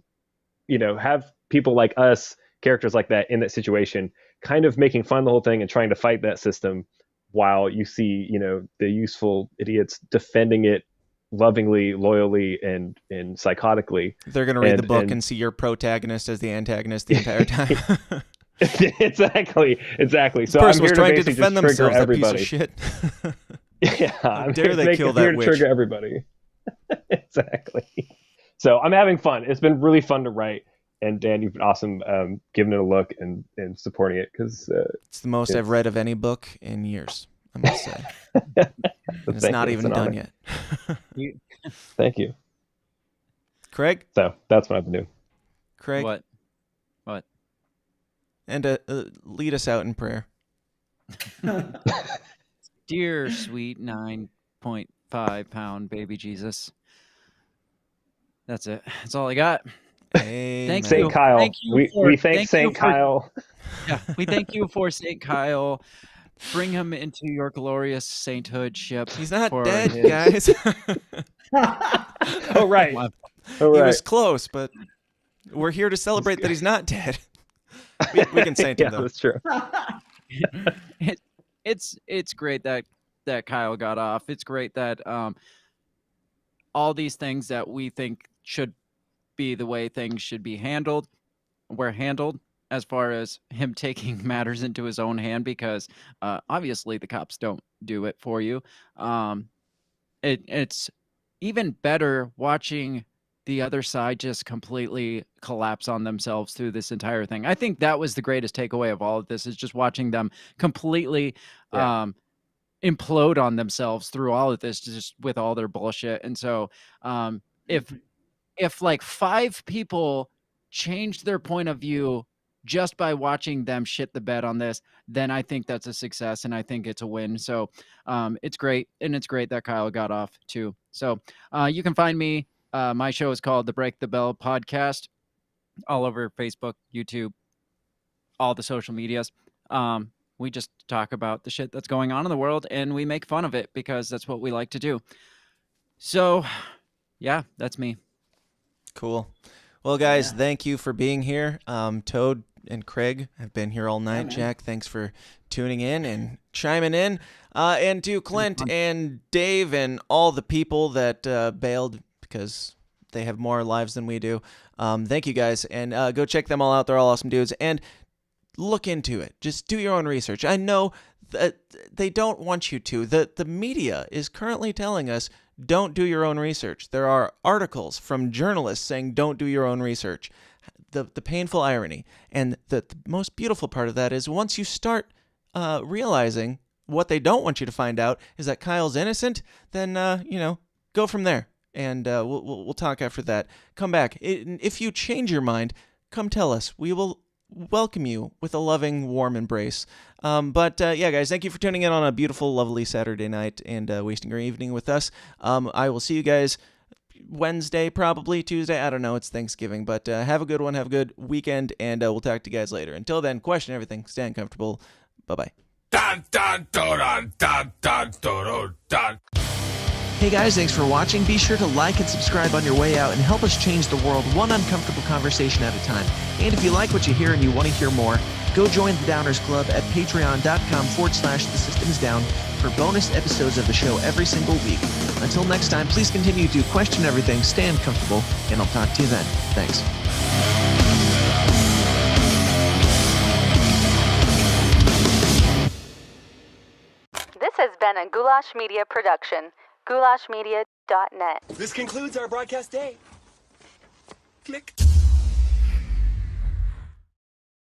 S1: you know, have people like us, characters like that in that situation, kind of making fun of the whole thing and trying to fight that system, while you see, you know, the useful idiots defending it lovingly, loyally, and psychotically.
S11: They're going to read the book and see your protagonist as the antagonist the entire time.
S1: Exactly.
S11: This
S1: So
S11: person
S1: I'm
S11: was
S1: here
S11: trying
S1: to
S11: to
S1: basically
S11: defend
S1: just trigger
S11: themselves, that
S1: everybody.
S11: piece of shit.
S1: Yeah, I'm
S11: dare they kill that
S1: here to
S11: witch.
S1: trigger everybody. Exactly. So I'm having fun. It's been really fun to write, and Dan, you've been awesome giving it a look and supporting it, because
S11: it's the most I've read of any book in years, I must say. It's not even done yet.
S1: Thank you,
S11: Craig.
S1: So that's what I've been doing.
S11: Craig,
S13: What?
S11: And lead us out in prayer.
S13: Dear sweet 9.5 pound baby Jesus. That's it. That's all I got.
S11: Thank
S1: St.
S13: you.
S1: Kyle.
S13: Thank you
S1: We thank St. Kyle.
S13: Yeah, we thank you for St. Kyle. Bring him into your glorious sainthood ship.
S11: He's not dead, guys.
S1: Oh, right.
S11: He was close, but we're here to celebrate that he's not dead. We can saint him, though.
S1: That's true.
S13: It's great that Kyle got off. It's great that all these things that we think should be the way things should be handled were handled, as far as him taking matters into his own hand, because obviously the cops don't do it for you. It's even better watching the other side just completely collapse on themselves through this entire thing. I think that was the greatest takeaway of all of this, is just watching them completely implode on themselves through all of this, just with all their bullshit. And so if like 5 people changed their point of view just by watching them shit the bed on this, then I think that's a success, and I think it's a win. So it's great, and it's great that Kyle got off too. So you can find me. My show is called the Break the Bell Podcast, all over Facebook, YouTube, all the social medias. We just talk about the shit that's going on in the world, and we make fun of it, because that's what we like to do. So, yeah, that's me.
S11: Cool. Well, guys, thank you for being here. Toad and Craig have been here all night. Jack, thanks for tuning in and chiming in. And to Clint and Dave and all the people that bailed, because they have more lives than we do. Thank you, guys. And go check them all out. They're all awesome dudes. And look into it. Just do your own research. I know that they don't want you to. The media is currently telling us, don't do your own research. There are articles from journalists saying don't do your own research. The painful irony. And the most beautiful part of that is, once you start realizing what they don't want you to find out is that Kyle's innocent, then, go from there. And we'll talk after that. Come back. If you change your mind, come tell us. We will welcome you with a loving, warm embrace. But guys, thank you for tuning in on a beautiful, lovely Saturday night and wasting your evening with us. I will see you guys Wednesday, probably Tuesday. I don't know. It's Thanksgiving. But have a good one. Have a good weekend. And we'll talk to you guys later. Until then, question everything. Stay uncomfortable. Bye-bye.
S10: Dun, dun, dun, dun, dun, dun, dun.
S7: Hey guys, thanks for watching. Be sure to like and subscribe on your way out and help us change the world one uncomfortable conversation at a time. And if you like what you hear and you want to hear more, go join the Downers Club at patreon.com/thesystemsdown for bonus episodes of the show every single week. Until next time, please continue to question everything, stay uncomfortable, and I'll talk to you then. Thanks.
S8: This has been a Goulash Media production. GoulashMedia.net.
S9: This concludes our broadcast day. Click.